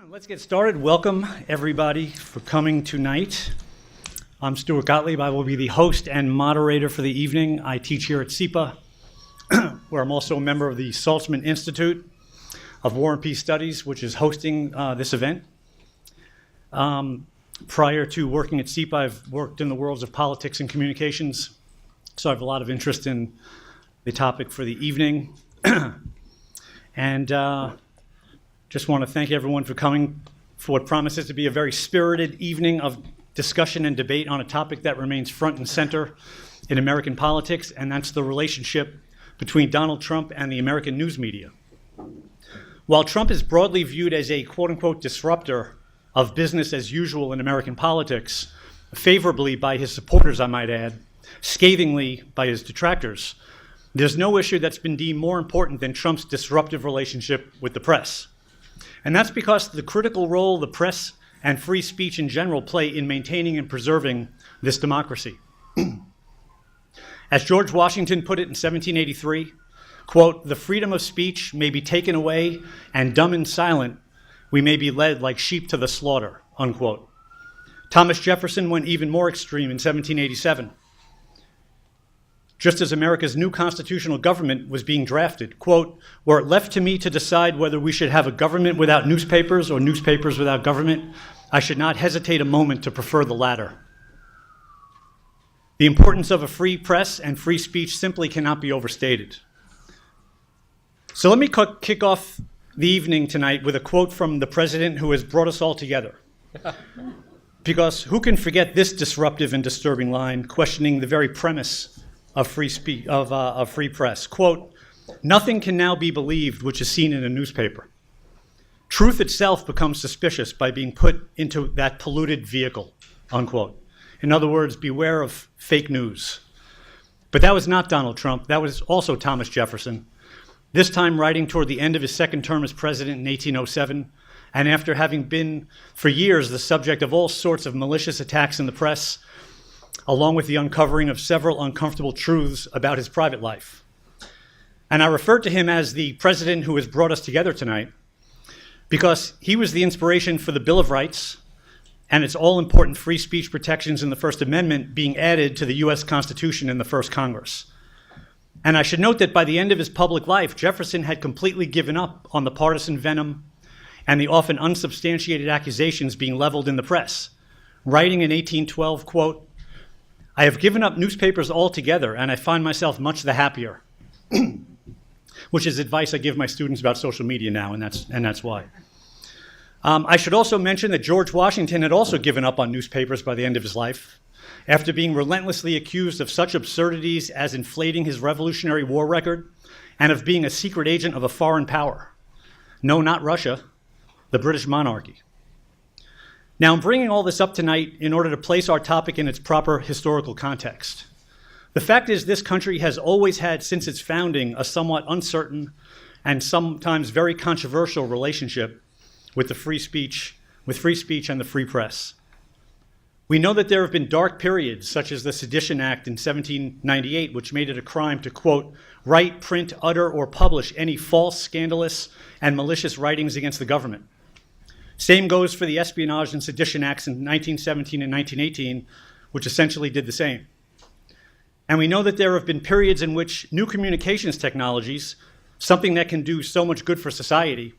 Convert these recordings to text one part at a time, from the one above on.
Let's get started. Welcome, everybody, for coming tonight. I'm Stuart Gottlieb. I will be the host and moderator for the evening. I teach here at SIPA, where I'm also a member of the Saltzman Institute of War and Peace Studies, which is hosting this event. Prior to working at SIPA, I've worked in the worlds of politics and communications, so I have a lot of interest in the topic for the evening. And just want to thank everyone for coming for what promises to be a very spirited evening of discussion and debate on a topic that remains front and center in American politics, and that's the relationship between Donald Trump and the American news media. While Trump is broadly viewed as a quote-unquote disruptor of business as usual in American politics, favorably by his supporters, I might add, scathingly by his detractors, there's no issue that's been deemed more important than Trump's disruptive relationship with the press. And that's because the critical role the press and free speech in general play in maintaining and preserving this democracy. As George Washington put it in 1783, quote, "The freedom of speech may be taken away, and dumb and silent, we may be led like sheep to the slaughter," unquote. Thomas Jefferson went even more extreme in 1787. Just as America's new constitutional government was being drafted, quote, "Were it left to me to decide whether we should have a government without newspapers or newspapers without government, I should not hesitate a moment to prefer the latter." The importance of a free press and free speech simply cannot be overstated. So let me kick off the evening tonight with a quote from the president who has brought us all together. Because who can forget this disruptive and disturbing line, questioning the very premise of free speech, of free press? Quote, "Nothing can now be believed which is seen in a newspaper. Truth itself becomes suspicious by being put into that polluted vehicle," unquote. In other words, beware of fake news. But that was not Donald Trump. That was also Thomas Jefferson, this time writing toward the end of his second term as president in 1807, and after having been for years the subject of all sorts of malicious attacks in the press, along with the uncovering of several uncomfortable truths about his private life. And I refer to him as the president who has brought us together tonight because he was the inspiration for the Bill of Rights and its all-important free speech protections in the First Amendment being added to the U.S. Constitution in the first Congress. And I should note that by the end of his public life, Jefferson had completely given up on the partisan venom and the often unsubstantiated accusations being leveled in the press, writing in 1812, quote, "I have given up newspapers altogether, and I find myself much the happier," which is advice I give my students about social media now, and that's why. I should also mention that George Washington had also given up on newspapers by the end of his life, after being relentlessly accused of such absurdities as inflating his Revolutionary War record and of being a secret agent of a foreign power. No, not Russia, the British monarchy. Now, I'm bringing all this up tonight in order to place our topic in its proper historical context. The fact is, this country has always had, since its founding, a somewhat uncertain and sometimes very controversial relationship with free speech and the free press. We know that there have been dark periods, such as the Sedition Act in 1798, which made it a crime to, quote, "write, print, utter, or publish any false, scandalous, and malicious writings against the government." Same goes for the Espionage and Sedition Acts in 1917 and 1918, which essentially did the same. And we know that there have been periods in which new communications technologies, something that can do so much good for society,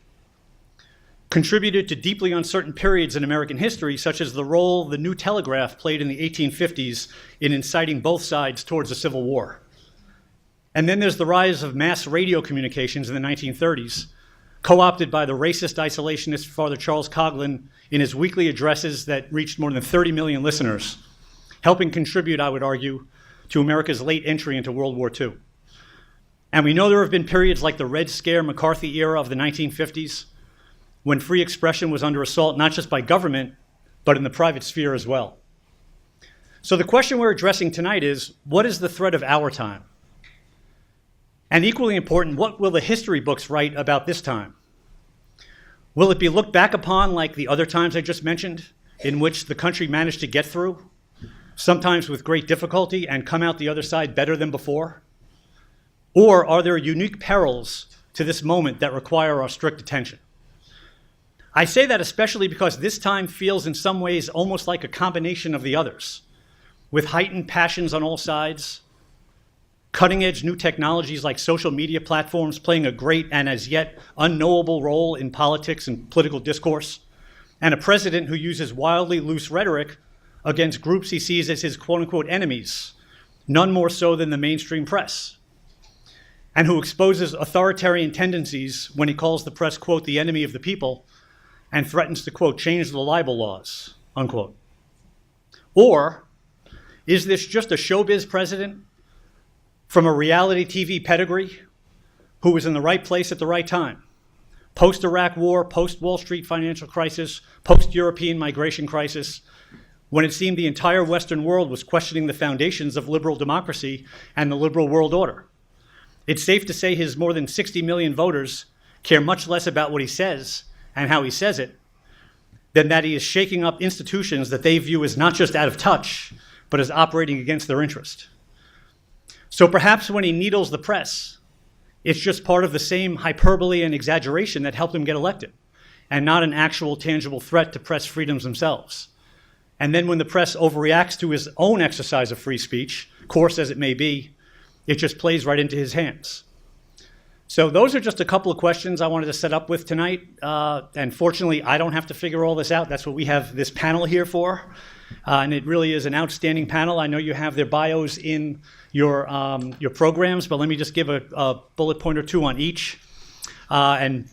contributed to deeply uncertain periods in American history, such as the role the new telegraph played in the 1850s in inciting both sides towards a civil war. And then there's the rise of mass radio communications in the 1930s, co-opted by the racist isolationist Father Charles Coughlin in his weekly addresses that reached more than 30 million listeners, helping contribute, I would argue, to America's late entry into World War II. And we know there have been periods like the Red Scare McCarthy era of the 1950s, when free expression was under assault not just by government, but in the private sphere as well. So the question we're addressing tonight is, what is the threat of our time? And equally important, what will the history books write about this time? Will it be looked back upon like the other times I just mentioned, in which the country managed to get through, sometimes with great difficulty, and come out the other side better than before? Or are there unique perils to this moment that require our strict attention? I say that especially because this time feels in some ways almost like a combination of the others, with heightened passions on all sides, cutting-edge new technologies like social media platforms playing a great and as yet unknowable role in politics and political discourse, and a president who uses wildly loose rhetoric against groups he sees as his quote-unquote enemies, none more so than the mainstream press, and who exposes authoritarian tendencies when he calls the press, quote, the enemy of the people, and threatens to, quote, change the libel laws, unquote. Or is this just a showbiz president from a reality TV pedigree who was in the right place at the right time? Post-Iraq war, post-Wall Street financial crisis, post-European migration crisis, when it seemed the entire Western world was questioning the foundations of liberal democracy and the liberal world order. It's safe to say his more than 60 million voters care much less about what he says and how he says it than that he is shaking up institutions that they view as not just out of touch, but as operating against their interest. So perhaps when he needles the press, it's just part of the same hyperbole and exaggeration that helped him get elected, and not an actual tangible threat to press freedoms themselves. And then when the press overreacts to his own exercise of free speech, coarse as it may be, it just plays right into his hands. So those are just a couple of questions I wanted to set up with tonight. And fortunately, I don't have to figure all this out. That's what we have this panel here for. And it really is an outstanding panel. I know you have their bios in your programs, but let me just give a bullet point or two on each. And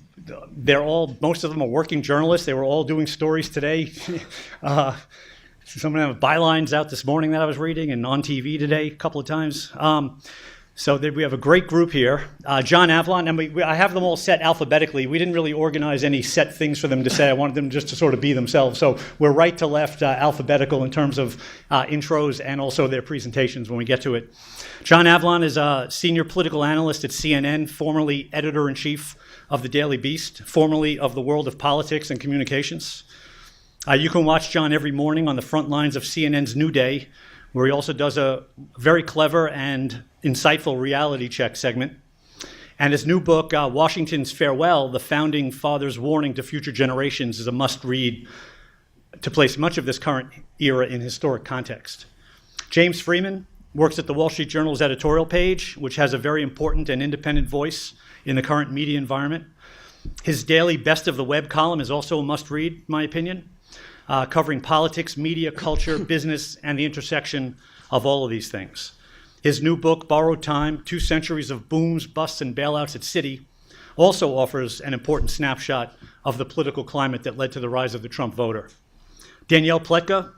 most of them are working journalists. They were all doing stories today. Some of them have bylines out this morning that I was reading and on TV today a couple of times. So we have a great group here. John Avlon, and I have them all set alphabetically. We didn't really organize any set things for them to say. I wanted them just to sort of be themselves. So we're right to left alphabetical in terms of intros and also their presentations when we get to it. John Avlon is a senior political analyst at CNN, formerly editor-in-chief of the Daily Beast, formerly of the World of Politics and Communications. You can watch John every morning on the front lines of CNN's New Day, where he also does a very clever and insightful reality check segment. And his new book, Washington's Farewell, The Founding Fathers' Warning to Future Generations, is a must-read to place much of this current era in historic context. James Freeman works at the Wall Street Journal's editorial page, which has a very important and independent voice in the current media environment. His daily Best of the Web column is also a must-read, in my opinion, covering politics, media, culture, business, and the intersection of all of these things. His new book, Borrowed Time, 2 Centuries of Booms, Busts, and Bailouts at Citi, also offers an important snapshot of the political climate that led to the rise of the Trump voter. Danielle Pletka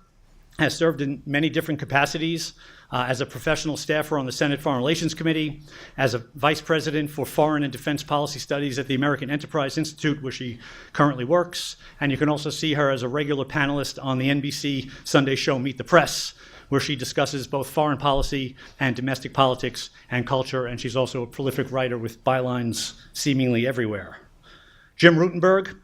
has served in many different capacities as a professional staffer on the Senate Foreign Relations Committee, as a vice president for Foreign and Defense Policy Studies at the American Enterprise Institute, where she currently works. And you can also see her as a regular panelist on the NBC Sunday show Meet the Press, where she discusses both foreign policy and domestic politics and culture, and she's also a prolific writer with bylines seemingly everywhere. Jim Rutenberg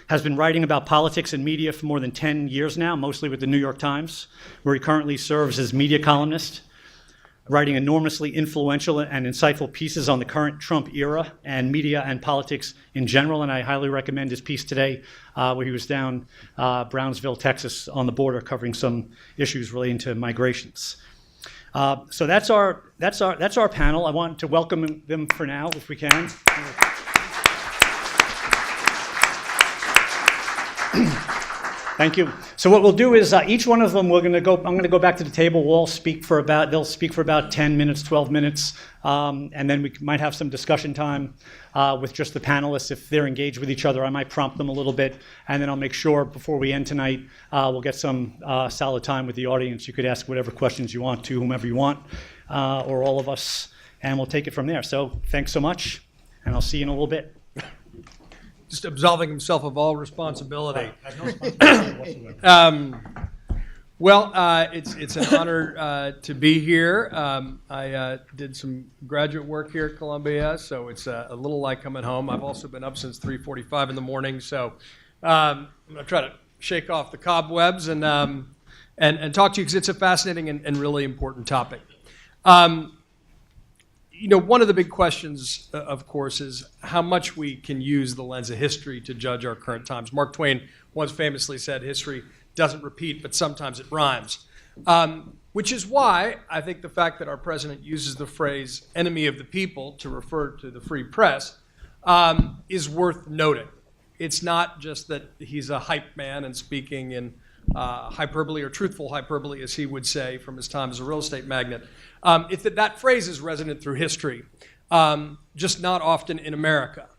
has been writing about politics and media for more than 10 years now, mostly with the New York Times, where he currently serves as media columnist, writing enormously influential and insightful pieces on the current Trump era and media and politics in general. And I highly recommend his piece today, where he was down Brownsville, Texas, on the border, covering some issues relating to migrations. So that's our panel. I want to welcome them for now, if we can. Thank you. So what we'll do is each one of them, I'm going to go back to the table. They'll speak for about 10 minutes, 12 minutes, and then we might have some discussion time with just the panelists. If they're engaged with each other, I might prompt them a little bit, and then I'll make sure before we end tonight, we'll get some solid time with the audience. You could ask whatever questions you want to whomever you want, or all of us, and we'll take it from there. So thanks so much, and I'll see you in a little bit. Just absolving himself of all responsibility. It's an honor to be here. I did some graduate work here at Columbia, so it's a little like coming home. I've also been up since 3:45 in the morning, so I'm going to try to shake off the cobwebs and talk to you because it's a fascinating and really important topic. one of the big questions, of course, is how much we can use the lens of history to judge our current times. Mark Twain once famously said, history doesn't repeat, but sometimes it rhymes. Which is why I think the fact that our president uses the phrase enemy of the people to refer to the free press is worth noting. It's not just that he's a hype man and speaking in hyperbole or truthful hyperbole, as he would say from his time as a real estate magnate. It's that phrase is resonant through history, just not often in America.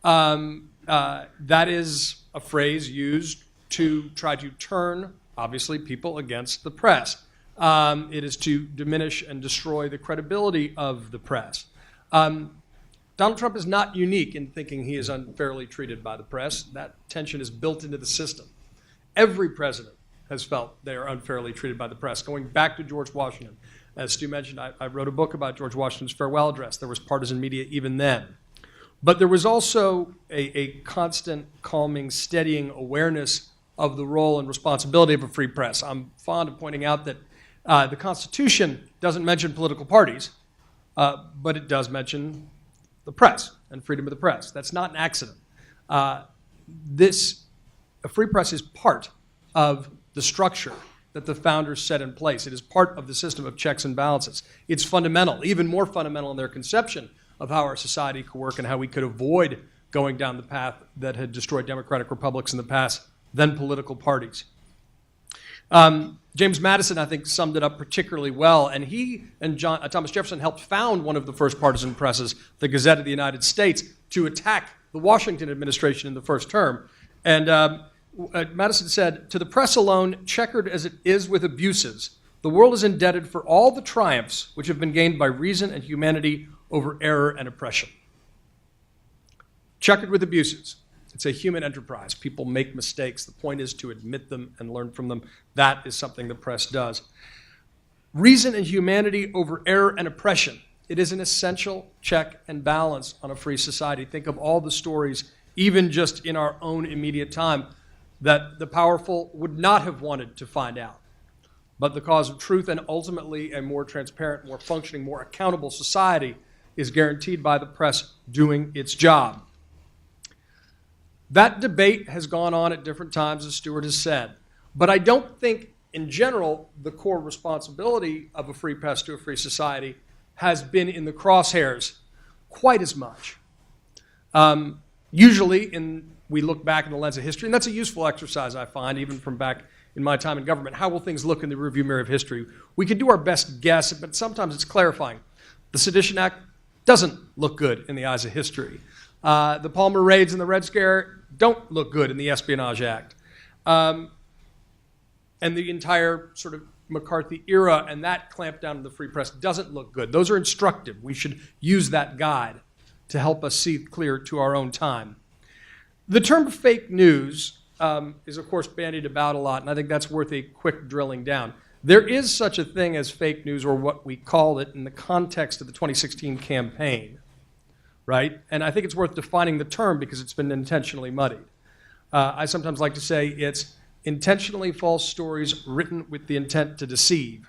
That is a phrase used to try to turn, obviously, people against the press. It is to diminish and destroy the credibility of the press. Donald Trump is not unique in thinking he is unfairly treated by the press. That tension is built into the system. Every president has felt they are unfairly treated by the press, going back to George Washington. As Stu mentioned, I wrote a book about George Washington's farewell address. There was partisan media even then. But there was also a constant, calming, steadying awareness of the role and responsibility of a free press. I'm fond of pointing out that the Constitution doesn't mention political parties, but it does mention the press and freedom of the press. That's not an accident. A free press is part of the structure that the founders set in place. It is part of the system of checks and balances. It's fundamental, even more fundamental in their conception of how our society could work and how we could avoid going down the path that had destroyed democratic republics in the past than political parties. James Madison, I think, summed it up particularly well, and he and Thomas Jefferson helped found one of the first partisan presses, the Gazette of the United States, to attack the Washington administration in the first term. And Madison said, "To the press alone, checkered as it is with abuses, the world is indebted for all the triumphs which have been gained by reason and humanity over error and oppression." Checkered with abuses. It's a human enterprise. People make mistakes. The point is to admit them and learn from them. That is something the press does. Reason and humanity over error and oppression. It is an essential check and balance on a free society. Think of all the stories, even just in our own immediate time, that the powerful would not have wanted to find out. But the cause of truth and ultimately a more transparent, more functioning, more accountable society is guaranteed by the press doing its job. That debate has gone on at different times, as Stuart has said. But I don't think, in general, the core responsibility of a free press to a free society has been in the crosshairs quite as much. Usually, we look back in the lens of history, and that's a useful exercise, I find, even from back in my time in government. How will things look in the rearview mirror of history? We can do our best guess, but sometimes it's clarifying. The Sedition Act doesn't look good in the eyes of history. The Palmer Raids and the Red Scare don't look good in the Espionage Act. And the entire sort of McCarthy era and that clamp down on the free press doesn't look good. Those are instructive. We should use that guide to help us see clear to our own time. The term fake news is, of course, bandied about a lot, and I think that's worth a quick drilling down. There is such a thing as fake news, or what we call it in the context of the 2016 campaign, right? And I think it's worth defining the term because it's been intentionally muddied. I sometimes like to say it's intentionally false stories written with the intent to deceive.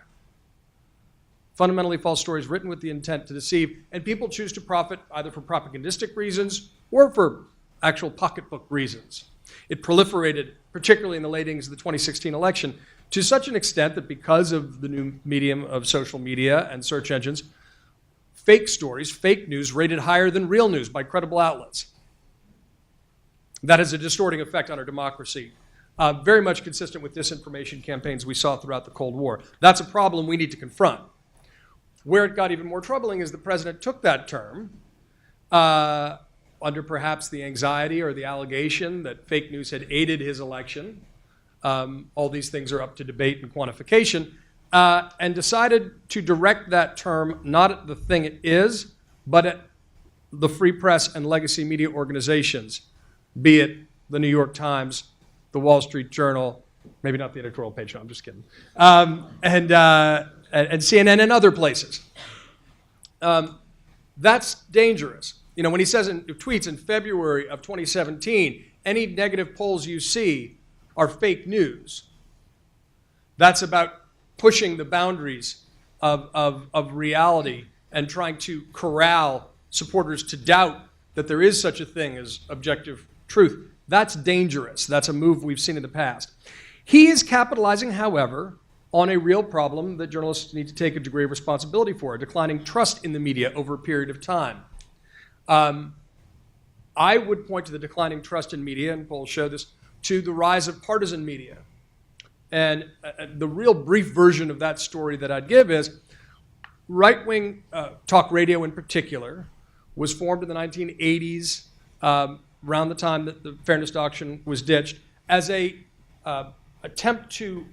Fundamentally false stories written with the intent to deceive, and people choose to profit either for propagandistic reasons or for actual pocketbook reasons. It proliferated, particularly in the late innings of the 2016 election, to such an extent that because of the new medium of social media and search engines, fake stories, fake news, rated higher than real news by credible outlets. That has a distorting effect on our democracy, very much consistent with disinformation campaigns we saw throughout the Cold War. That's a problem we need to confront. Where it got even more troubling is the president took that term under perhaps the anxiety or the allegation that fake news had aided his election. All these things are up to debate and quantification, and decided to direct that term not at the thing it is, but at the free press and legacy media organizations, be it the New York Times, the Wall Street Journal, maybe not the editorial page, no, I'm just kidding, and CNN and other places. That's dangerous. You know, when he says in tweets in February of 2017, any negative polls you see are fake news. That's about pushing the boundaries of reality and trying to corral supporters to doubt that there is such a thing as objective truth. That's dangerous. That's a move we've seen in the past. He is capitalizing, however, on a real problem that journalists need to take a degree of responsibility for, a declining trust in the media over a period of time. I would point to the declining trust in media, and polls show this, to the rise of partisan media. And the real brief version of that story that I'd give is right-wing talk radio in particular was formed in the 1980s, around the time that the Fairness Doctrine was ditched, as a attempt to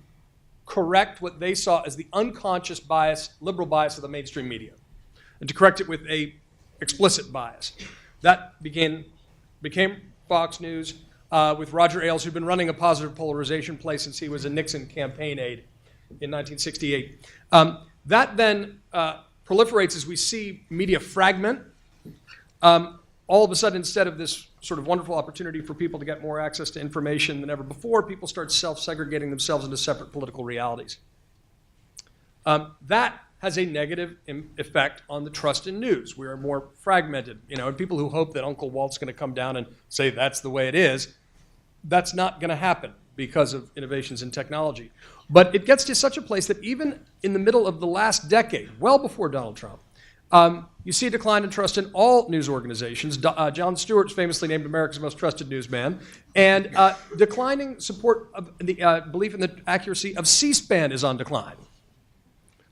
correct what they saw as the unconscious bias, liberal bias of the mainstream media, and to correct it with a explicit bias. That became Fox News with Roger Ailes, who'd been running a positive polarization play since he was a Nixon campaign aide in 1968. That then proliferates as we see media fragment. All of a sudden, instead of this sort of wonderful opportunity for people to get more access to information than ever before, people start self-segregating themselves into separate political realities. That has a negative effect on the trust in news. We are more fragmented, and people who hope that Uncle Walt's going to come down and say that's the way it is, that's not going to happen because of innovations in technology. But it gets to such a place that even in the middle of the last decade, well before Donald Trump, you see a decline in trust in all news organizations. Jon Stewart's famously named America's most trusted newsman, and declining support of the belief in the accuracy of C-SPAN is on decline.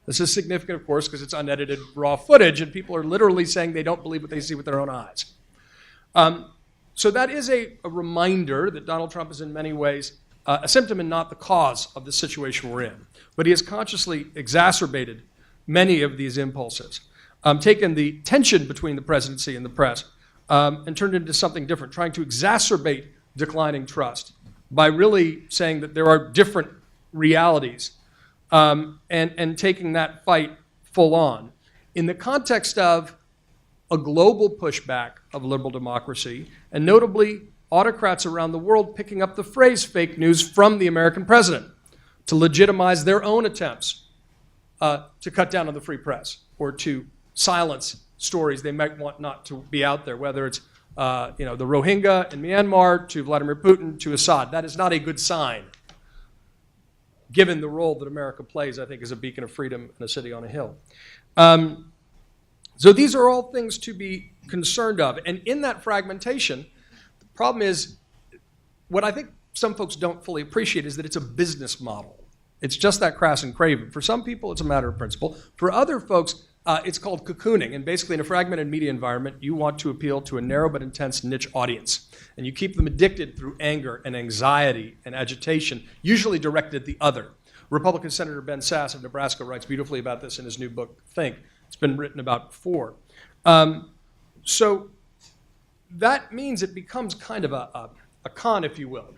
This is significant, of course, because it's unedited raw footage, and people are literally saying they don't believe what they see with their own eyes. So that is a reminder that Donald Trump is in many ways a symptom and not the cause of the situation we're in. But he has consciously exacerbated many of these impulses, taken the tension between the presidency and the press, and turned it into something different, trying to exacerbate declining trust by really saying that there are different realities, and taking that fight full on. In the context of a global pushback of liberal democracy, and notably autocrats around the world picking up the phrase fake news from the American president to legitimize their own attempts to cut down on the free press or to silence stories they might want not to be out there, whether it's the Rohingya in Myanmar to Vladimir Putin to Assad. That is not a good sign, given the role that America plays, I think, as a beacon of freedom in a city on a hill. So these are all things to be concerned of. And in that fragmentation, the problem is, what I think some folks don't fully appreciate is that it's a business model. It's just that crass and craven. For some people, it's a matter of principle. For other folks, it's called cocooning. And basically, in a fragmented media environment, you want to appeal to a narrow but intense niche audience. And you keep them addicted through anger and anxiety and agitation, usually directed at the other. Republican Senator Ben Sasse of Nebraska writes beautifully about this in his new book, Think. It's been written about before. So that means it becomes kind of a con, if you will,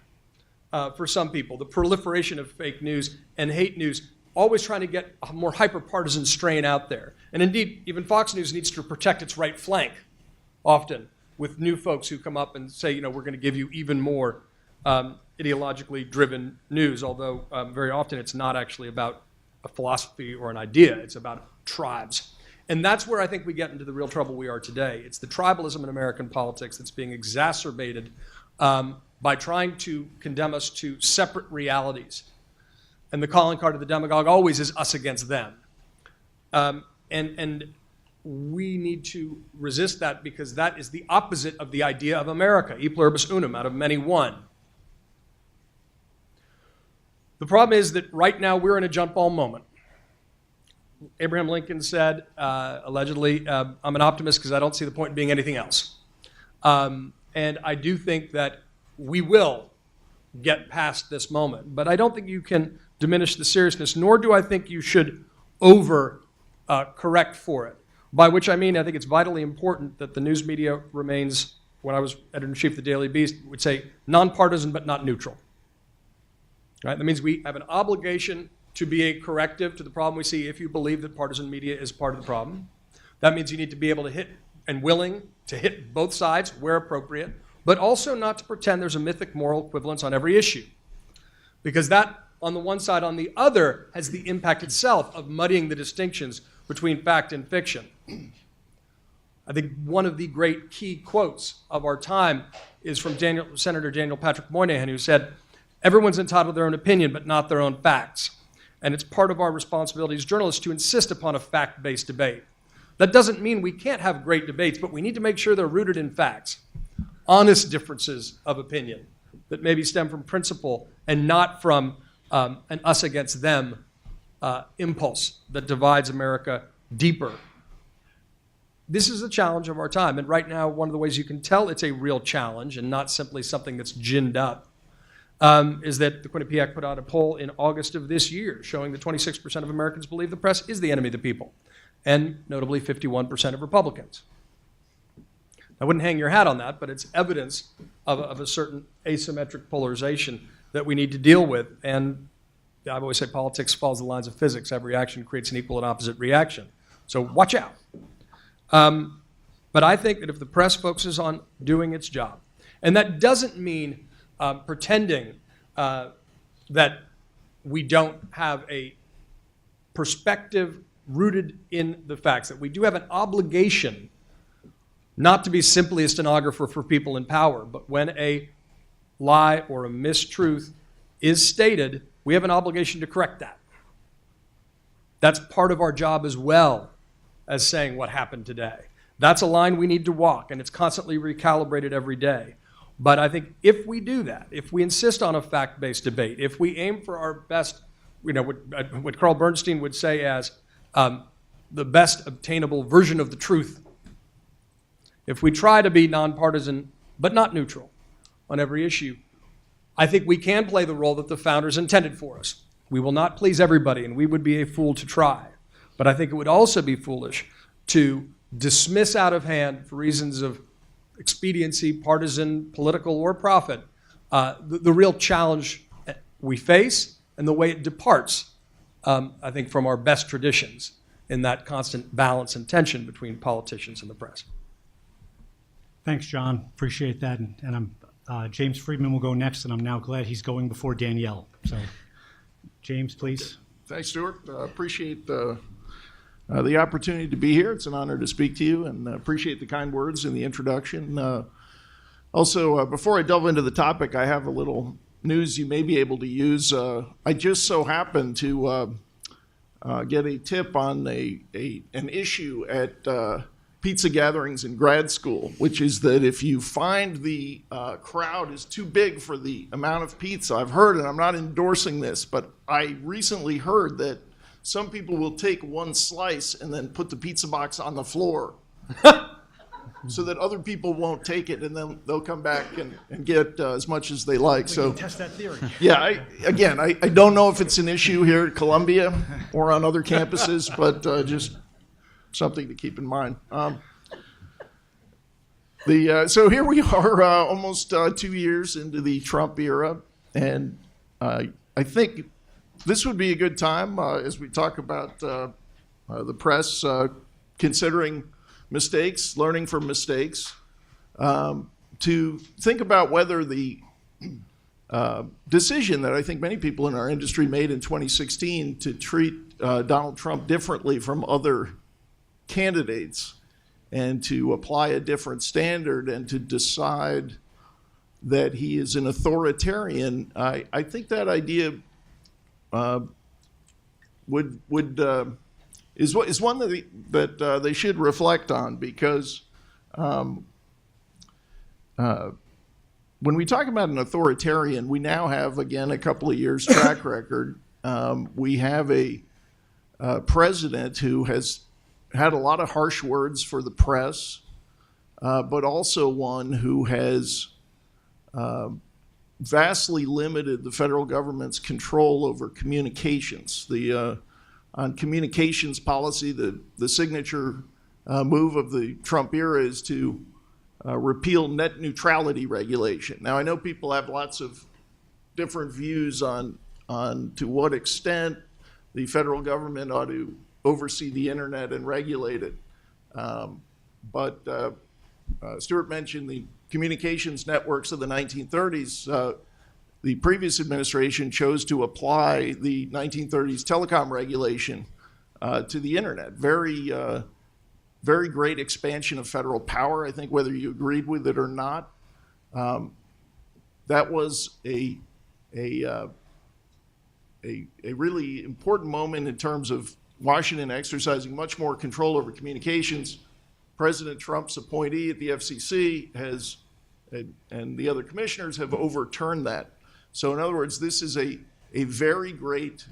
for some people. The proliferation of fake news and hate news, always trying to get a more hyper-partisan strain out there. And indeed, even Fox News needs to protect its right flank, often, with new folks who come up and say, we're going to give you even more ideologically driven news, although very often it's not actually about a philosophy or an idea. It's about tribes. And that's where I think we get into the real trouble we are today. It's the tribalism in American politics that's being exacerbated by trying to condemn us to separate realities. And the calling card of the demagogue always is us against them. And we need to resist that, because that is the opposite of the idea of America, e pluribus unum, out of many one. The problem is that right now we're in a jump ball moment. Abraham Lincoln said, allegedly, I'm an optimist because I don't see the point in being anything else. And I do think that we will get past this moment. But I don't think you can diminish the seriousness, nor do I think you should correct for it. By which I mean, I think it's vitally important that the news media remains, when I was editor-in-chief of the Daily Beast, would say nonpartisan but not neutral. Right? That means we have an obligation to be a corrective to the problem we see if you believe that partisan media is part of the problem. That means you need to be able to hit and willing to hit both sides where appropriate, but also not to pretend there's a mythic moral equivalence on every issue. Because that, on the one side, on the other, has the impact itself of muddying the distinctions between fact and fiction. I think one of the great key quotes of our time is from Senator Daniel Patrick Moynihan, who said, "Everyone's entitled to their own opinion, but not their own facts." And it's part of our responsibility as journalists to insist upon a fact-based debate. That doesn't mean we can't have great debates, but we need to make sure they're rooted in facts, honest differences of opinion that maybe stem from principle and not from an us against them impulse that divides America deeper. This is the challenge of our time, and right now, one of the ways you can tell it's a real challenge and not simply something that's ginned up is that the Quinnipiac put out a poll in August of this year showing that 26% of Americans believe the press is the enemy of the people, and notably 51% of Republicans. I wouldn't hang your hat on that, but it's evidence of a certain asymmetric polarization that we need to deal with, and I've always said politics follows the lines of physics. Every action creates an equal and opposite reaction, so watch out. But I think that if the press focuses on doing its job, and that doesn't mean pretending that we don't have a perspective rooted in the facts, that we do have an obligation not to be simply a stenographer for people in power, but when a lie or a mistruth is stated, we have an obligation to correct that. That's part of our job as well as saying what happened today. That's a line we need to walk, and it's constantly recalibrated every day. But I think if we do that, if we insist on a fact-based debate, if we aim for our best, what Carl Bernstein would say as the best obtainable version of the truth, if we try to be nonpartisan but not neutral on every issue, I think we can play the role that the founders intended for us. We will not please everybody, and we would be a fool to try. But I think it would also be foolish to dismiss out of hand, for reasons of expediency, partisan, political, or profit, the real challenge we face and the way it departs, I think, from our best traditions in that constant balance and tension between politicians and the press. Thanks, John. Appreciate that. And James Friedman will go next, and I'm now glad he's going before Danielle. So, James, please. Thanks, Stuart. Appreciate the opportunity to be here. It's an honor to speak to you, and appreciate the kind words in the introduction. Also, before I delve into the topic, I have a little news you may be able to use. I just so happened to get a tip on an issue at pizza gatherings in grad school, which is that if you find the crowd is too big for the amount of pizza, I've heard, and I'm not endorsing this, but I recently heard that some people will take one slice and then put the pizza box on the floor so that other people won't take it, and then they'll come back and get as much as they like. So Test that theory. yeah, I don't know if it's an issue here at Columbia or on other campuses, but just something to keep in mind. So here we are, almost 2 years into the Trump era, and I think this would be a good time as we talk about the press considering mistakes, learning from mistakes, to think about whether the decision that I think many people in our industry made in 2016 to treat Donald Trump differently from other candidates and to apply a different standard and to decide that he is an authoritarian, I think that idea is one that they should reflect on, because when we talk about an authoritarian, we now have, again, a couple of years track record. We have a president who has had a lot of harsh words for the press, but also one who has vastly limited the federal government's control over communications. On communications policy, the signature move of the Trump era is to repeal net neutrality regulation. Now, I know people have lots of different views on to what extent the federal government ought to oversee the internet and regulate it. But Stuart mentioned the communications networks of the 1930s. The previous administration chose to apply the 1930s telecom regulation to the internet. Very great expansion of federal power, I think, whether you agreed with it or not. That was a really important moment in terms of Washington exercising much more control over communications. President Trump's appointee at the FCC has, and the other commissioners have overturned that. So in other words, this is a very great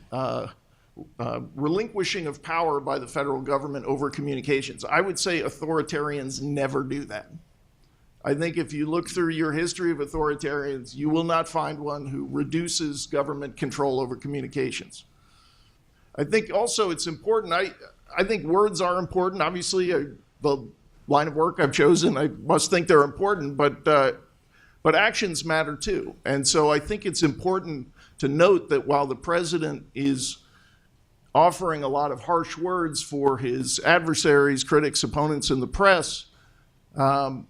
relinquishing of power by the federal government over communications. I would say authoritarians never do that. I think if you look through your history of authoritarians, you will not find one who reduces government control over communications. I think also it's important, I think words are important. Obviously, the line of work I've chosen, I must think they're important, but actions matter too. And so I think it's important to note that while the president is offering a lot of harsh words for his adversaries, critics, opponents in the press, what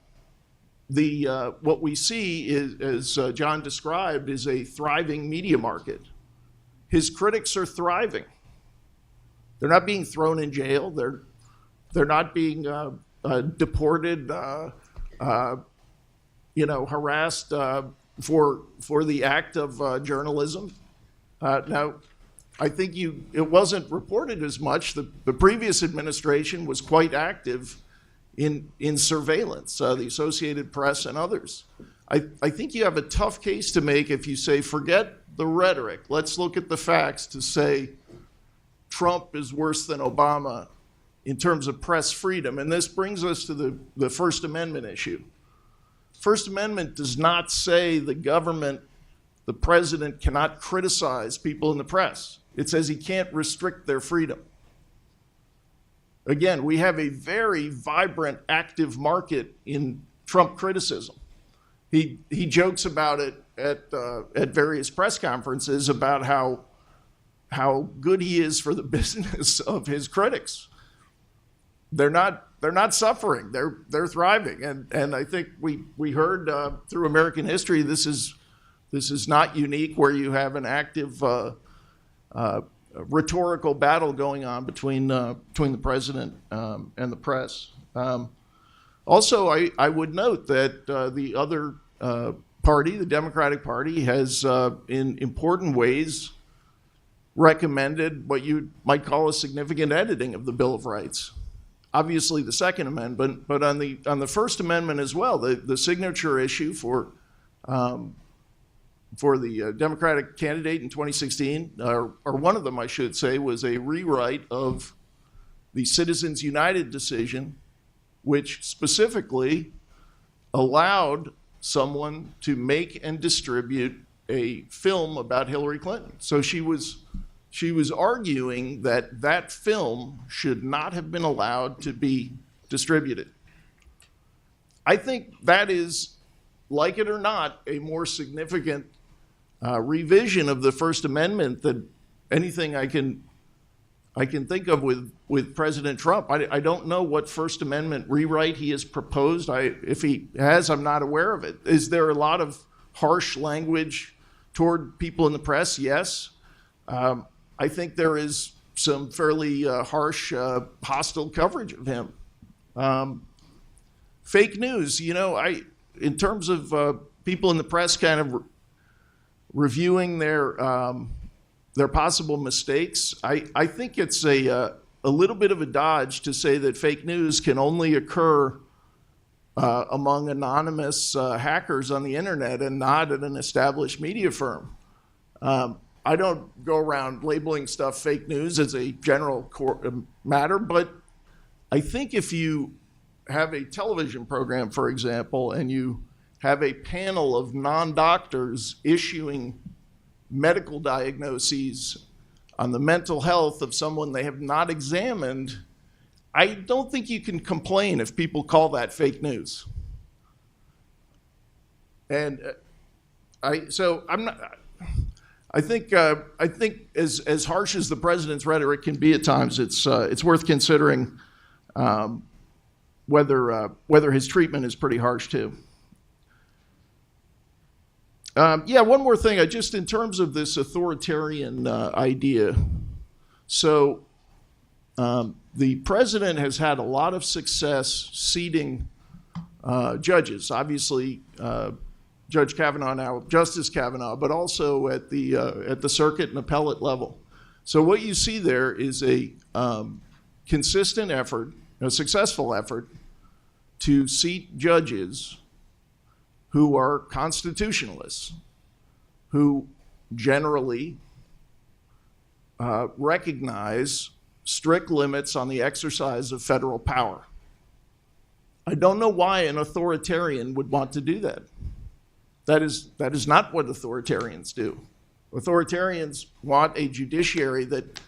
we see is, as John described, is a thriving media market. His critics are thriving. They're not being thrown in jail. They're not being deported, harassed for the act of journalism. Now, I think it wasn't reported as much. The previous administration was quite active in surveillance, the Associated Press and others. I think you have a tough case to make if you say, forget the rhetoric. Let's look at the facts to say Trump is worse than Obama in terms of press freedom. And this brings us to the First Amendment issue. First Amendment does not say the government, the president cannot criticize people in the press. It says he can't restrict their freedom. Again, we have a very vibrant, active market in Trump criticism. He jokes about it at various press conferences about how good he is for the business of his critics. They're not suffering. They're thriving. And I think we heard through American history this is not unique where you have an active rhetorical battle going on between the president and the press. Also, I would note that the other party, the Democratic Party, has in important ways recommended what you might call a significant editing of the Bill of Rights. Obviously, the Second Amendment, but on the First Amendment as well, the signature issue for the Democratic candidate in 2016, or one of them, I should say, was a rewrite of the Citizens United decision, which specifically allowed someone to make and distribute a film about Hillary Clinton. So she was arguing that that film should not have been allowed to be distributed. I think that is, like it or not, a more significant revision of the First Amendment than anything I can think of with President Trump. I don't know what First Amendment rewrite he has proposed. If he has, I'm not aware of it. Is there a lot of harsh language toward people in the press? Yes. I think there is some fairly harsh, hostile coverage of him. Fake news, in terms of people in the press kind of reviewing their possible mistakes, I think it's a little bit of a dodge to say that fake news can only occur among anonymous hackers on the internet and not at an established media firm. I don't go around labeling stuff fake news as a general matter, but I think if you have a television program, for example, and you have a panel of non-doctors issuing medical diagnoses on the mental health of someone they have not examined, I don't think you can complain if people call that fake news. And I think as harsh as the president's rhetoric can be at times, it's worth considering whether his treatment is pretty harsh too. One more thing, just in terms of this authoritarian idea. So The president has had a lot of success seating judges. Obviously, Judge Kavanaugh now, Justice Kavanaugh, but also at the circuit and appellate level. So what you see there is a consistent effort, a successful effort, to seat judges who are constitutionalists, who generally recognize strict limits on the exercise of federal power. I don't know why an authoritarian would want to do that. That is not what authoritarians do. Authoritarians want a judiciary that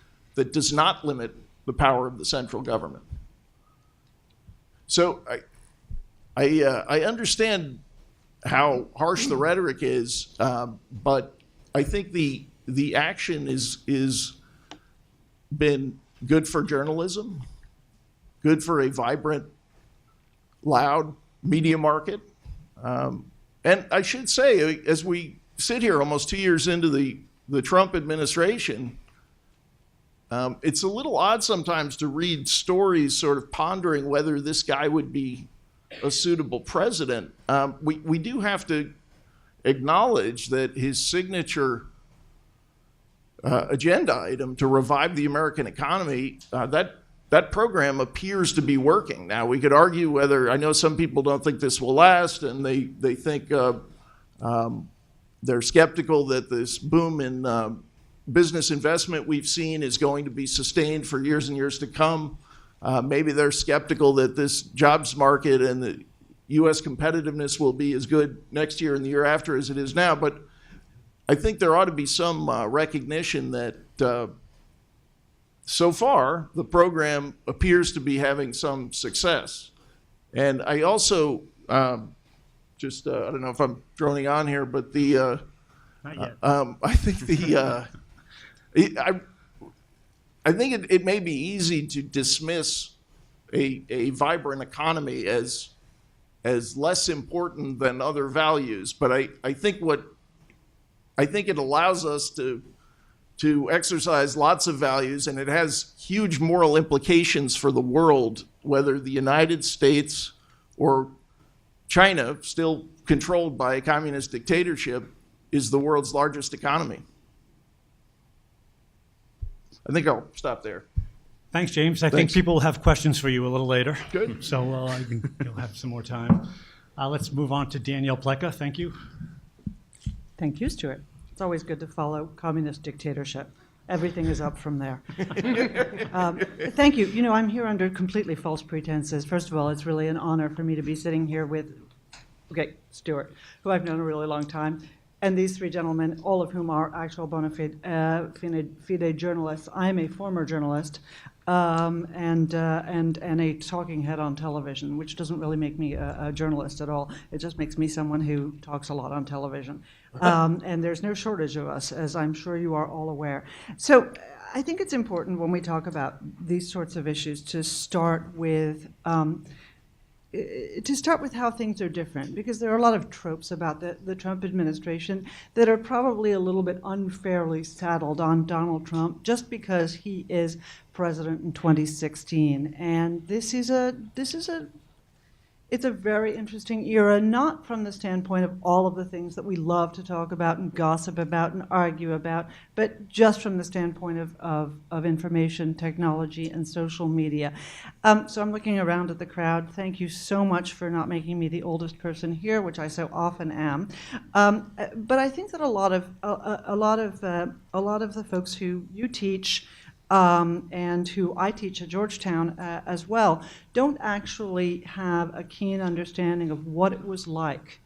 does not limit the power of the central government. So I understand how harsh the rhetoric is, but I think the action is been good for journalism, good for a vibrant, loud media market. And I should say, as we sit here almost 2 years into the Trump administration, it's a little odd sometimes to read stories sort of pondering whether this guy would be a suitable president. We do have to acknowledge that his signature agenda item to revive the American economy, that program appears to be working. Now, we could argue whether, I know some people don't think this will last, and they think they're skeptical that this boom in business investment we've seen is going to be sustained for years and years to come. Maybe they're skeptical that this jobs market and the U.S. competitiveness will be as good next year and the year after as it is now. But I think there ought to be some recognition that so far the program appears to be having some success. And I also, I don't know if I'm droning on here, but Not yet. I think I think it may be easy to dismiss a vibrant economy as less important than other values, but I think it allows us to exercise lots of values, and it has huge moral implications for the world, whether the United States or China, still controlled by a communist dictatorship, is the world's largest economy. I think I'll stop there. Thanks, James. I think Thanks. people have questions for you a little later. Good. So you'll have some more time. Let's move on to Danielle Pleka. Thank you. Thank you, Stuart. It's always good to follow communist dictatorship. Everything is up from there. Thank you. You know, I'm here under completely false pretenses. First of all, it's really an honor for me to be sitting here with, Stuart, who I've known a really long time, and these three gentlemen, all of whom are actual bona fide journalists. I'm a former journalist and a talking head on television, which doesn't really make me a journalist at all. It just makes me someone who talks a lot on television. And there's no shortage of us, as I'm sure you are all aware. So I think it's important when we talk about these sorts of issues to start with how things are different, because there are a lot of tropes about the Trump administration that are probably a little bit unfairly saddled on Donald Trump just because he is president in 2016. And it's a very interesting era, not from the standpoint of all of the things that we love to talk about and gossip about and argue about, but just from the standpoint of information technology and social media. So I'm looking around at the crowd. Thank you so much for not making me the oldest person here, which I so often am. But I think that a lot of the folks who you teach and who I teach at Georgetown as well, don't actually have a keen understanding of what it was like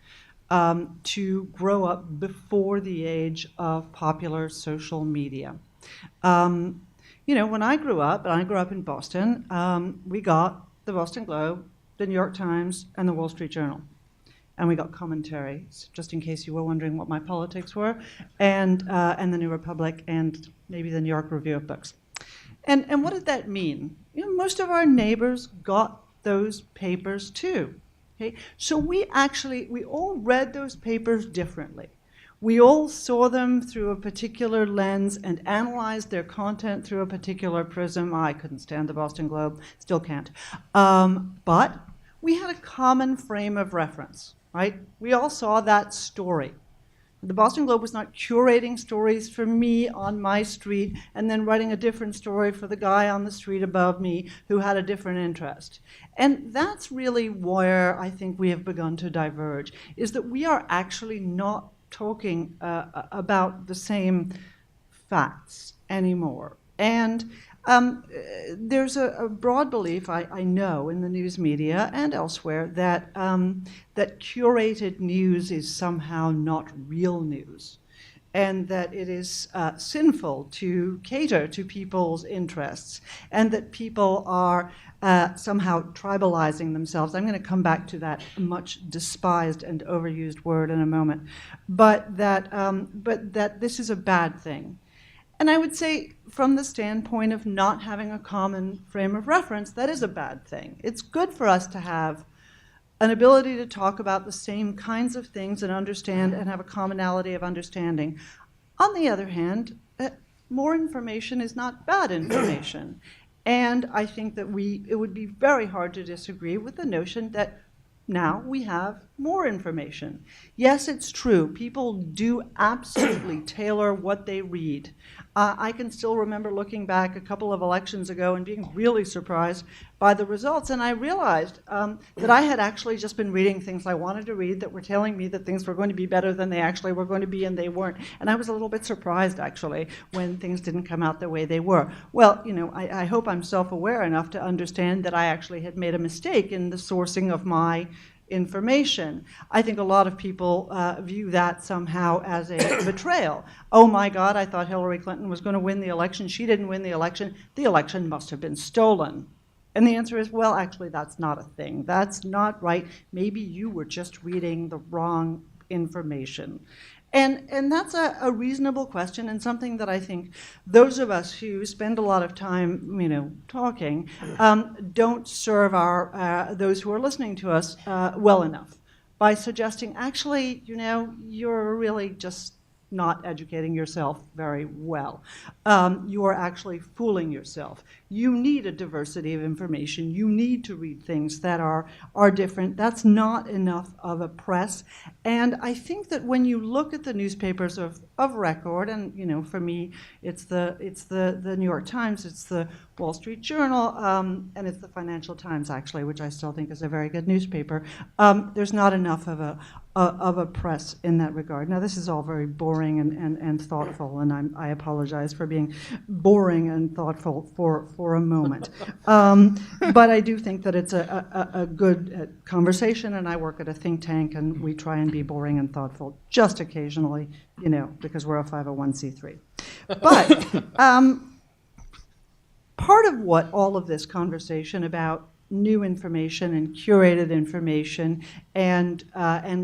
to grow up before the age of popular social media. You know, when I grew up, and I grew up in Boston, we got the Boston Globe, the New York Times, and the Wall Street Journal. And we got commentaries, just in case you were wondering what my politics were, and the New Republic, and maybe the New York Review of Books. And what did that mean? You know, most of our neighbors got those papers too. Okay? So we all read those papers differently. We all saw them through a particular lens and analyzed their content through a particular prism. I couldn't stand the Boston Globe, still can't. But we had a common frame of reference, right? We all saw that story. The Boston Globe was not curating stories for me on my street and then writing a different story for the guy on the street above me who had a different interest. And that's really where I think we have begun to diverge, is that we are actually not talking about the same facts anymore. And there's a broad belief, I know, in the news media and elsewhere that, that curated news is somehow not real news, and that it is sinful to cater to people's interests, and that people are somehow tribalizing themselves. I'm going to come back to that much despised and overused word in a moment, but that this is a bad thing. And I would say, from the standpoint of not having a common frame of reference, that is a bad thing. It's good for us to have an ability to talk about the same kinds of things and understand and have a commonality of understanding. On the other hand, more information is not bad information. And I think that it would be very hard to disagree with the notion that now we have more information. Yes, it's true. People do absolutely tailor what they read. I can still remember looking back a couple of elections ago and being really surprised by the results. And I realized that I had actually just been reading things I wanted to read that were telling me that things were going to be better than they actually were going to be, and they weren't. And I was a little bit surprised, actually, when things didn't come out the way they were. Well, you know, I hope I'm self-aware enough to understand that I actually had made a mistake in the sourcing of my information. I think a lot of people view that somehow as a betrayal. Oh my God, I thought Hillary Clinton was going to win the election. She didn't win the election. The election must have been stolen. And the answer is, well, actually, that's not a thing. That's not right. Maybe you were just reading the wrong information. And that's a reasonable question, and something that I think those of us who spend a lot of time, you know, talking, don't serve those who are listening to us well enough by suggesting, actually, you know, you're really just not educating yourself very well. You are actually fooling yourself. You need a diversity of information. You need to read things that are different. That's not enough of a press. And I think that when you look at the newspapers of record, and you know, for me, it's the New York Times, it's the Wall Street Journal, and it's the Financial Times, actually, which I still think is a very good newspaper. There's not enough of a press in that regard. Now, this is all very boring and thoughtful, and I apologize for being boring and thoughtful for a moment. But I do think that it's a good conversation, and I work at a think tank, and we try and be boring and thoughtful just occasionally, you know, because we're a 501c3. But part of what all of this conversation about new information and curated information and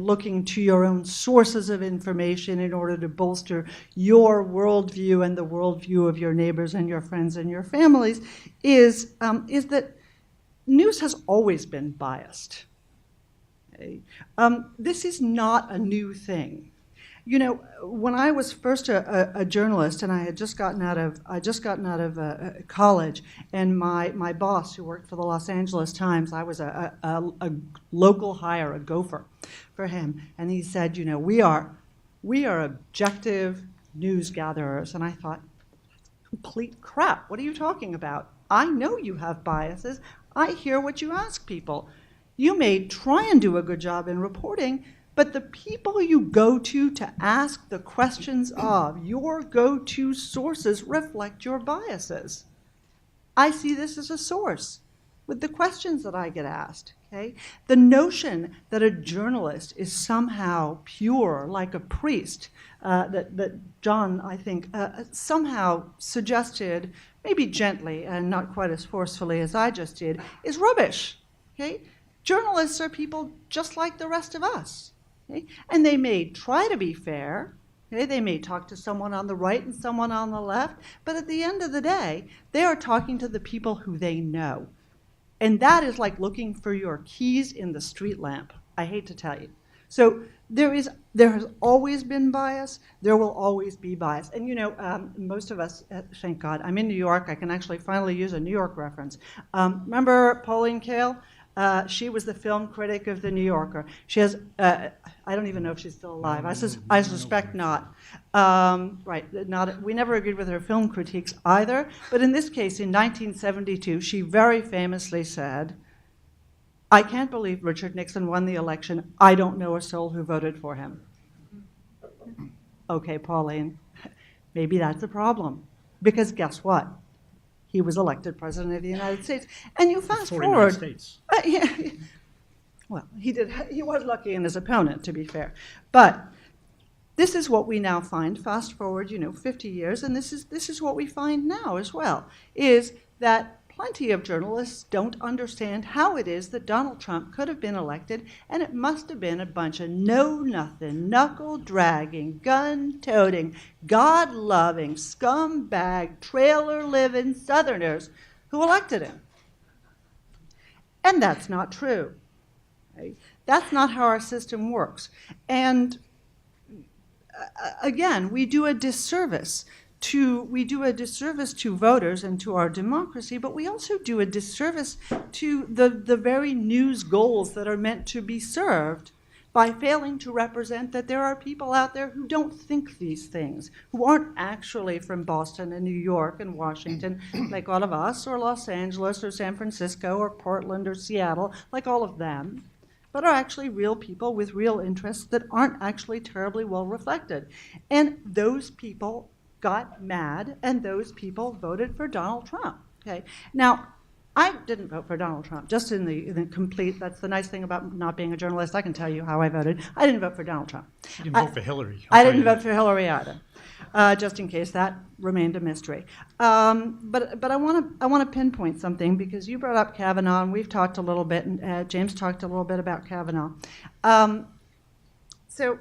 looking to your own sources of information in order to bolster your worldview and the worldview of your neighbors and your friends and your families is that news has always been biased. Okay? This is not a new thing. You know, when I was first a journalist, and I had just gotten out of college, and my boss, who worked for the Los Angeles Times, I was a local hire, a gopher for him, and he said, you know, we are objective news gatherers, and I thought, complete crap. What are you talking about? I know you have biases. I hear what you ask people. You may try and do a good job in reporting, but the people you go to ask the questions of, your go-to sources, reflect your biases. I see this as a source with the questions that I get asked. Okay? The notion that a journalist is somehow pure, like a priest, that John, I think, somehow suggested, maybe gently and not quite as forcefully as I just did, is rubbish. Okay? Journalists are people just like the rest of us. Okay? And they may try to be fair. Okay? They may talk to someone on the right and someone on the left, but at the end of the day, they are talking to the people who they know. And that is like looking for your keys in the street lamp. I hate to tell you. So there has always been bias. There will always be bias. And most of us, thank God, I'm in New York. I can actually finally use a New York reference. Remember Pauline Kael? She was the film critic of The New Yorker. She has, I don't even know if she's still alive. I suspect not. Right, we never agreed with her film critiques either. But in this case, in 1972, she very famously said, "I can't believe Richard Nixon won the election. I don't know a soul who voted for him." Okay, Pauline, maybe that's a problem. Because guess what? He was elected president of the United States. And you fast 49 forward. states. Yeah, well, he was lucky in his opponent, to be fair. But this is what we now find, fast forward, 50 years, and this is what we find now as well, is that plenty of journalists don't understand how it is that Donald Trump could have been elected, and it must have been a bunch of know-nothing, knuckle-dragging, gun-toting, God-loving, scumbag, trailer-living Southerners who elected him. And that's not true. Right? That's not how our system works. And again, we do a disservice to voters and to our democracy, but we also do a disservice to the very news goals that are meant to be served by failing to represent that there are people out there who don't think these things, who aren't actually from Boston and New York and Washington like all of us, or Los Angeles or San Francisco or Portland or Seattle, like all of them, but are actually real people with real interests that aren't actually terribly well reflected. And those people got mad, and those people voted for Donald Trump. Okay. Now, I didn't vote for Donald Trump. Just in the complete, that's the nice thing about not being a journalist. I can tell you how I voted. I didn't vote for Donald Trump. You didn't vote for Hillary. I didn't vote for Hillary either. Just in case that remained a mystery. But I want to pinpoint something, because you brought up Kavanaugh, and we've talked a little bit, and James talked a little bit about Kavanaugh. So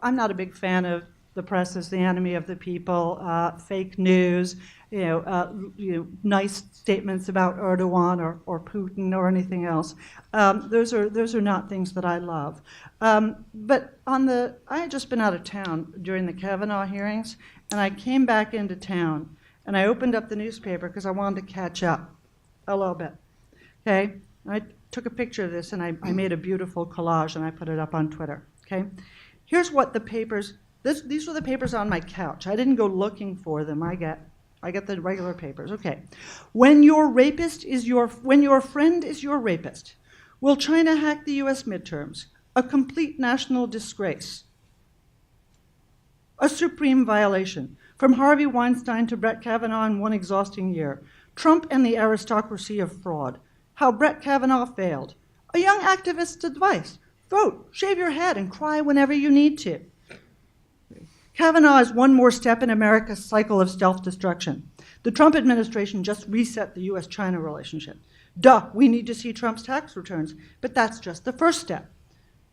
I'm not a big fan of the press is the enemy of the people, fake news, nice statements about Erdogan or Putin or anything else. Those are not things that I love. But I had just been out of town during the Kavanaugh hearings, and I came back into town, and I opened up the newspaper because I wanted to catch up a little bit. Okay, I took a picture of this, and I made a beautiful collage, and I put it up on Twitter. Okay, here's what the papers. These were the papers on my couch. I didn't go looking for them. I get the regular papers. Okay. When your friend is your rapist, will China hack the US midterms? A complete national disgrace. A supreme violation. From Harvey Weinstein to Brett Kavanaugh in one exhausting year. Trump and the aristocracy of fraud. How Brett Kavanaugh failed. A young activist's advice. Vote, shave your head, and cry whenever you need to. Kavanaugh is one more step in America's cycle of self-destruction. The Trump administration just reset the U.S.-China relationship. Duh, we need to see Trump's tax returns, but that's just the first step.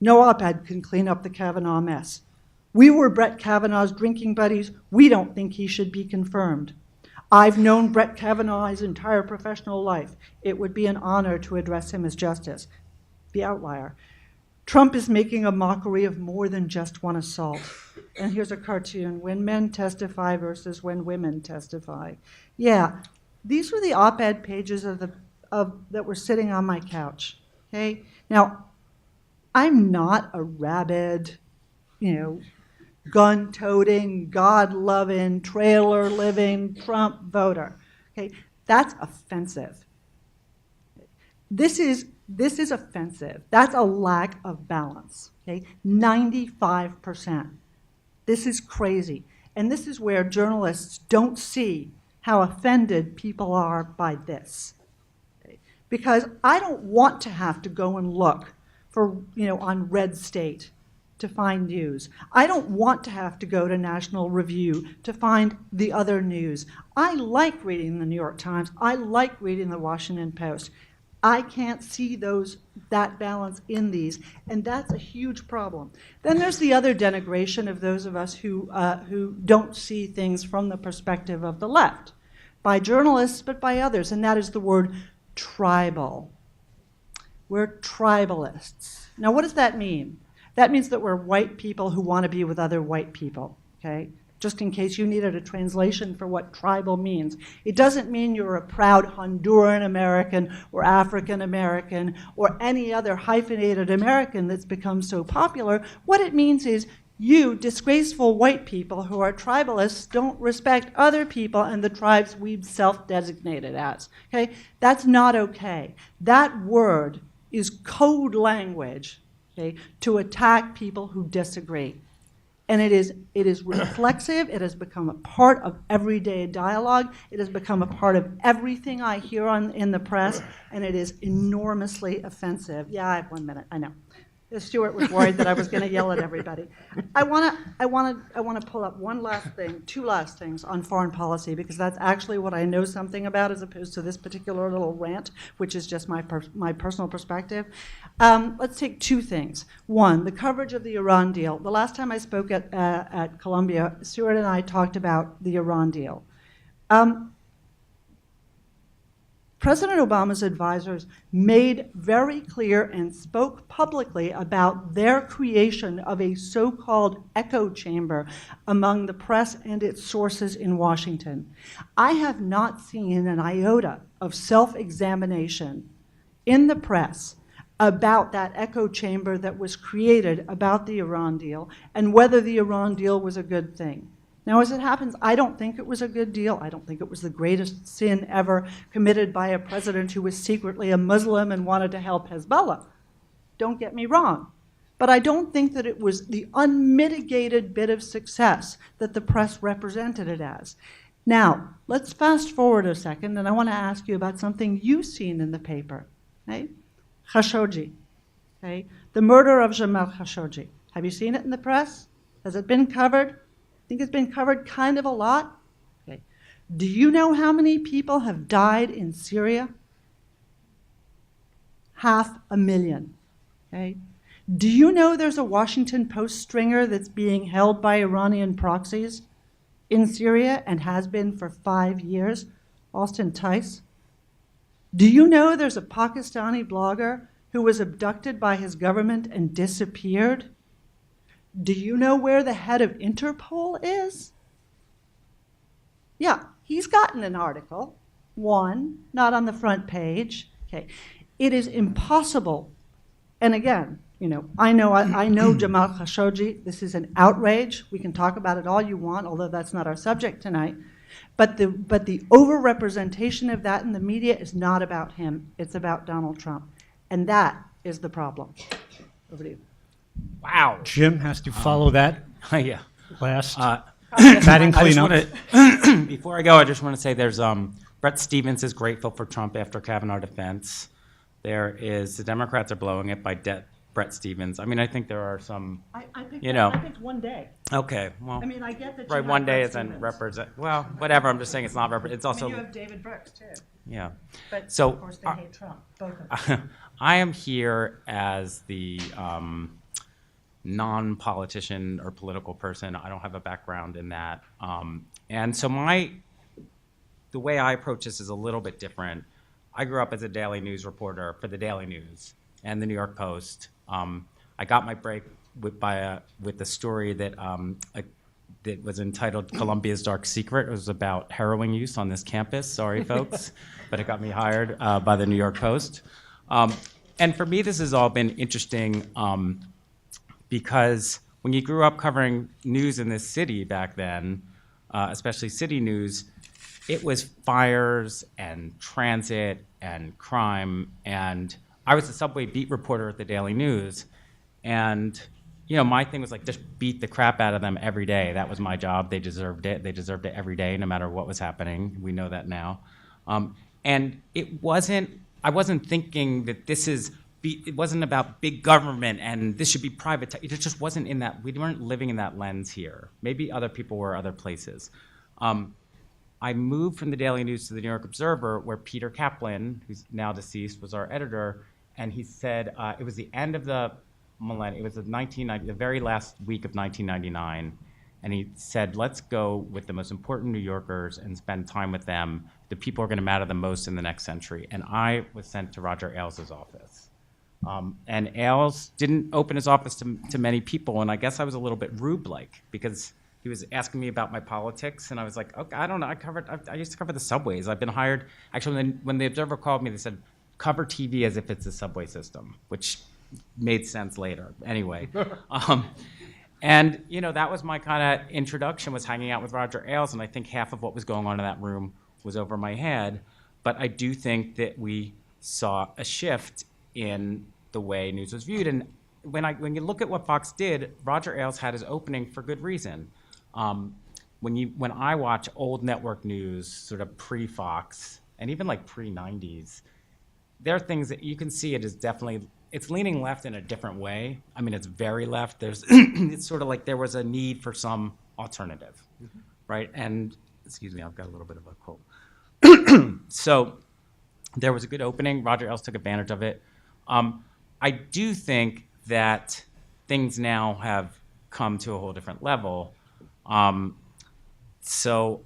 No op-ed can clean up the Kavanaugh mess. We were Brett Kavanaugh's drinking buddies. We don't think he should be confirmed. I've known Brett Kavanaugh his entire professional life. It would be an honor to address him as justice. The outlier. Trump is making a mockery of more than just one assault. And here's a cartoon, when men testify versus when women testify. Yeah, these were the op-ed pages that were sitting on my couch, okay? Now, I'm not a rabid, gun-toting, God-loving, trailer-living Trump voter, okay? That's offensive. This is offensive. That's a lack of balance, okay? 95%. This is crazy. And this is where journalists don't see how offended people are by this. Okay? Because I don't want to have to go and look for, on Red State to find news. I don't want to have to go to National Review to find the other news. I like reading the New York Times. I like reading the Washington Post. I can't see that balance in these, and that's a huge problem. Then there's the other denigration of those of us who don't see things from the perspective of the left, by journalists, but by others, and that is the word tribal. We're tribalists. Now, what does that mean? That means that we're white people who want to be with other white people, okay? Just in case you needed a translation for what tribal means. It doesn't mean you're a proud Honduran American or African American or any other hyphenated American that's become so popular. What it means is you, disgraceful white people who are tribalists, don't respect other people and the tribes we've self-designated as, okay? That's not okay. That word is code language, okay, to attack people who disagree. And it is reflexive. It has become a part of everyday dialogue. It has become a part of everything I hear in the press, and it is enormously offensive. Yeah, I have 1 minute. I know. Stuart was worried that I was going to yell at everybody. I want to pull up two last things on foreign policy, because that's actually what I know something about, as opposed to this particular little rant, which is just my personal perspective. Let's take two things. One, the coverage of the Iran deal. The last time I spoke at Columbia, Stuart and I talked about the Iran deal. President Obama's advisors made very clear and spoke publicly about their creation of a so-called echo chamber among the press and its sources in Washington. I have not seen an iota of self-examination in the press about that echo chamber that was created about the Iran deal and whether the Iran deal was a good thing. Now, as it happens, I don't think it was a good deal. I don't think it was the greatest sin ever committed by a president who was secretly a Muslim and wanted to help Hezbollah. Don't get me wrong. But I don't think that it was the unmitigated bit of success that the press represented it as. Now, let's fast forward a second, and I want to ask you about something you've seen in the paper. Okay? Khashoggi. Okay? The murder of Jamal Khashoggi. Have you seen it in the press? Has it been covered? I think it's been covered kind of a lot. Okay. Do you know how many people have died in Syria? 500,000. Okay. Do you know there's a Washington Post stringer that's being held by Iranian proxies in Syria and has been for 5 years? Austin Tice. Do you know there's a Pakistani blogger who was abducted by his government and disappeared? Do you know where the head of Interpol is? Yeah, he's gotten an article. One, not on the front page. Okay, it is impossible. And again, I know Jamal Khashoggi. This is an outrage. We can talk about it all you want, although that's not our subject tonight. But the overrepresentation of that in the media is not about him. It's about Donald Trump, and that is the problem. Over to you. Wow. Jim has to follow that Yeah. last I batting just cleanup. before I go, I just want to say there's Brett Stevens is grateful for Trump after Kavanaugh defense. There is the Democrats are blowing it by Brett Stevens. I mean, I think there are some. I picked, You know. I picked one day. Okay, well, I mean, I get that. right. You have One day Brett isn't Stevens. represent. Well, whatever. I'm just saying it's not represent. It's I also mean, you have David Brooks too, yeah. but So, of course they hate Trump. Both of them. I am here as the non-politician or political person. I don't have a background in that. And so the way I approach this is a little bit different. I grew up as a daily news reporter for the Daily News and the New York Post. I got my break with the story that was entitled Columbia's Dark Secret. It was about heroin use on this campus. Sorry, folks, but it got me hired by the New York Post. And for me, this has all been interesting because when you grew up covering news in this city back then, especially city news, it was fires and transit and crime. And I was a subway beat reporter at the Daily News. And, my thing was like, just beat the crap out of them every day. That was my job. They deserved it. They deserved it every day, no matter what was happening. We know that now. And I wasn't thinking that it wasn't about big government and this should be private. It just wasn't in that. We weren't living in that lens here. Maybe other people were other places. I moved from the Daily News to the New York Observer, where Peter Kaplan, who's now deceased, was our editor, and he said it was the end of the millennium. It was the very last week of 1999, and he said, "Let's go with the most important New Yorkers and spend time with them. The people who are going to matter the most in the next century." And I was sent to Roger Ailes' office. And Ailes didn't open his office to many people, and I guess I was a little bit rube-like because he was asking me about my politics, and I was like, okay, I don't know. I used to cover the subways. I've been hired. Actually, when the Observer called me, they said, cover TV as if it's a subway system, which made sense later. Anyway, and that was my kind of introduction, was hanging out with Roger Ailes, and I think half of what was going on in that room was over my head. But I do think that we saw a shift in the way news was viewed. And when you look at what Fox did, Roger Ailes had his opening for good reason. When I watch old network news, sort of pre-Fox, and even like pre-90s, there are things that you can see it is definitely, it's leaning left in a different way. I mean, it's very left. It's sort of like there was a need for some alternative, right? And, excuse me, I've got a little bit of a cold. So there was a good opening. Roger Ailes took advantage of it. I do think that things now have come to a whole different level. So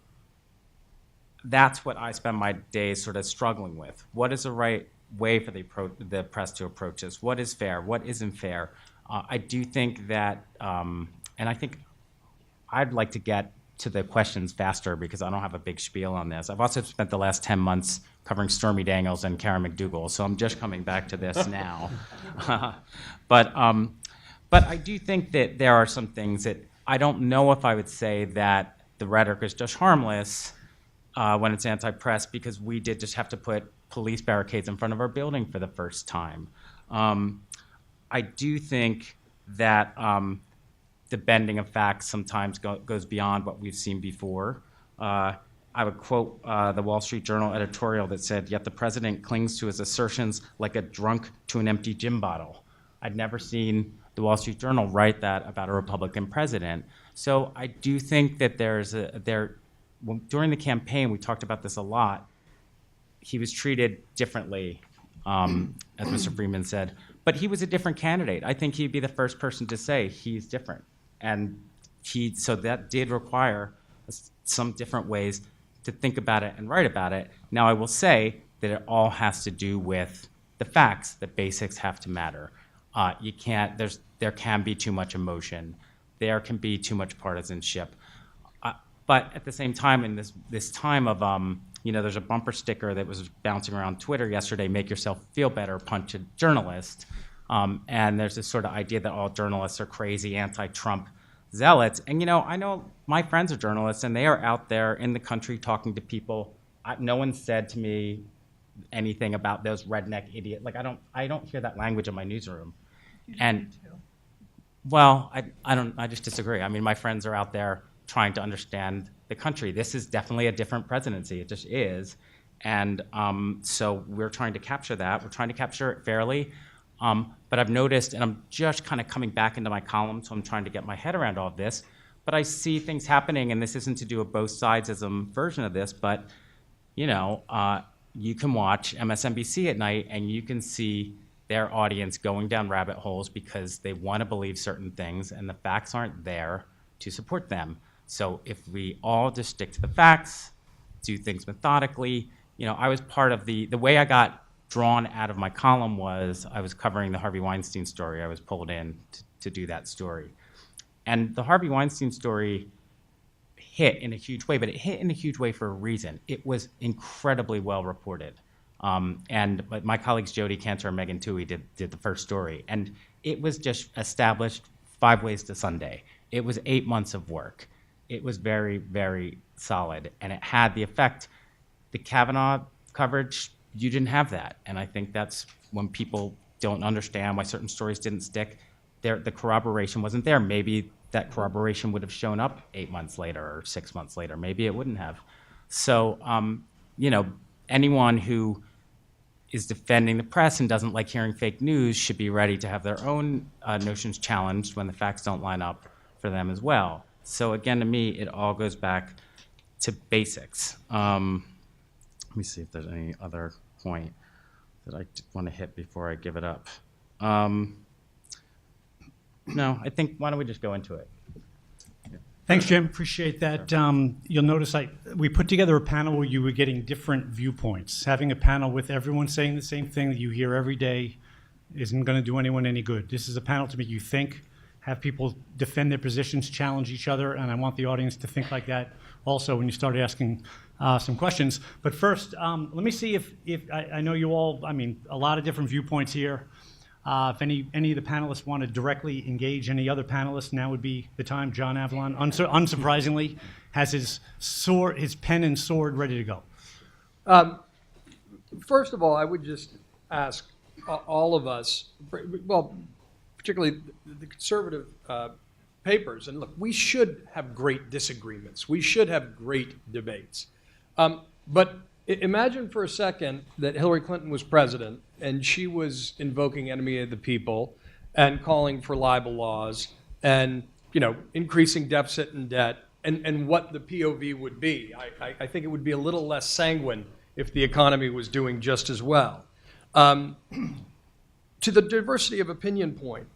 that's what I spend my days sort of struggling with. What is the right way for the press to approach this? What is fair? What isn't fair? I do think that, and I think I'd like to get to the questions faster because I don't have a big spiel on this. I've also spent the last 10 months covering Stormy Daniels and Karen McDougal, so I'm just coming back to this now. But I do think that there are some things that I don't know if I would say that the rhetoric is just harmless when it's anti-press, because we did just have to put police barricades in front of our building for the first time. I do think that the bending of facts sometimes goes beyond what we've seen before. I would quote the Wall Street Journal editorial that said, "Yet the president clings to his assertions like a drunk to an empty gin bottle." I'd never seen the Wall Street Journal write that about a Republican president. So I do think that during the campaign, we talked about this a lot. He was treated differently, as Mr. Freeman said, but he was a different candidate. I think he'd be the first person to say he's different. And so that did require some different ways to think about it and write about it. Now, I will say that it all has to do with the facts. The basics have to matter. There can be too much emotion. There can be too much partisanship. But at the same time, in this time of, there's a bumper sticker that was bouncing around Twitter yesterday, "Make yourself feel better, punch a journalist." And there's this sort of idea that all journalists are crazy anti-Trump zealots. And, I know my friends are journalists, and they are out there in the country talking to people. No one said to me anything about those redneck idiots. Like, I don't hear that language in my newsroom. And, well, I just disagree. I mean, my friends are out there trying to understand the country. This is definitely a different presidency. It just is. And so we're trying to capture that. We're trying to capture it fairly. But I've noticed, and I'm just kind of coming back into my column, so I'm trying to get my head around all of this, but I see things happening, and this isn't to do a both sidesism version of this, but, you can watch MSNBC at night, and you can see their audience going down rabbit holes because they want to believe certain things, and the facts aren't there to support them. So if we all just stick to the facts, do things methodically, I was part of the way I got drawn out of my column was I was covering the Harvey Weinstein story. I was pulled in to do that story. And the Harvey Weinstein story hit in a huge way, but it hit in a huge way for a reason. It was incredibly well reported. And my colleagues Jody Cantor and Megan Toohey did the first story. And it was just established 5 ways to Sunday. It was 8 months of work. It was very, very solid. And it had the effect. The Kavanaugh coverage, you didn't have that. And I think that's when people don't understand why certain stories didn't stick. The corroboration wasn't there. Maybe that corroboration would have shown up 8 months later or 6 months later. Maybe it wouldn't have. So, anyone who is defending the press and doesn't like hearing fake news should be ready to have their own notions challenged when the facts don't line up for them as well. So again, to me, it all goes back to basics. Let me see if there's any other point that I want to hit before I give it up. No, I think, why don't we just go into it? Thanks, Jim. Appreciate that. You'll notice we put together a panel where you were getting different viewpoints. Having a panel with everyone saying the same thing that you hear every day isn't going to do anyone any good. This is a panel to make you think, have people defend their positions, challenge each other, and I want the audience to think like that also when you start asking some questions. But first, let me see if I know you all, I mean, a lot of different viewpoints here. If any of the panelists want to directly engage any other panelists, now would be the time. John Avalon, unsurprisingly, has his pen and sword ready to go. First of all, I would just ask all of us, well, particularly the conservative papers, and look, we should have great disagreements. We should have great debates. But imagine for a second that Hillary Clinton was president and she was invoking enemy of the people and calling for libel laws and, increasing deficit and debt and what the POV would be. I think it would be a little less sanguine if the economy was doing just as well. To the diversity of opinion point,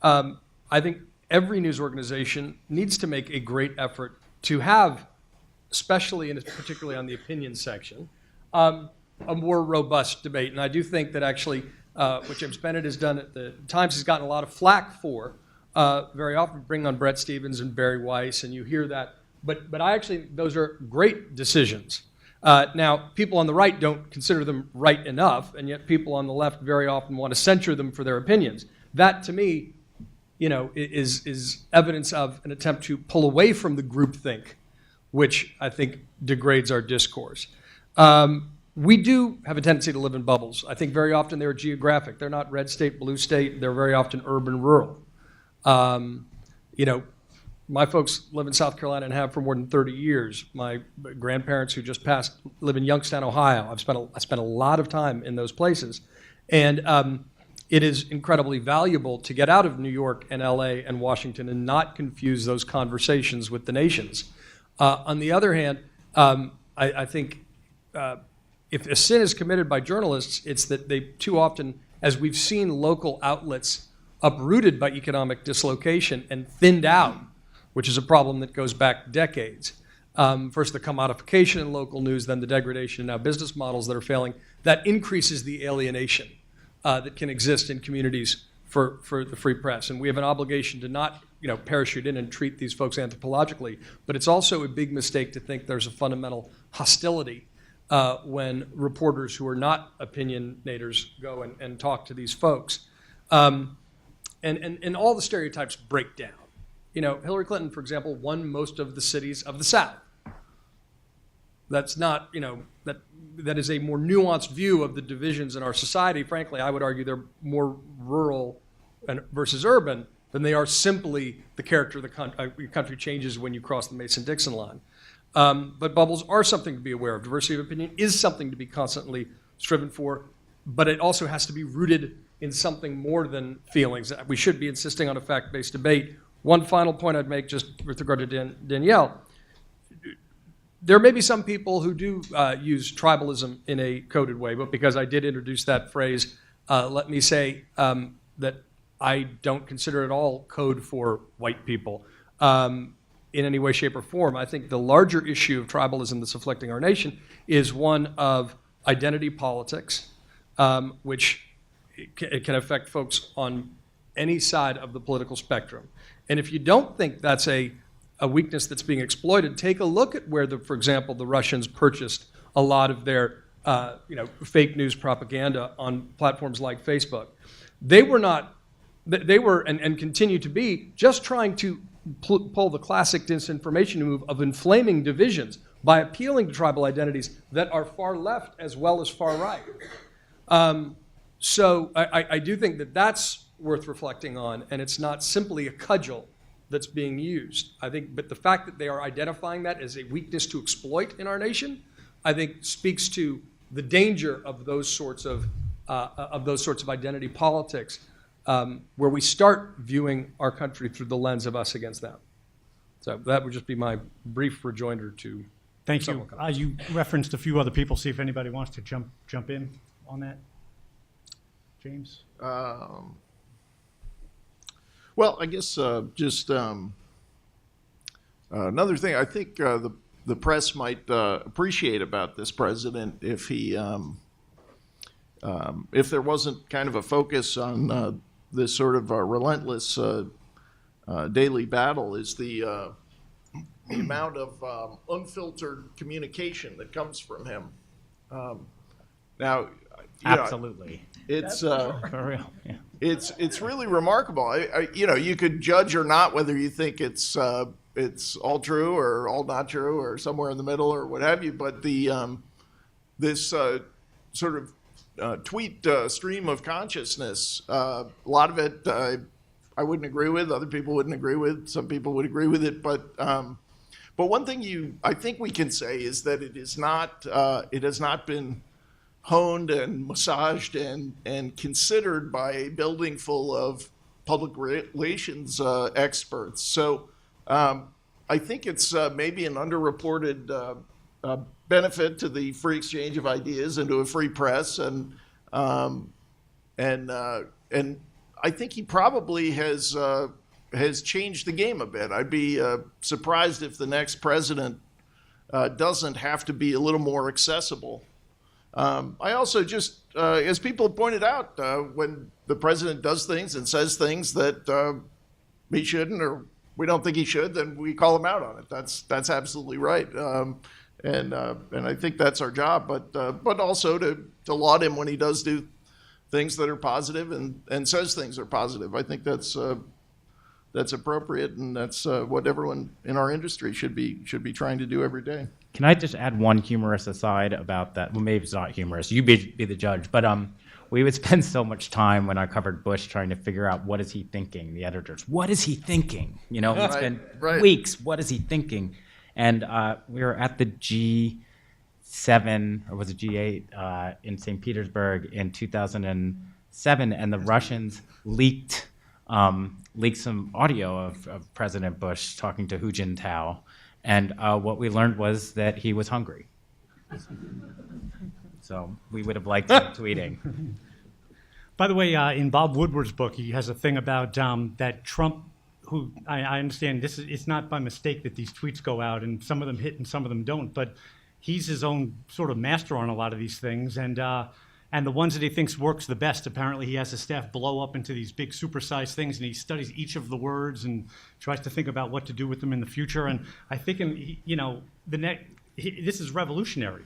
I think every news organization needs to make a great effort to have, especially and particularly on the opinion section, a more robust debate. And I do think that actually what James Bennett has done at the Times has gotten a lot of flack for. Very often bring on Bret Stephens and Barry Weiss, and you hear that. But I actually, those are great decisions. Now, people on the right don't consider them right enough, and yet people on the left very often want to censure them for their opinions. That, to me, is evidence of an attempt to pull away from the groupthink, which I think degrades our discourse. We do have a tendency to live in bubbles. I think very often they're geographic. They're not red state, blue state. They're very often urban, rural. My folks live in South Carolina and have for more than 30 years. My grandparents who just passed live in Youngstown, Ohio. I spent a lot of time in those places. And it is incredibly valuable to get out of New York and LA and Washington and not confuse those conversations with the nations. On the other hand, I think if a sin is committed by journalists, it's that they too often, as we've seen local outlets uprooted by economic dislocation and thinned out, which is a problem that goes back decades. First the commodification in local news, then the degradation, and now business models that are failing. That increases the alienation that can exist in communities for the free press. And we have an obligation to not parachute in and treat these folks anthropologically, but it's also a big mistake to think there's a fundamental hostility when reporters who are not opinionators go and talk to these folks. And all the stereotypes break down. Hillary Clinton, for example, won most of the cities of the South. That's not, that is a more nuanced view of the divisions in our society. Frankly, I would argue they're more rural versus urban than they are simply the character of the country changes when you cross the Mason-Dixon line. But bubbles are something to be aware of. Diversity of opinion is something to be constantly striven for, but it also has to be rooted in something more than feelings. We should be insisting on a fact-based debate. One final point I'd make just with regard to Danielle. There may be some people who do use tribalism in a coded way, but because I did introduce that phrase, let me say that I don't consider it all code for white people in any way, shape, or form. I think the larger issue of tribalism that's afflicting our nation is one of identity politics, which it can affect folks on any side of the political spectrum. And if you don't think that's a weakness that's being exploited, take a look at where, for example, the Russians purchased a lot of their fake news propaganda on platforms like Facebook. They were and continue to be just trying to pull the classic disinformation move of inflaming divisions by appealing to tribal identities that are far left as well as far right. So I do think that that's worth reflecting on, and it's not simply a cudgel that's being used. I think, but the fact that they are identifying that as a weakness to exploit in our nation, I think speaks to the danger of those sorts of identity politics, where we start viewing our country through the lens of us against them. So that would just be my brief rejoinder to. Thank you. You referenced a few other people. See if anybody wants to jump in on that. James? Well, I guess just another thing I think the press might appreciate about this president if he if there wasn't kind of a focus on this sort of relentless daily battle, is the amount of unfiltered communication that comes from him. Now, you know, Absolutely. it's For real. Yeah. it's really remarkable. You know, you could judge or not whether you think it's all true or all not true or somewhere in the middle or what have you. But the this sort of tweet stream of consciousness, a lot of it I wouldn't agree with. Other people wouldn't agree with. Some people would agree with it. But one thing I think we can say is that it is not. It has not been honed and massaged and considered by a building full of public relations experts. So I think it's maybe an underreported benefit to the free exchange of ideas and to a free press, and I think he probably has changed the game a bit. I'd be surprised if the next president doesn't have to be a little more accessible. I also just, as people have pointed out, when the president does things and says things that he shouldn't or we don't think he should, then we call him out on it. That's absolutely right, and I think that's our job. But also to laud him when he does do things that are positive and says things are positive. I think that's appropriate, and that's what everyone in our industry should be trying to do every day. Can I just add one humorous aside about that? Well, maybe it's not humorous. You be the judge. But we would spend so much time when I covered Bush trying to figure out what is he thinking. The editors, what is he thinking? You know, we'd spend weeks. What is he thinking? And we were at the G7 or was it G8 in St. Petersburg in 2007, and the Russians leaked some audio of President Bush talking to Hu Jintao. And what we learned was that he was hungry. So we would have liked him tweeting. By the way, in Bob Woodward's book, he has a thing about that Trump, who I understand it's not by mistake that these tweets go out, and some of them hit and some of them don't, but he's his own sort of master on a lot of these things. And the ones that he thinks works the best, apparently he has his staff blow up into these big supersized things, and he studies each of the words and tries to think about what to do with them in the future. And I think, this is revolutionary.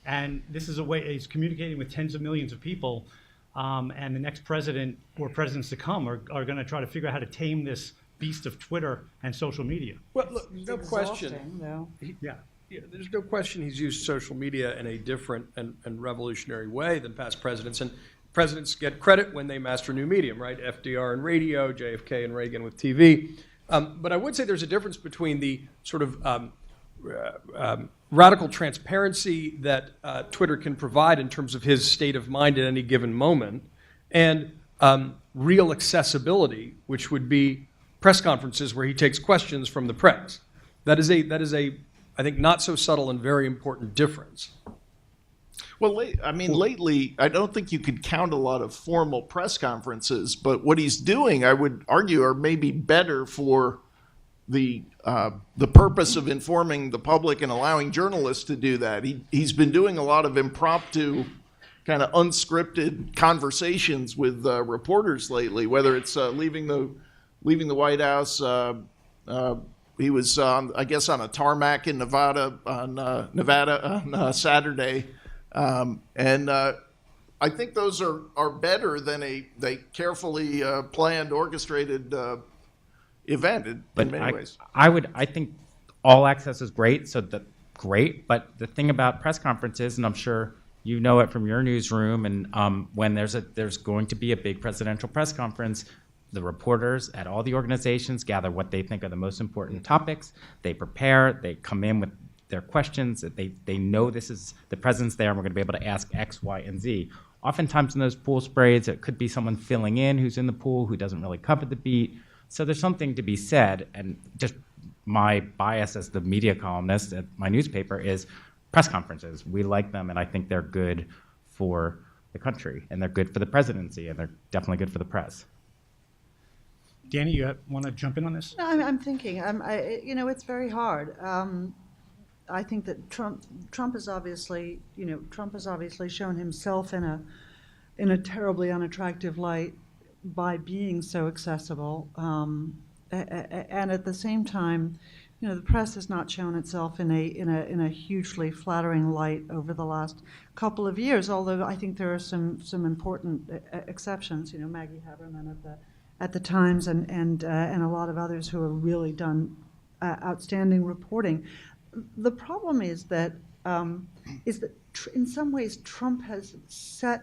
And this is a way, he's communicating with tens of millions of people. And the next president or presidents to come are going to try to figure out how to tame this beast of Twitter and social media. Well, look, no question. Exhausting, though. Yeah, there's no question he's used social media in a different and revolutionary way than past presidents. And presidents get credit when they master a new medium, right? FDR and radio, JFK and Reagan with TV. But I would say there's a difference between the sort of radical transparency that Twitter can provide in terms of his state of mind at any given moment, and real accessibility, which would be press conferences where he takes questions from the press. That is a I think not so subtle and very important difference. Well, lately, I don't think you could count a lot of formal press conferences, but what he's doing, I would argue, are maybe better for the purpose of informing the public and allowing journalists to do that. He's been doing a lot of impromptu, kind of unscripted conversations with reporters lately, whether it's leaving the White House. He was, I guess, on a tarmac in Nevada on Saturday, and I think those are better than a carefully planned, orchestrated event in many ways. I think all access is great, great. But the thing about press conferences, and I'm sure you know it from your newsroom, and when there's going to be a big presidential press conference, the reporters at all the organizations gather what they think are the most important topics. They prepare. They come in with their questions. They know this is the president's there, and we're going to be able to ask X, Y, and Z. Oftentimes in those pool sprays, it could be someone filling in who's in the pool who doesn't really cover the beat. So there's something to be said. And just my bias as the media columnist at my newspaper is press conferences. We like them, and I think they're good for the country, and they're good for the presidency, and they're definitely good for the press. Danny, you want to jump in on this? No, I'm thinking. It's very hard. I think that Trump has obviously shown himself in in a terribly unattractive light by being so accessible. And at the same time, you know, the press has not shown itself in a hugely flattering light over the last couple of years. Although I think there are some important exceptions. You know, Maggie Haberman at the Times and a lot of others who have really done outstanding reporting. The problem is that in some ways Trump has set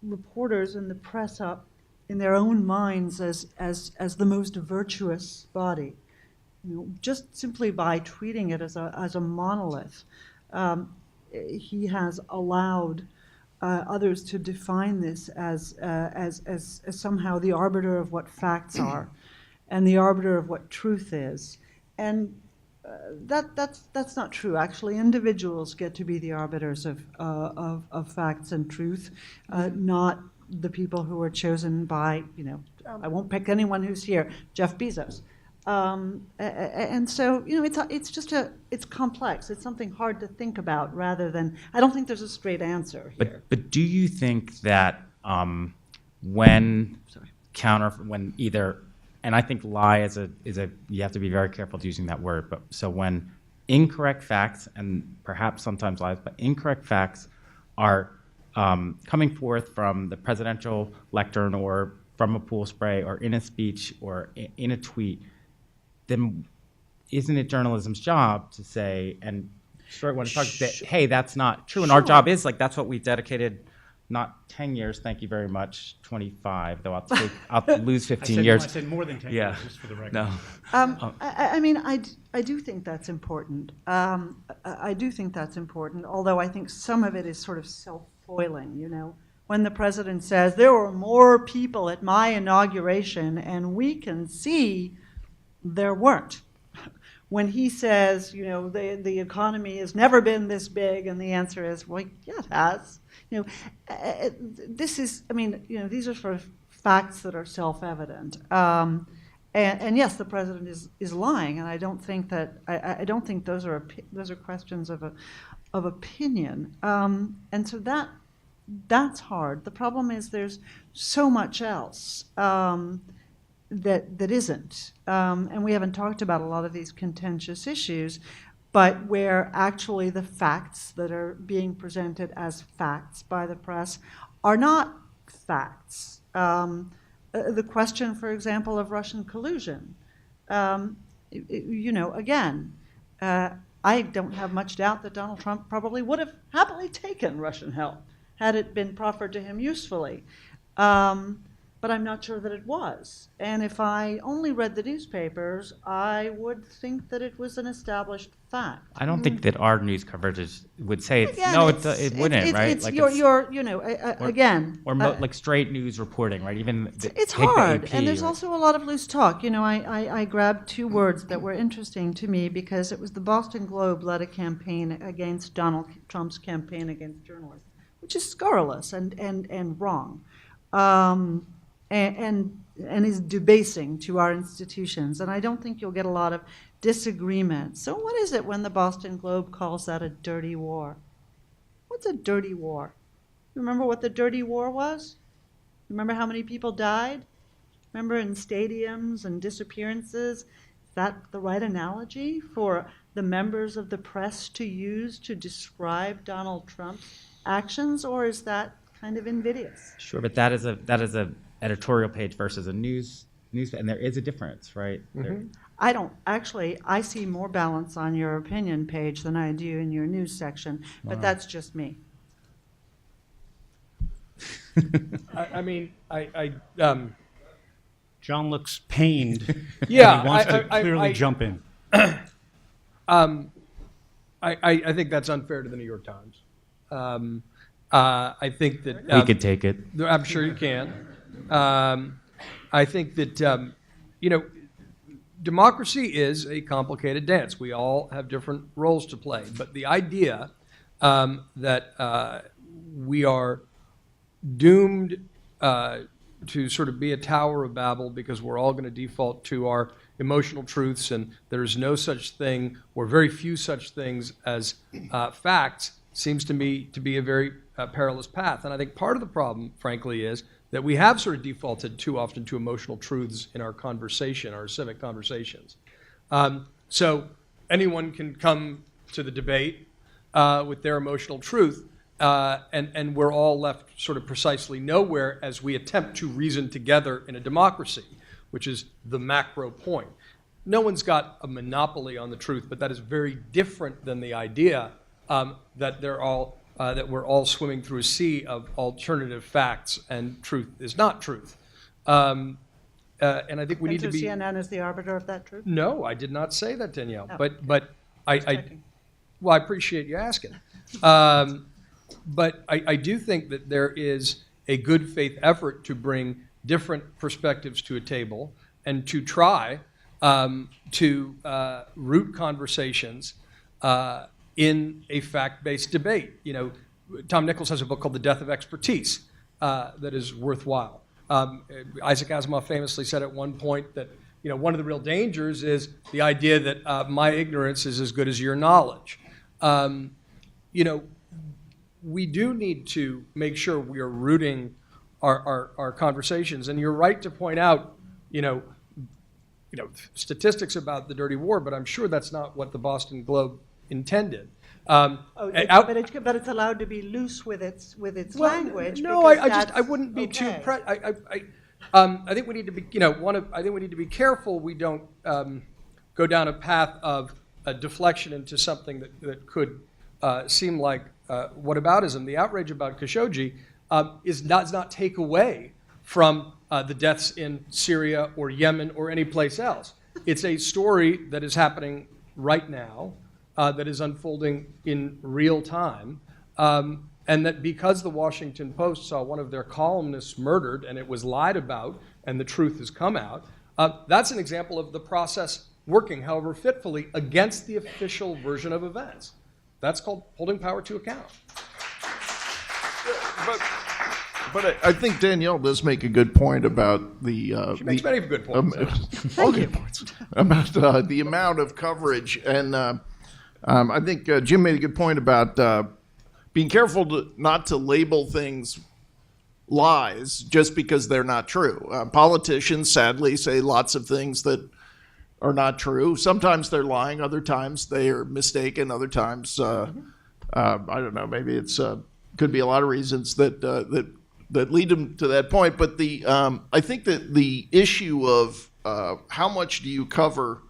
reporters and the press up in their own minds as the most virtuous body. You know, just simply by treating it as a monolith, he has allowed others to define this as somehow the arbiter of what facts are, and the arbiter of what truth is, and that's not true. Actually, individuals get to be the arbiters of facts and truth, not the people who are chosen by, you know, I won't pick anyone who's here, Jeff Bezos. And so, you know, it's complex. It's something hard to think about rather than, I don't think there's a straight answer here. But do you think that when either, and I think lie is a you have to be very careful using that word, but so when incorrect facts, and perhaps sometimes lies, but incorrect facts are coming forth from the presidential lectern or from a pool spray or in a speech or in a tweet, then isn't it journalism's job to say, and sure, when talk that, hey, that's not true, and our job is like, that's what we dedicated, not 10 years, thank you very much, 25, though I'll lose 15 years. I said more than 10 Yeah. years, just for the record. No. I mean, I do think that's important. I do think that's important, although I think some of it is sort of self-foiling, you know. When the president says, there were more people at my inauguration, and we can see there weren't. When he says, you know, the economy has never been this big, and the answer is, well, yeah, it has. You know, this is, I mean, you know, these are sort of facts that are self-evident. And yes, the president is lying, and I don't think that I don't think those are questions of opinion. And so that's hard. The problem is there's so much else that isn't, and we haven't talked about a lot of these contentious issues, but where actually the facts that are being presented as facts by the press are not facts. The question, for example, of Russian collusion, you know, again, I don't have much doubt that Donald Trump probably would have happily taken Russian help had it been proffered to him usefully. But I'm not sure that it was. And if I only read the newspapers, I would think that it was an established fact. I don't think that our news coverage would say it's, Again, no, it wouldn't, right? It's you're you know, again. Or like straight news reporting, right? Even It's take the hard, AP, and there's right? also a lot of loose talk. You know, I grabbed two words that were interesting to me because it was the Boston Globe led a campaign against Donald Trump's campaign against journalists, which is scurrilous and wrong. And is debasing to our institutions. And I don't think you'll get a lot of disagreement. So what is it when the Boston Globe calls that a dirty war? What's a dirty war? Remember what the dirty war was? Remember how many people died? Remember in stadiums and disappearances? Is that the right analogy for the members of the press to use to describe Donald Trump's actions, or is that kind of invidious? Sure, but that is a editorial page versus a news, and there is a difference, right? Mm-hmm. I see more balance on your opinion page than I do in your news section, but that's just me. I mean, John looks pained. Yeah, He wants to I- clearly jump in. I think that's unfair to the New York Times. I think that We could take it. I'm sure you can. I think that you know, democracy is a complicated dance. We all have different roles to play, but the idea that we are doomed to sort of be a Tower of Babel because we're all going to default to our emotional truths, and there's no such thing or very few such things as facts, seems to me to be a very perilous path. And I think part of the problem, frankly, is that we have sort of defaulted too often to emotional truths in our conversation, our civic conversations. So anyone can come to the debate with their emotional truth, and we're all left sort of precisely nowhere as we attempt to reason together in a democracy, which is the macro point. No one's got a monopoly on the truth, but that is very different than the idea that we're all swimming through a sea of alternative facts and truth is not truth. And I think we And need so to be. CNN is the arbiter of that truth? No, I did not say that, Danielle. Oh, But I checking. well, I appreciate you asking. But I do think that there is a good faith effort to bring different perspectives to a table and to try to root conversations in a fact-based debate. You know, Tom Nichols has a book called The Death of Expertise that is worthwhile. Isaac Asimov famously said at one point that, you know, one of the real dangers is the idea that my ignorance is as good as your knowledge. You know, we do need to make sure we are rooting our conversations. And you're right to point out, you know, statistics about the dirty war, but I'm sure that's not what the Boston Globe intended. But it's allowed to be loose with its language. No, because I wouldn't be too. okay. I think we need to be. I think we need to be careful we don't go down a path of a deflection into something that could seem like whataboutism. The outrage about Khashoggi does not take away from the deaths in Syria or Yemen or any place else. It's a story that is happening right now, that is unfolding in real time, and that because the Washington Post saw one of their columnists murdered and it was lied about and the truth has come out, that's an example of the process working, however fitfully, against the official version of events. That's called holding power to account. But I think Danielle does make a good point about the. She makes many good points. All good points about the amount of coverage, and I think Jim made a good point about being careful not to label things lies just because they're not true. Politicians, sadly, say lots of things that are not true. Sometimes they're lying. Other times they are mistaken. Other times, I don't know. Maybe it's could be a lot of reasons that lead them to that point. But I think that the issue of how much do you cover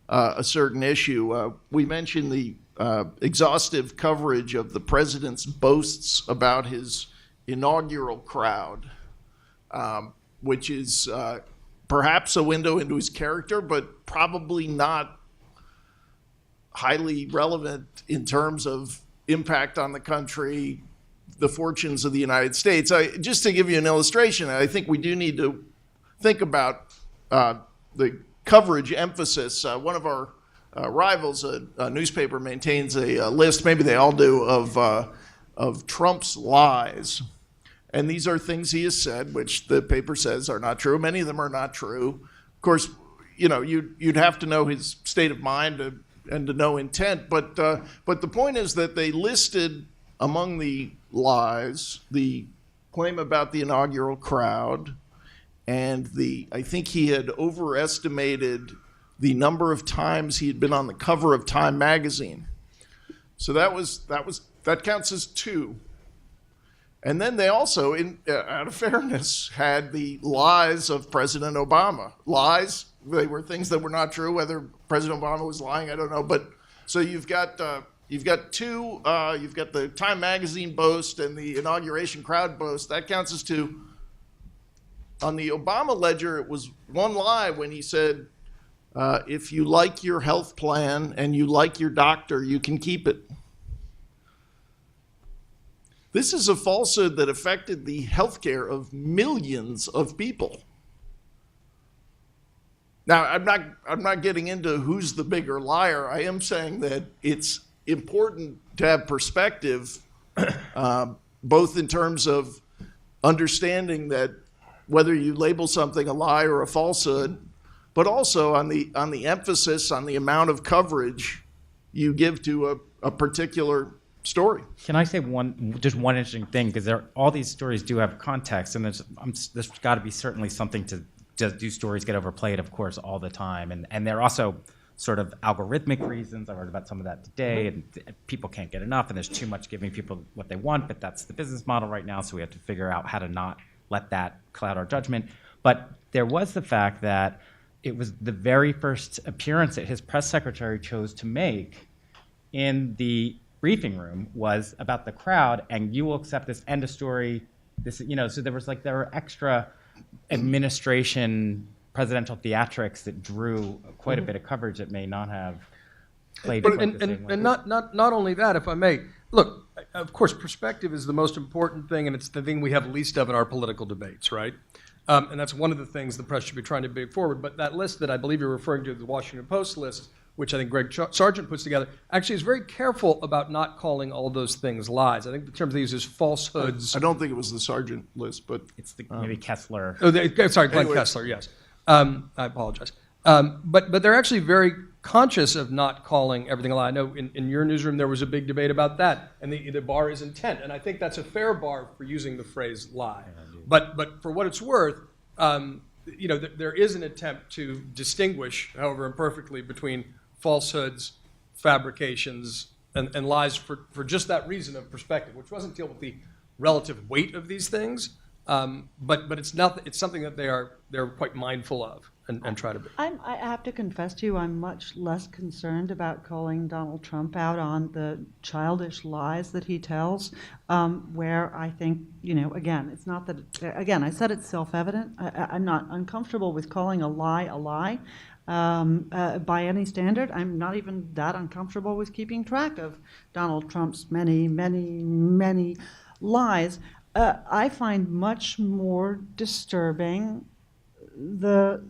a certain issue? We mentioned the exhaustive coverage of the president's boasts about his inaugural crowd, which is perhaps a window into his character, but probably not highly relevant in terms of impact on the country, the fortunes of the United States. Just to give you an illustration, I think we do need to think about the coverage emphasis. One of our rivals, a newspaper, maintains a list, maybe they all do, of Trump's lies. And these are things he has said, which the paper says are not true. Many of them are not true. Of course, you know, you'd have to know his state of mind and to know intent. But the point is that they listed among the lies the claim about the inaugural crowd, and I think he had overestimated the number of times he had been on the cover of Time magazine. So that counts as 2. And then they also, out of fairness, had the lies of President Obama. Lies, they were things that were not true. Whether President Obama was lying, I don't know. But so you've got 2. You've got the Time magazine boast and the inauguration crowd boast. That counts as 2. On the Obama ledger, it was 1 lie when he said, if you like your health plan and you like your doctor, you can keep it. This is a falsehood that affected the health care of millions of people. Now, I'm not getting into who's the bigger liar. I am saying that it's important to have perspective, both in terms of understanding that whether you label something a lie or a falsehood, but also on the emphasis on the amount of coverage you give to a particular story. Can I say just one interesting thing? Because all these stories do have context, and there's got to be certainly something to do stories get overplayed, of course, all the time. And there are also sort of algorithmic reasons. I read about some of that today, and people can't get enough, and there's too much giving people what they want, but that's the business model right now, so we have to figure out how to not let that cloud our judgment. But there was the fact that it was the very first appearance that his press secretary chose to make in the briefing room was about the crowd, and you will accept this, end of story. This, so there were extra administration presidential theatrics that drew quite a bit of coverage that may not have played. But, and not only that, if I may, look, of course, perspective is the most important thing, and it's the thing we have least of in our political debates, right? And that's one of the things the press should be trying to bring forward. But that list that I believe you're referring to, the Washington Post list, which I think Greg Sargent puts together, actually is very careful about not calling all those things lies. I think the term they use is falsehoods. I don't think it was the Sargent list, but It's maybe Kessler. Oh, sorry, Glenn Anyway. Kessler, yes. I apologize. But they're actually very conscious of not calling everything a lie. I know in your newsroom there was a big debate about that, and the bar is intent, and I think that's a fair bar for using the phrase lie. But for what it's worth, there is an attempt to distinguish, however imperfectly, between falsehoods, fabrications, and lies for just that reason of perspective, which doesn't deal with the relative weight of these things, but it's something that they're quite mindful of and try to be. I have to confess to you, I'm much less concerned about calling Donald Trump out on the childish lies that he tells, where I think, again, it's not that, again, I said it's self-evident. I'm not uncomfortable with calling a lie by any standard. I'm not even that uncomfortable with keeping track of Donald Trump's many, many, many lies. I find much more disturbing the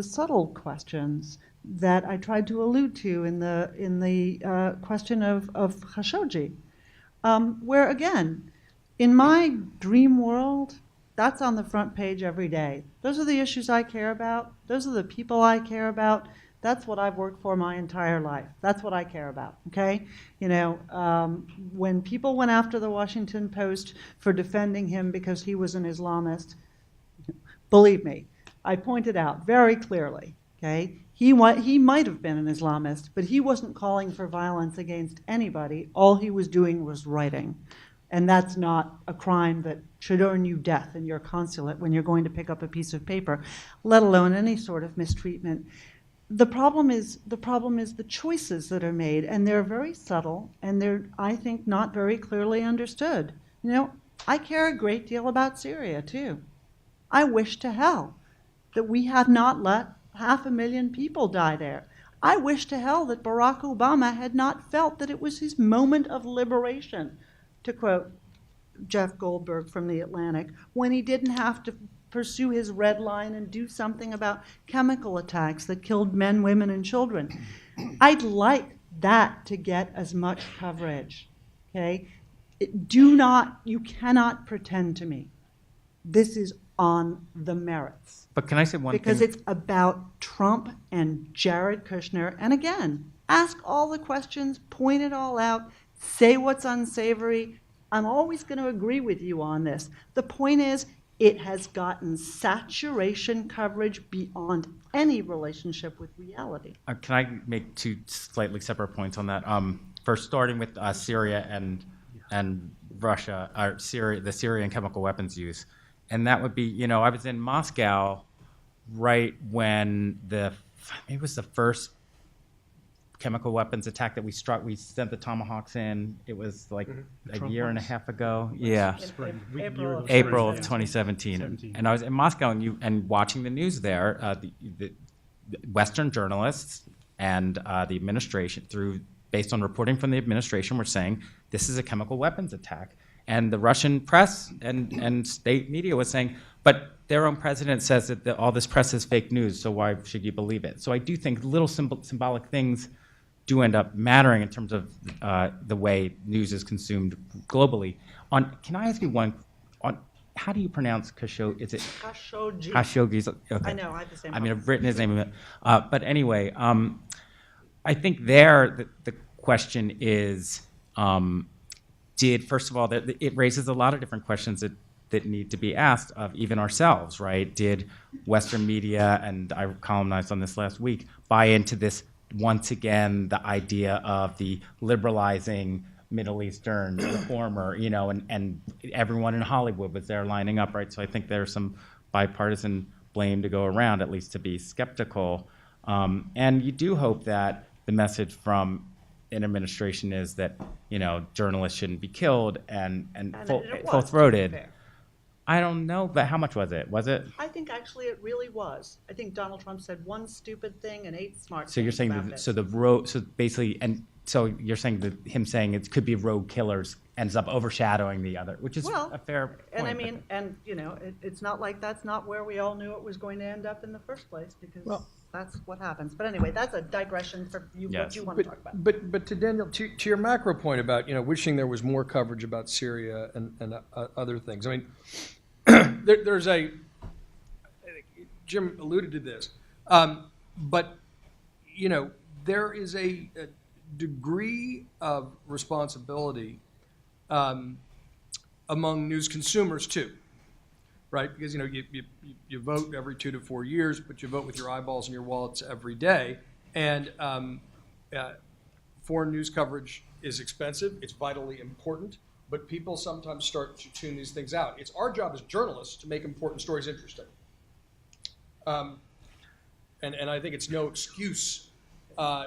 subtle questions that I tried to allude to in the question of Khashoggi, where again, in my dream world, that's on the front page every day. Those are the issues I care about. Those are the people I care about. That's what I've worked for my entire life. That's what I care about, okay? When people went after the Washington Post for defending him because he was an Islamist, believe me, I pointed out very clearly, okay? He might have been an Islamist, but he wasn't calling for violence against anybody. All he was doing was writing. And that's not a crime that should earn you death in your consulate when you're going to pick up a piece of paper, let alone any sort of mistreatment. The problem is the choices that are made, and they're very subtle, and they're, I think, not very clearly understood. I care a great deal about Syria, too. I wish to hell that we had not let 500,000 people die there. I wish to hell that Barack Obama had not felt that it was his moment of liberation, to quote Jeff Goldberg from The Atlantic, when he didn't have to pursue his red line and do something about chemical attacks that killed men, women, and children. I'd like that to get as much coverage, okay? You cannot pretend to me this is on the merits. But can I say one thing? Because it's about Trump and Jared Kushner. And again, ask all the questions, point it all out, say what's unsavory. I'm always going to agree with you on this. The point is, it has gotten saturation coverage beyond any relationship with reality. Can I make two slightly separate points on that? First, starting with Syria and Russia, the Syrian chemical weapons use. And that would be, I was in Moscow right when it was the first chemical weapons attack that we struck. We sent the Tomahawks in. It was like a year and a half ago. Yeah. April of 2017. And I was in Moscow and watching the news there. The Western journalists and the administration, based on reporting from the administration, were saying this is a chemical weapons attack. And the Russian press and state media was saying, but their own president says that all this press is fake news, so why should you believe it? So I do think little symbolic things do end up mattering in terms of the way news is consumed globally. Can I ask you one? How do you pronounce Khashoggi? Is it Khashoggi. Khashoggi? Okay. I know, I have the same I mean, problem. I've written his name. But anyway, I think the question is, first of all, that it raises a lot of different questions that need to be asked of even ourselves, right? Did Western media, and I columnized on this last week, buy into this once again, the idea of the liberalizing Middle Eastern reformer, and everyone in Hollywood was there lining up, right? So I think there's some bipartisan blame to go around, at least to be skeptical. And you do hope that the message from an administration is that, journalists shouldn't be killed and it was, to be full-throated. fair. I don't know, but how much was it? Was it? I think actually it really was. I think Donald Trump said one stupid thing and 8 smart So you're things saying about that, it. so basically, and so you're saying that him saying it could be rogue killers ends up overshadowing the other, which is Well, a fair point. And I but- mean, it's not like that's not where we all knew it was going to end up in the first place, because Well- that's what happens. But anyway, that's a digression for you, Yes. what you want to talk about. But to Daniel, to your macro point about, wishing there was more coverage about Syria and other things. I mean, there's Jim alluded to this, but, there is a degree of responsibility among news consumers too, right? Because, you vote every 2 to 4 years, but you vote with your eyeballs and your wallets every day. And foreign news coverage is expensive. It's vitally important, but people sometimes start to tune these things out. It's our job as journalists to make important stories interesting. And I think it's no excuse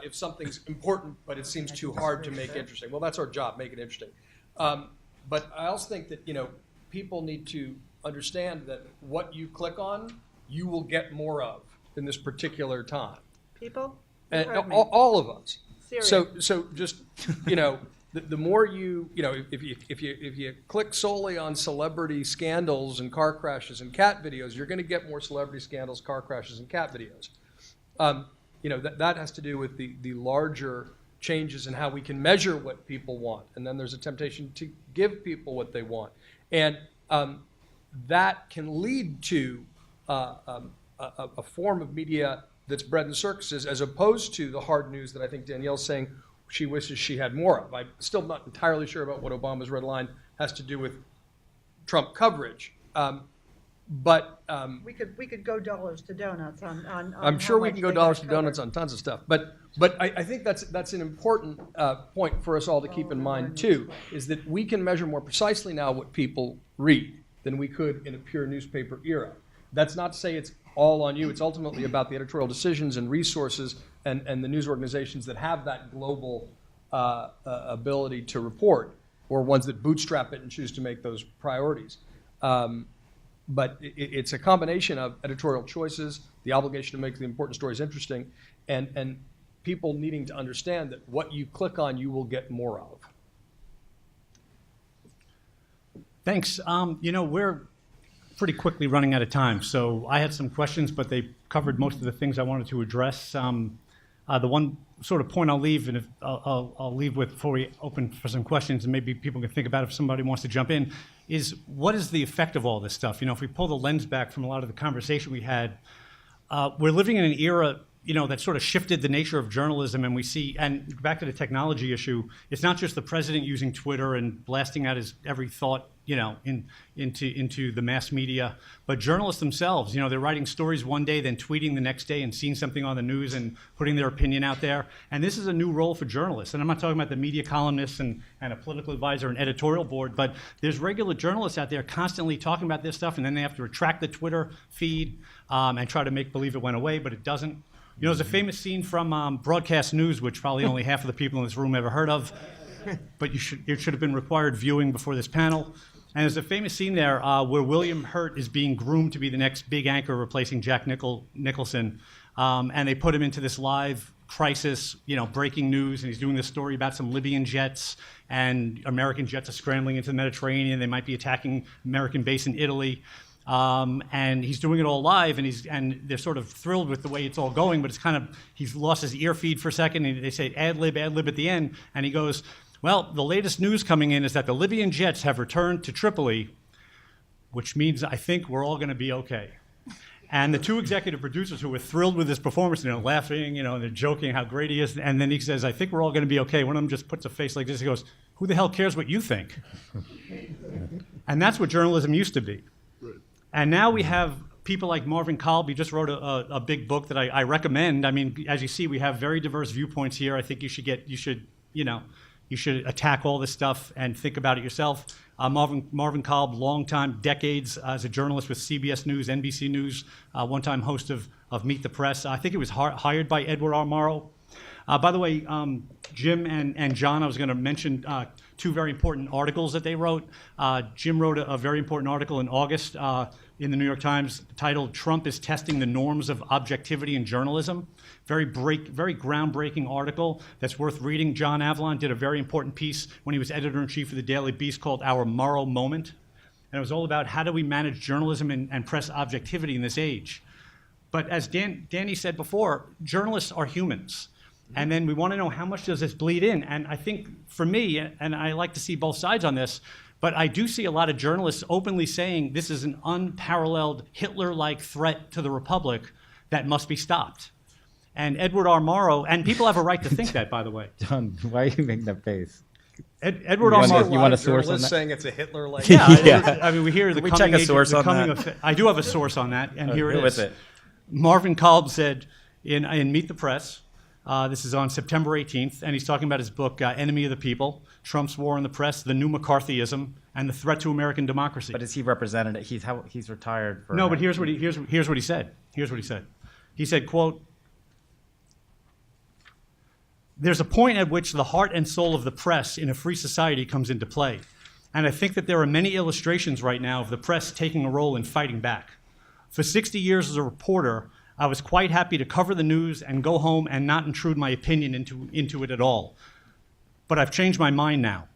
if something's important, but it seems too hard to make interesting. Well, that's our job, make it interesting. But I also think that, people need to understand that what you click on, you will get more of in this particular time. People? And You heard me. all of us. Syria. So just, the more if you click solely on celebrity scandals and car crashes and cat videos, you're going to get more celebrity scandals, car crashes, and cat videos. That has to do with the larger changes in how we can measure what people want, and then there's a temptation to give people what they want, and that can lead to a form of media that's bread and circuses, as opposed to the hard news that I think Danielle's saying she wishes she had more of. I'm still not entirely sure about what Obama's red line has to do with Trump coverage. But We could go dollars to donuts on I'm how sure we much can go they dollars got to donuts covered. on tons of stuff. But I think that's an important point for us all to keep in mind too, is that we can measure more precisely now what people read than we could in a pure newspaper era. That's not to say it's all on you. It's ultimately about the editorial decisions and resources and the news organizations that have that global ability to report, or ones that bootstrap it and choose to make those priorities. But it's a combination of editorial choices, the obligation to make the important stories interesting, and people needing to understand that what you click on, you will get more of. Thanks. We're pretty quickly running out of time, so I had some questions, but they covered most of the things I wanted to address. The one sort of point I'll leave, and I'll leave with before we open for some questions, and maybe people can think about if somebody wants to jump in, is what is the effect of all this stuff? If we pull the lens back from a lot of the conversation we had, we're living in an era that sort of shifted the nature of journalism, and we see, and back to the technology issue, it's not just the president using Twitter and blasting out his every thought, into the mass media, but journalists themselves, they're writing stories one day, then tweeting the next day and seeing something on the news and putting their opinion out there. And this is a new role for journalists. And I'm not talking about the media columnists and a political advisor and editorial board, but there's regular journalists out there constantly talking about this stuff, and then they have to retract the Twitter feed and try to make believe it went away, but it doesn't. There's a famous scene from Broadcast News, which probably only half of the people in this room ever heard of, but it should have been required viewing before this panel. And there's a famous scene there where William Hurt is being groomed to be the next big anchor replacing Jack Nicholson. And they put him into this live crisis, breaking news, and he's doing this story about some Libyan jets, and American jets are scrambling into the Mediterranean. They might be attacking American base in Italy. And he's doing it all live, and they're sort of thrilled with the way it's all going, but it's kind of, he's lost his ear feed for a second, and they say ad lib at the end, and he goes, well, the latest news coming in is that the Libyan jets have returned to Tripoli, which means I think we're all going to be okay. And the two executive producers who were thrilled with his performance, laughing, and they're joking how great he is. And then he says, I think we're all going to be okay. One of them just puts a face like this. He goes, who the hell cares what you think? And that's what journalism used to be. And now we have people like Marvin Kolb. He just wrote a big book that I recommend. I mean, as you see, we have very diverse viewpoints here. I think you should attack all this stuff and think about it yourself. Marvin Kolb, long time, decades as a journalist with CBS News, NBC News, one-time host of Meet the Press. I think he was hired by Edward R. Murrow. By the way, Jim and John, I was going to mention two very important articles that they wrote. Jim wrote a very important article in August in the New York Times titled "Trump is Testing the Norms of Objectivity in Journalism." Very groundbreaking article that's worth reading. John Avlon did a very important piece when he was editor-in-chief of the Daily Beast called Our Murrow Moment. And it was all about how do we manage journalism and press objectivity in this age. But as Danny said before, journalists are humans. And then we want to know how much does this bleed in. And I think for me, and I like to see both sides on this, but I do see a lot of journalists openly saying this is an unparalleled Hitler-like threat to the Republic that must be stopped. And Edward R. Murrow, and people have a right to think that, by the way. John, why are you making that face? Edward R. Murrow. You want a source on that? Saying it's a Hitler-like. Yeah, I mean, we hear the we coming check a age, source the on coming that? of. I do have a source on that, and here it Who is. is it? Marvin Kolb said in Meet the Press, this is on September 18th, and he's talking about his book, Enemy of the People, Trump's War on the Press, The New McCarthyism, and the Threat to American Democracy. But is he represented? He's retired for. No, but here's what he said. Here's what he said. He said, quote, "There's a point at which the heart and soul of the press in a free society comes into play. And I think that there are many illustrations right now of the press taking a role in fighting back. For 60 years as a reporter, I was quite happy to cover the news and go home and not intrude my opinion into it at all. But I've changed my mind now.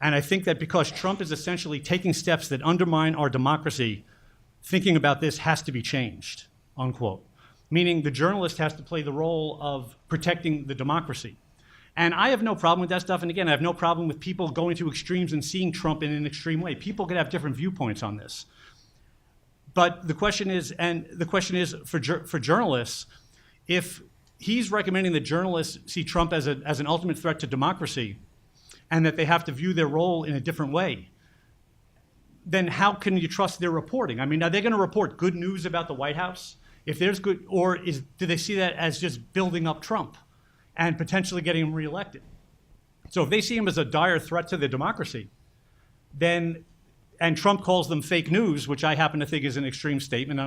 And I think that because Trump is essentially taking steps that undermine our democracy, thinking about this has to be changed," unquote. Meaning the journalist has to play the role of protecting the democracy. And I have no problem with that stuff. And again, I have no problem with people going to extremes and seeing Trump in an extreme way. People can have different viewpoints on this. But the question is for journalists, if he's recommending that journalists see Trump as an ultimate threat to democracy and that they have to view their role in a different way, then how can you trust their reporting? I mean, are they going to report good news about the White House? If there's good, or do they see that as just building up Trump and potentially getting him reelected? So if they see him as a dire threat to the democracy, then, and Trump calls them fake news, which I happen to think is an extreme statement,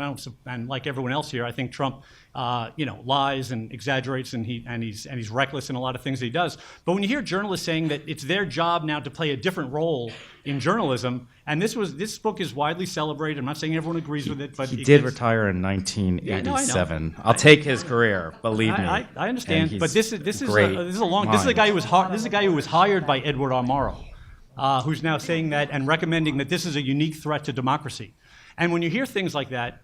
and like everyone else here, I think Trump, lies and exaggerates, and he's reckless in a lot of things that he does. But when you hear journalists saying that it's their job now to play a different role in journalism, and this book is widely celebrated. I'm not saying everyone agrees with it, but He did retire in 1987. I'll take his career, believe me. I understand, And but he's this is great a guy who was hired by Edward R. Murrow, who's now saying that and recommending that this is a unique threat to democracy. And when you hear things like that,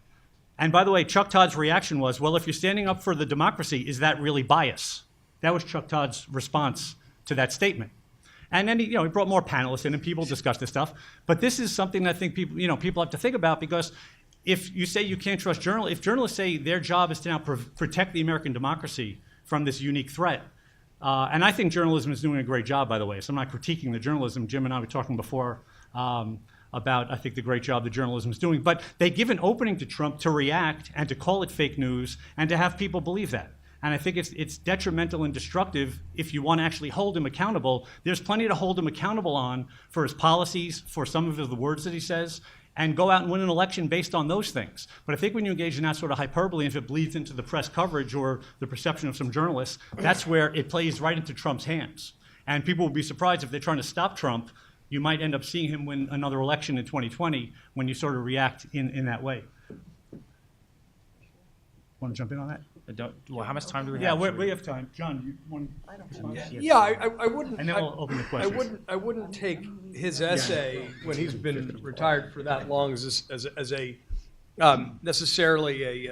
and by the way, Chuck Todd's reaction was, well, if you're standing up for the democracy, is that really bias? That was Chuck Todd's response to that statement. And then he brought more panelists in and people discussed this stuff. But this is something that I think people have to think about, because if you say you can't trust journalists, if journalists say their job is to now protect the American democracy from this unique threat, and I think journalism is doing a great job, by the way, so I'm not critiquing the journalism. Jim and I were talking before about, I think, the great job the journalism is doing. But they give an opening to Trump to react and to call it fake news and to have people believe that. And I think it's detrimental and destructive if you want to actually hold him accountable. There's plenty to hold him accountable on for his policies, for some of the words that he says, and go out and win an election based on those things. But I think when you engage in that sort of hyperbole, if it bleeds into the press coverage or the perception of some journalists, that's where it plays right into Trump's hands. And people will be surprised if they're trying to stop Trump. You might end up seeing him win another election in 2020 when you sort of react in that way. Want to jump in on that? How much time do we Yeah, have? we have time. John, you want to? Yeah, I wouldn't. And then we'll open the questions. I wouldn't take his essay when he's been retired for that long as a necessarily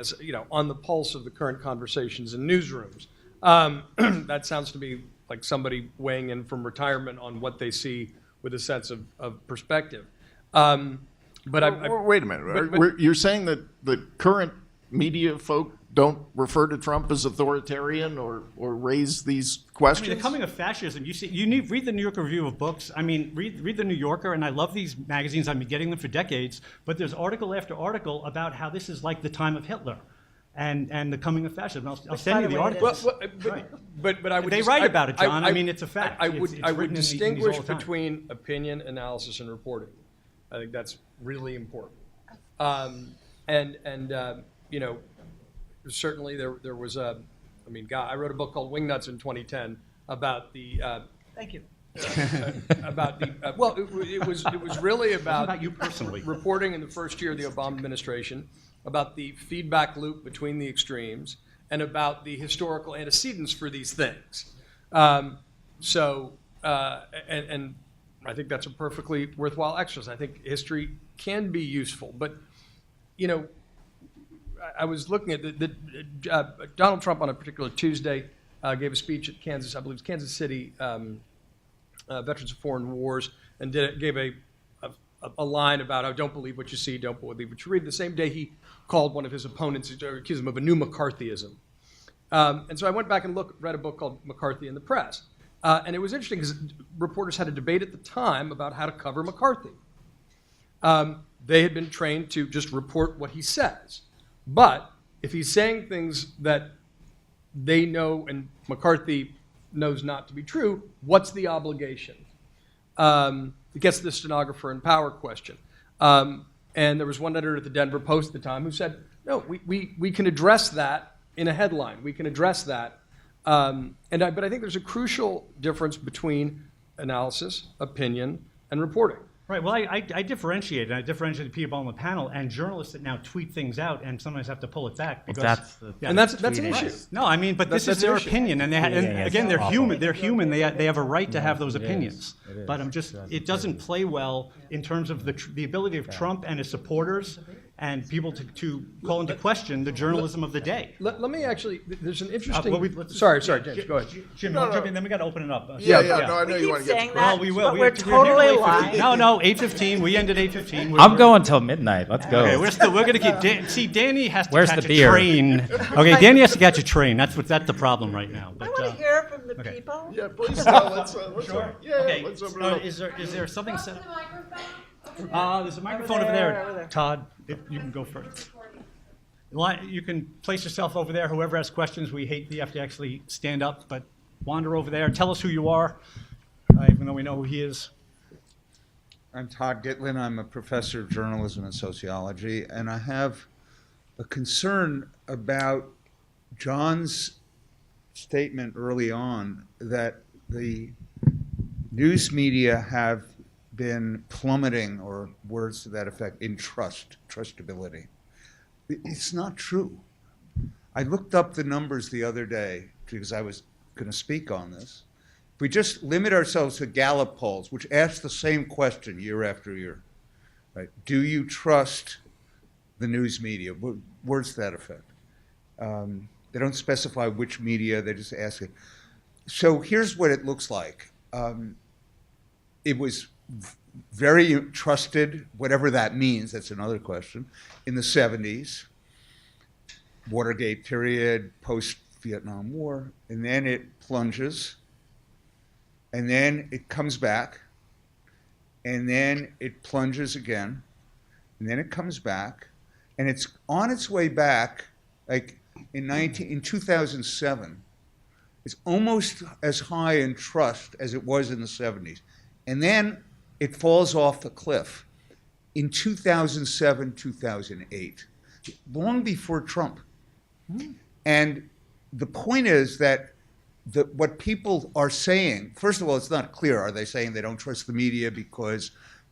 on the pulse of the current conversations in newsrooms. That sounds to me like somebody weighing in from retirement on what they see with a sense of perspective. But Wait a minute. You're saying that the current media folk don't refer to Trump as authoritarian or raise these I questions? mean, the coming of fascism. Read the New Yorker Review of Books. I mean, read the New Yorker, and I love these magazines. I've been getting them for decades. But there's article after article about how this is like the time of Hitler, and the coming of fascism. I'll send you the by the way, it articles. But I would They write about it, John. I mean, it's a fact. I It's- would it's I written would in these all distinguish the time. between opinion, analysis, and reporting. I think that's really important. You know, certainly there was a. I mean, God, I wrote a book called Wingnuts in 2010 about the. Thank you. About the well, it was really About you personally. reporting in the first year of the Obama administration, about the feedback loop between the extremes, and about the historical antecedents for these things. And I think that's a perfectly worthwhile exercise. I think history can be useful, but you know, I was looking at Donald Trump on a particular Tuesday gave a speech at Kansas, I believe it's Kansas City. Veterans of Foreign Wars, and gave a line about, "I don't believe what you see, don't believe what you read." The same day he called one of his opponents, accused him of a new McCarthyism. And so I went back and read a book called McCarthy in the Press. And it was interesting because reporters had a debate at the time about how to cover McCarthy. They had been trained to just report what he says. But if he's saying things that they know and McCarthy knows not to be true, what's the obligation? It gets to the stenographer and power question. And there was one editor at the Denver Post at the time who said, no, we can address that in a headline. We can address that. But I think there's a crucial difference between analysis, opinion, and reporting. Right. Well, I differentiate. I differentiate the people on the panel and journalists that now tweet things out and sometimes have to pull it back because. And that's an issue. No, I mean, but this That's is their an issue. opinion, and again, they're awful. human. They're human. They have a right to have those opinions. It is. But it doesn't play well in terms of the ability of Trump and his supporters and people to call into question the journalism of the day. Let me actually, there's an interesting. Let's- Sorry, James, go ahead. Jim, No, no. jump in, then we got to open it up. No, I know you Keep want to get saying to that, Well, we will. but we're totally lying. No, 8:15. We ended 8:15. I'm going till midnight. Let's go. Okay, we're going to keep. See, Danny has to Where's catch the a beer? train. Okay, Danny has to catch a train. That's the problem right now. I But, want to hear from the okay. people. Yeah, please. Let's Okay. let's open it up. Is there something set? The microphone? There's a microphone over there. Todd, if you can go first. You can place yourself over there. Whoever has questions, we hate you have to actually stand up, but wander over there. Tell us who you are, even though we know who he is. I'm Todd Gitlin. I'm a professor of journalism and sociology, and I have a concern about John's statement early on that the news media have been plummeting, or words to that effect, in trustability. It's not true. I looked up the numbers the other day because I was going to speak on this. If we just limit ourselves to Gallup polls, which ask the same question year after year, right? Do you trust the news media? Words to that effect. They don't specify which media, they just ask it. So here's what it looks like. It was very trusted, whatever that means, that's another question, in the 70s, Watergate period, post-Vietnam War, and then it plunges, and then it comes back, and then it plunges again, and then it comes back, and it's on its way back, like in 2007, it's almost as high in trust as it was in the 70s. And then it falls off the cliff in 2007, 2008, long before Trump. And the point is that what people are saying, first of all, it's not clear. Are they saying they don't trust the media because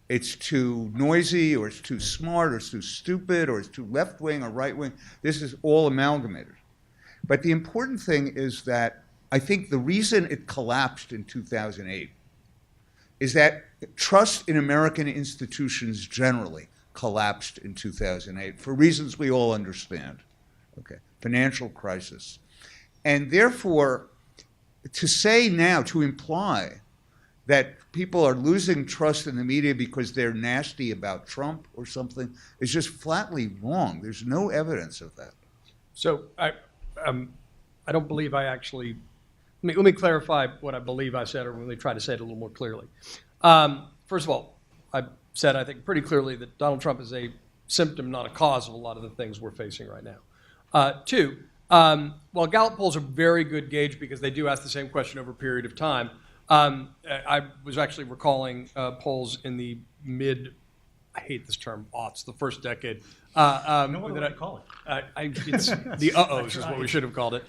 it's too noisy, or it's too smart, or it's too stupid, or it's too left-wing or right-wing? This is all amalgamated. But the important thing is that I think the reason it collapsed in 2008 is that trust in American institutions generally collapsed in 2008 for reasons we all understand. Okay, financial crisis. And therefore, to say now, to imply that people are losing trust in the media because they're nasty about Trump or something is just flatly wrong. There's no evidence of that. So I don't believe I actually. Let me clarify what I believe I said, or let me try to say it a little more clearly. First of all, I said I think pretty clearly that Donald Trump is a symptom, not a cause, of a lot of the things we're facing right now. Two, while Gallup polls are very good gauge because they do ask the same question over a period of time. I was actually recalling polls in the mid. I hate this term, aughts, the first decade. No, what do I call it? It's the uh-ohs is what we should have called it.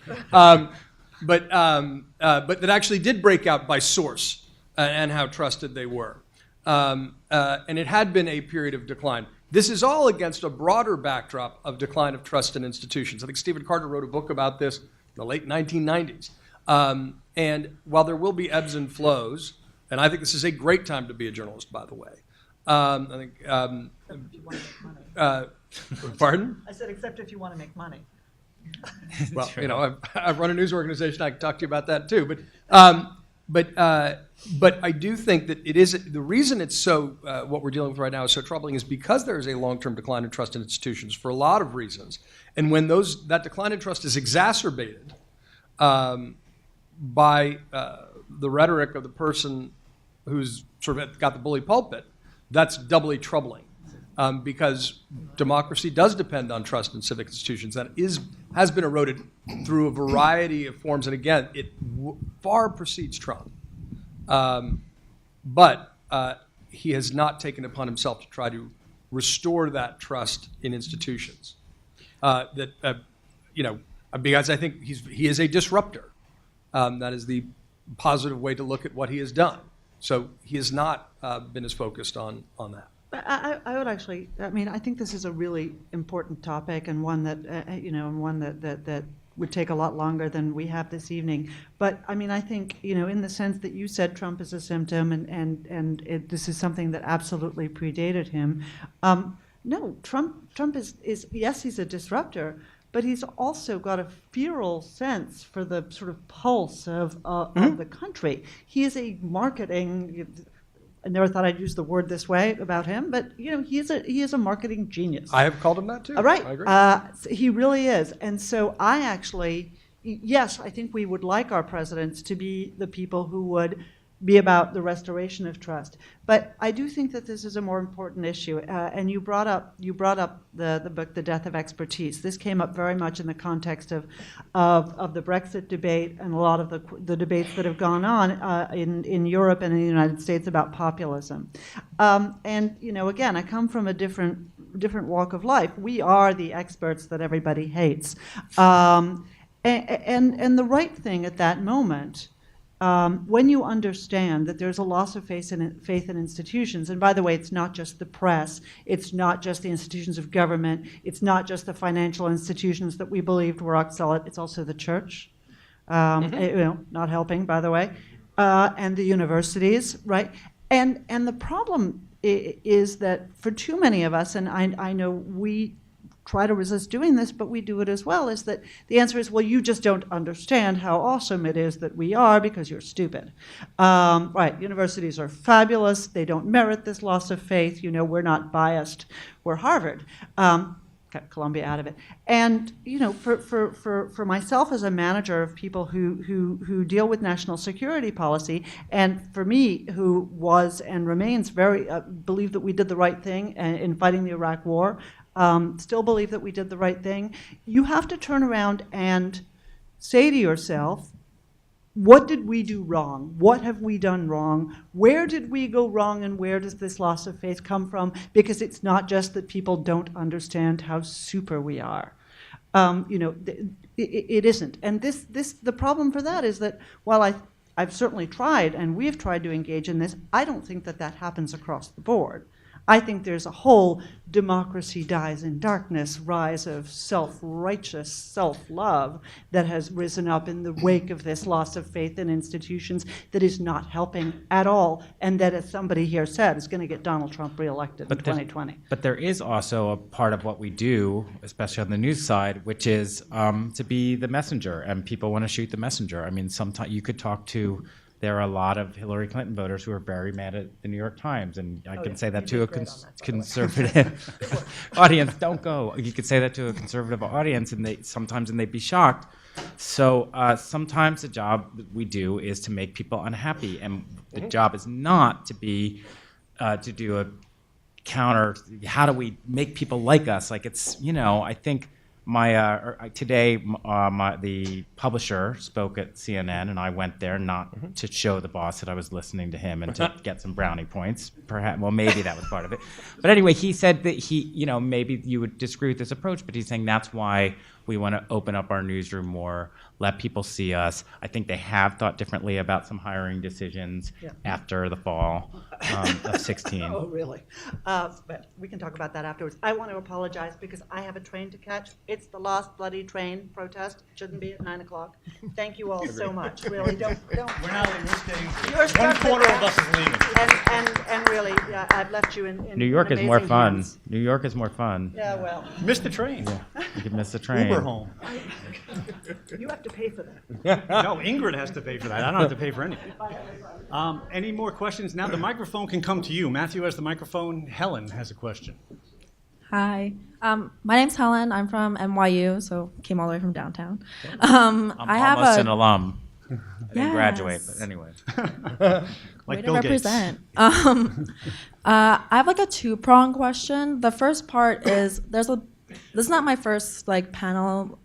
But that actually did break out by source and how trusted they were. And it had been a period of decline. This is all against a broader backdrop of decline of trust in institutions. I think Stephen Carter wrote a book about this in the late 1990s. And while there will be ebbs and flows, and I think this is a great time to be a journalist, by the way. I think. If you want to make money. Pardon? I said, except if you want to make money. Well, you know, I've run a news organization. I can talk to you about that too. But I do think that it is the reason it's so what we're dealing with right now is so troubling is because there is a long-term decline in trust in institutions for a lot of reasons. And when that decline in trust is exacerbated by the rhetoric of the person who's sort of got the bully pulpit, that's doubly troubling. Because democracy does depend on trust in civic institutions. That has been eroded through a variety of forms. And again, it far precedes Trump. But he has not taken it upon himself to try to restore that trust in institutions. Because I think he is a disruptor. That is the positive way to look at what he has done. So he has not been as focused on that. I would actually, I mean, I think this is a really important topic and one that, that would take a lot longer than we have this evening. But I mean, I think, in the sense that you said Trump is a symptom and this is something that absolutely predated him. No, Trump is, yes, he's a disruptor, but he's also got a feral sense for the sort of pulse of the country. He is a marketing. I never thought I'd use the word this way about him, but he is a marketing genius. I have called him that too. All right, I agree. he really is, and so I actually, yes, I think we would like our presidents to be the people who would be about the restoration of trust. But I do think that this is a more important issue. And you brought up the book, The Death of Expertise. This came up very much in the context of the Brexit debate and a lot of the debates that have gone on in Europe and in the United States about populism. And again, I come from a different walk of life. We are the experts that everybody hates. And the right thing at that moment. When you understand that there's a loss of faith in institutions, and by the way, it's not just the press, it's not just the institutions of government, it's not just the financial institutions that we believed were rock solid, it's also the church, not helping, by the way, and the universities, right? And the problem is that for too many of us, and I know we try to resist doing this, but we do it as well, is that the answer is, well, you just don't understand how awesome it is that we are because you're stupid. Right, universities are fabulous. They don't merit this loss of faith. We're not biased. We're Harvard. Cut Columbia out of it. And, for myself as a manager of people who deal with national security policy, and for me, who was and remains very, believe that we did the right thing in fighting the Iraq War, still believe that we did the right thing, you have to turn around and say to yourself, what did we do wrong? What have we done wrong? Where did we go wrong, and where does this loss of faith come from? Because it's not just that people don't understand how super we are. It isn't. And the problem for that is that while I've certainly tried, and we've tried to engage in this, I don't think that happens across the board. I think there's a whole democracy dies in darkness rise of self-righteous self-love that has risen up in the wake of this loss of faith in institutions that is not helping at all, and that, as somebody here said, is going to get Donald Trump reelected in 2020. But there is also a part of what we do, especially on the news side, which is to be the messenger, and people want to shoot the messenger. I mean, sometimes you could talk to there are a lot of Hillary Clinton voters who are very mad at the New York Times, and I can say that to a conservative audience. Don't go. You could say that to a conservative audience, and they'd be shocked. So sometimes the job that we do is to make people unhappy, and the job is not to be to do a counter. How do we make people like us? Like it's I think. Today, the publisher spoke at CNN, and I went there not to show the boss that I was listening to him and to get some brownie points. Perhaps, well, maybe that was part of it. But anyway, he said that maybe you would disagree with this approach, but he's saying that's why we want to open up our newsroom more, let people see us. I think they have thought differently about some hiring decisions after the fall of 16. Oh, really? But we can talk about that afterwards. I want to apologize because I have a train to catch. It's the last bloody train protest. It shouldn't be at 9 o'clock. Thank you all so much. Really, don't. We're not leaving. We're staying. You're One stuck quarter with of us is leaving. And really, I've left you in New York is more amazing fun. hands. New York is more fun. Yeah, well, Missed the train. You could miss the train. Uber home. you have to pay for that. No, Ingrid has to pay for that. I don't have to pay for anything. Any more questions? Now the microphone can come to you. Matthew has the microphone. Helen has a question. Hi, my name's Helen. I'm from NYU, so came all the way from downtown. I'm I have almost an alum. I didn't Yes. graduate, but anyway. Like way Bill to Gates. represent. I have like a two-pronged question. The first part is this is not my first panel,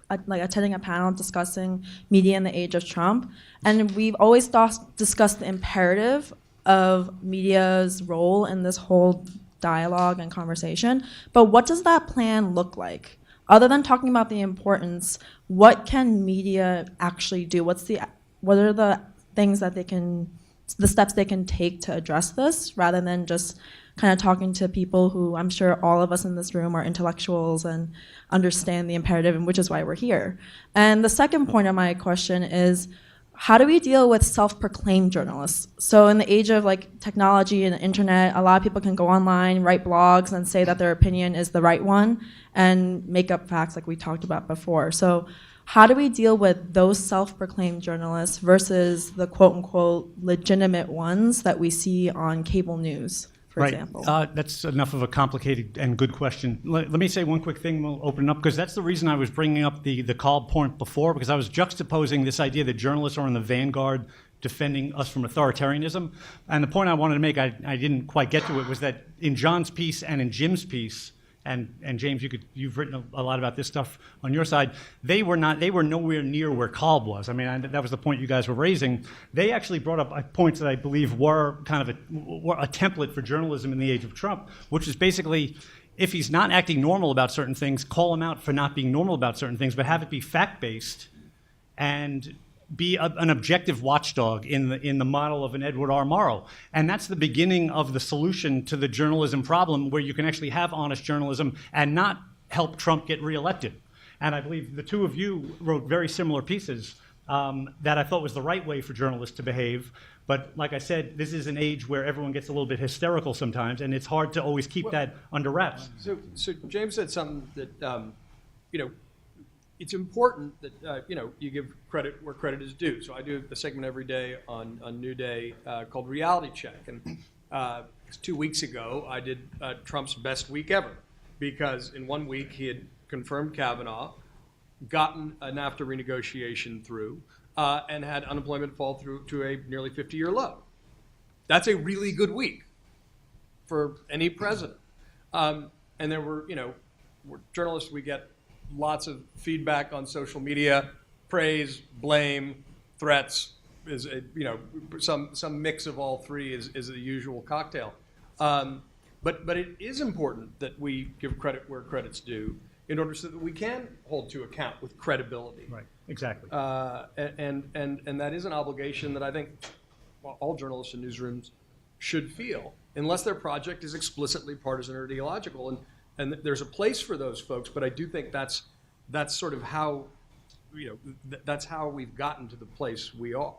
attending a panel discussing media in the age of Trump, and we've always discussed the imperative of media's role in this whole dialogue and conversation. But what does that plan look like? Other than talking about the importance, what can media actually do? What are the things that the steps they can take to address this, rather than just kind of talking to people who I'm sure all of us in this room are intellectuals and understand the imperative, and which is why we're here. And the second point of my question is, how do we deal with self-proclaimed journalists? So in the age of technology and the internet, a lot of people can go online, write blogs, and say that their opinion is the right one and make up facts like we talked about before. So how do we deal with those self-proclaimed journalists versus the quote-unquote legitimate ones that we see on cable news, for example? That's enough of a complicated and good question. Let me say one quick thing, we'll open it up, because that's the reason I was bringing up the call point before, because I was juxtaposing this idea that journalists are in the vanguard defending us from authoritarianism. And the point I wanted to make, I didn't quite get to it, was that in John's piece and in Jim's piece, and James, you've written a lot about this stuff on your side. They were nowhere near where Kolb was. I mean, that was the point you guys were raising. They actually brought up points that I believe were kind of a template for journalism in the age of Trump, which is basically, if he's not acting normal about certain things, call him out for not being normal about certain things, but have it be fact-based and be an objective watchdog in the model of an Edward R. Murrow. And that's the beginning of the solution to the journalism problem, where you can actually have honest journalism and not help Trump get reelected. And I believe the two of you wrote very similar pieces that I thought was the right way for journalists to behave. But like I said, this is an age where everyone gets a little bit hysterical sometimes, and it's hard to always keep that under wraps. So James said something that, it's important that, you give credit where credit is due. So I do a segment every day on New Day called Reality Check. And 2 weeks ago, I did Trump's best week ever, because in 1 week he had confirmed Kavanaugh, gotten a NAFTA renegotiation through, and had unemployment fall through to a nearly 50-year low. That's a really good week for any president. And there were, we're journalists, we get lots of feedback on social media, praise, blame, threats, is some mix of all three is the usual cocktail. But it is important that we give credit where credit's due, in order so that we can hold to account with credibility. Right, exactly. And that is an obligation that I think all journalists in newsrooms should feel, unless their project is explicitly partisan or ideological. And there's a place for those folks, but I do think that's sort of how, that's how we've gotten to the place we are.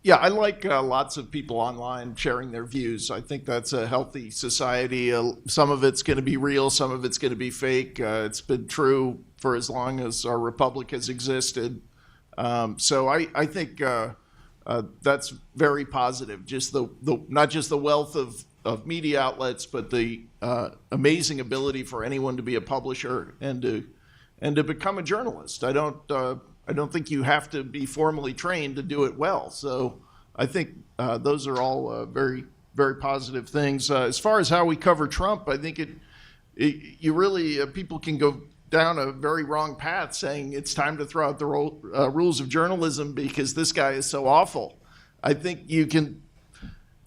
Yeah, I like lots of people online sharing their views. I think that's a healthy society. Some of it's going to be real, some of it's going to be fake. It's been true for as long as our republic has existed. So I think that's very positive. Just the not just the wealth of media outlets, but the amazing ability for anyone to be a publisher and to become a journalist. I don't think you have to be formally trained to do it well. So I think those are all very, very positive things. As far as how we cover Trump, I think you really people can go down a very wrong path saying it's time to throw out the rules of journalism because this guy is so awful. I think you can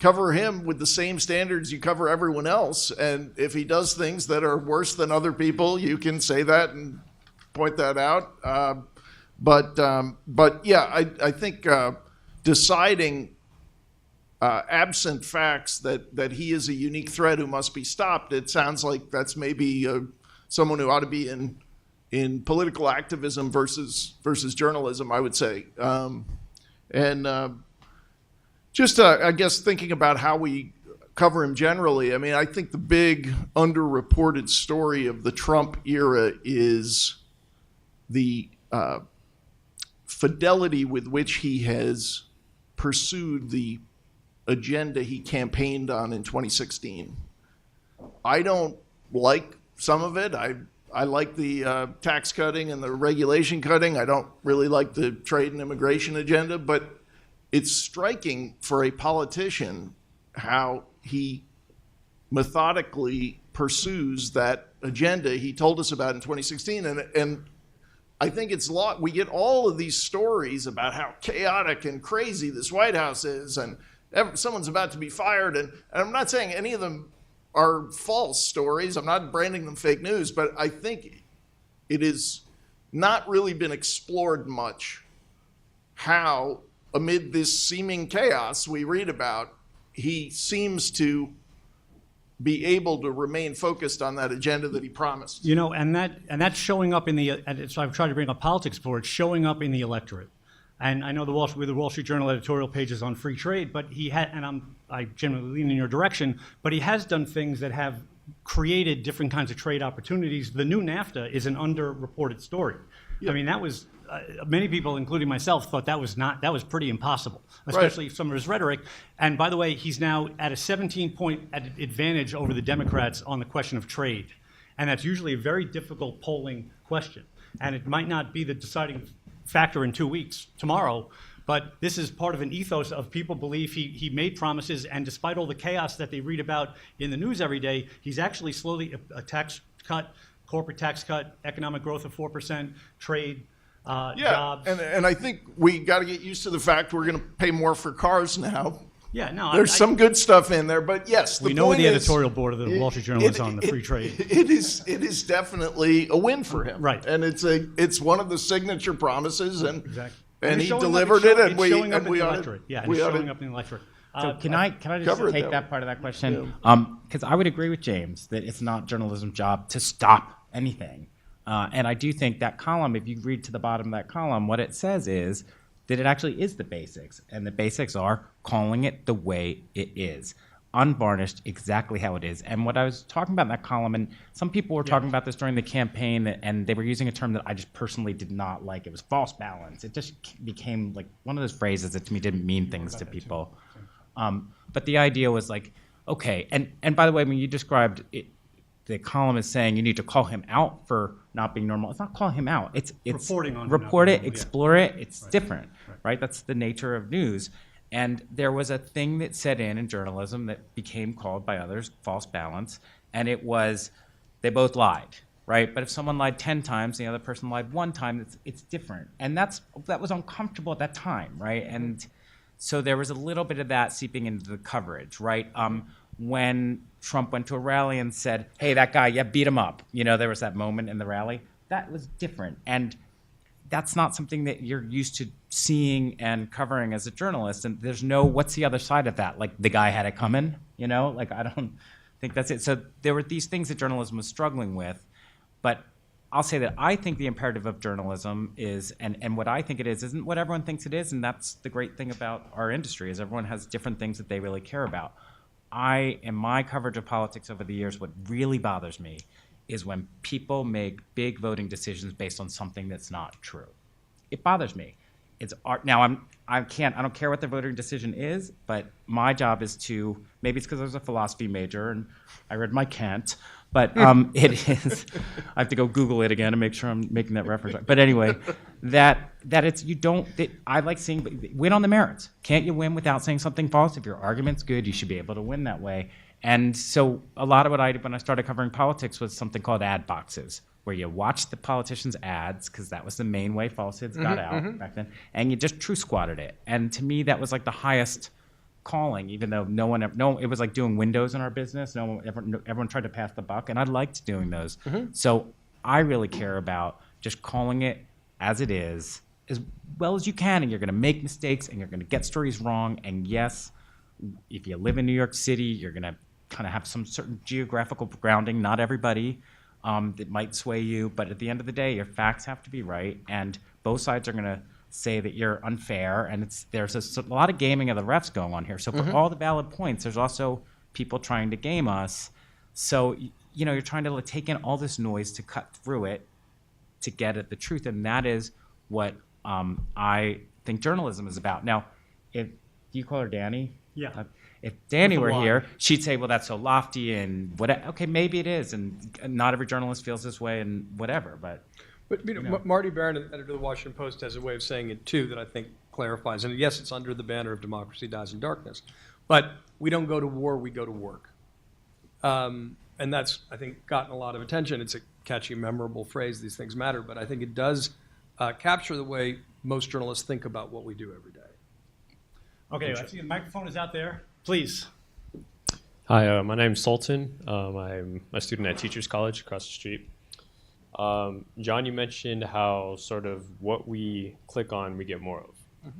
cover him with the same standards you cover everyone else, and if he does things that are worse than other people, you can say that and point that out. But yeah, I think deciding absent facts that he is a unique threat who must be stopped, it sounds like that's maybe someone who ought to be in political activism versus journalism, I would say. Just I guess thinking about how we cover him generally, I mean, I think the big underreported story of the Trump era is the fidelity with which he has pursued the agenda he campaigned on in 2016. I don't like some of it. I like the tax cutting and the regulation cutting. I don't really like the trade and immigration agenda, but it's striking for a politician how he methodically pursues that agenda he told us about in 2016. And I think it's we get all of these stories about how chaotic and crazy this White House is, and someone's about to be fired. And I'm not saying any of them are false stories. I'm not branding them fake news, but I think it has not really been explored much how, amid this seeming chaos we read about, he seems to be able to remain focused on that agenda that he promised. You know, and that's showing up in the. And so I've tried to bring up politics for it, showing up in the electorate. And I know the Wall Street Journal editorial page is on free trade, but he had, and I generally lean in your direction, but he has done things that have created different kinds of trade opportunities. The new NAFTA is an underreported story. Yeah. I mean, that was. Many people, including myself, thought that was pretty impossible, especially some of his rhetoric. And by the way, he's now at a 17-point advantage over the Democrats on the question of trade. And that's usually a very difficult polling question. And it might not be the deciding factor in 2 weeks, tomorrow, but this is part of an ethos of people believe he made promises, and despite all the chaos that they read about in the news every day, he's actually slowly a tax cut, corporate tax cut, economic growth of 4%, trade, jobs. And I think we got to get used to the fact we're going to pay more for cars now. Yeah, no. There's some good stuff in there, but yes, the we know point the is, editorial board of the Wall Street Journal is on the free trade. It is definitely a win for him, right? And it's one of the signature promises, and exactly. And he delivered it, and we ought to. Yeah, it's showing up in the electorate. So can I just take that part of that question? Because I would agree with James that it's not journalism's job to stop anything. And I do think that column, if you read to the bottom of that column, what it says is that it actually is the basics. And the basics are calling it the way it is, unvarnished, exactly how it is. And what I was talking about in that column, and some people were talking about this during the campaign, and they were using a term that I just personally did not like. It was false balance. It just became like one of those phrases that to me didn't mean things to people. But the idea was like, okay, and by the way, when you described it, the column is saying you need to call him out for not being normal. It's not calling him out. It's reporting on report it, normal, explore it. It's different, right? That's the nature of news. And there was a thing that set in journalism that became called by others false balance, and it was they both lied, right? But if someone lied 10 times, the other person lied 1 time, it's different. And that was uncomfortable at that time, right? And so there was a little bit of that seeping into the coverage, right? When Trump went to a rally and said, hey, that guy, yeah, beat him up. You know, there was that moment in the rally. That was different. And that's not something that you're used to seeing and covering as a journalist. And there's no, what's the other side of that? Like the guy had it coming, you know? Like, I don't think that's it. So there were these things that journalism was struggling with. But I'll say that I think the imperative of journalism is, and what I think it is, isn't what everyone thinks it is. And that's the great thing about our industry, is everyone has different things that they really care about. In my coverage of politics over the years, what really bothers me is when people make big voting decisions based on something that's not true. It bothers me. it's art. Now I don't care what the voting decision is, but my job is to, maybe it's because I was a philosophy major and I read my Kant, but it is, I have to go Google it again to make sure I'm making that reference right. But anyway, that it's, I like seeing, win on the merits. Can't you win without saying something false? If your argument's good, you should be able to win that way. And so a lot of what I did when I started covering politics was something called ad boxes, where you watch the politicians' ads, because that was the main way falsehoods got out back then, and you just true squatted it. And to me, that was like the highest calling, even though it was like doing windows in our business. Everyone tried to pass the buck, and I liked doing those. So I really care about just calling it as it is, as well as you can, and you're going to make mistakes, and you're going to get stories wrong. And yes, if you live in New York City, you're going to kind of have some certain geographical grounding. Not everybody. That might sway you, but at the end of the day, your facts have to be right, and both sides are going to say that you're unfair, and there's a lot of gaming of the refs going on here. So for all the valid points, there's also people trying to game us. So you're trying to take in all this noise to cut through it to get at the truth, and that is what I think journalism is about. Now, if do you call her Danny? Yeah. If Danny With a were Y. here, she'd say, well, that's so lofty and whatever. Okay, maybe it is, and not every journalist feels this way and whatever, but But Marty Barron, editor of the Washington Post, has a way of saying it too that I think clarifies. And yes, it's under the banner of democracy dies in darkness, but we don't go to war; we go to work. And that's, I think, gotten a lot of attention. It's a catchy, memorable phrase. These things matter, but I think it does capture the way most journalists think about what we do every day. Okay, I see the microphone is out there. Please. Hi, my name's Sultan. I'm a student at Teachers College across the street. John, you mentioned how sort of what we click on, we get more of.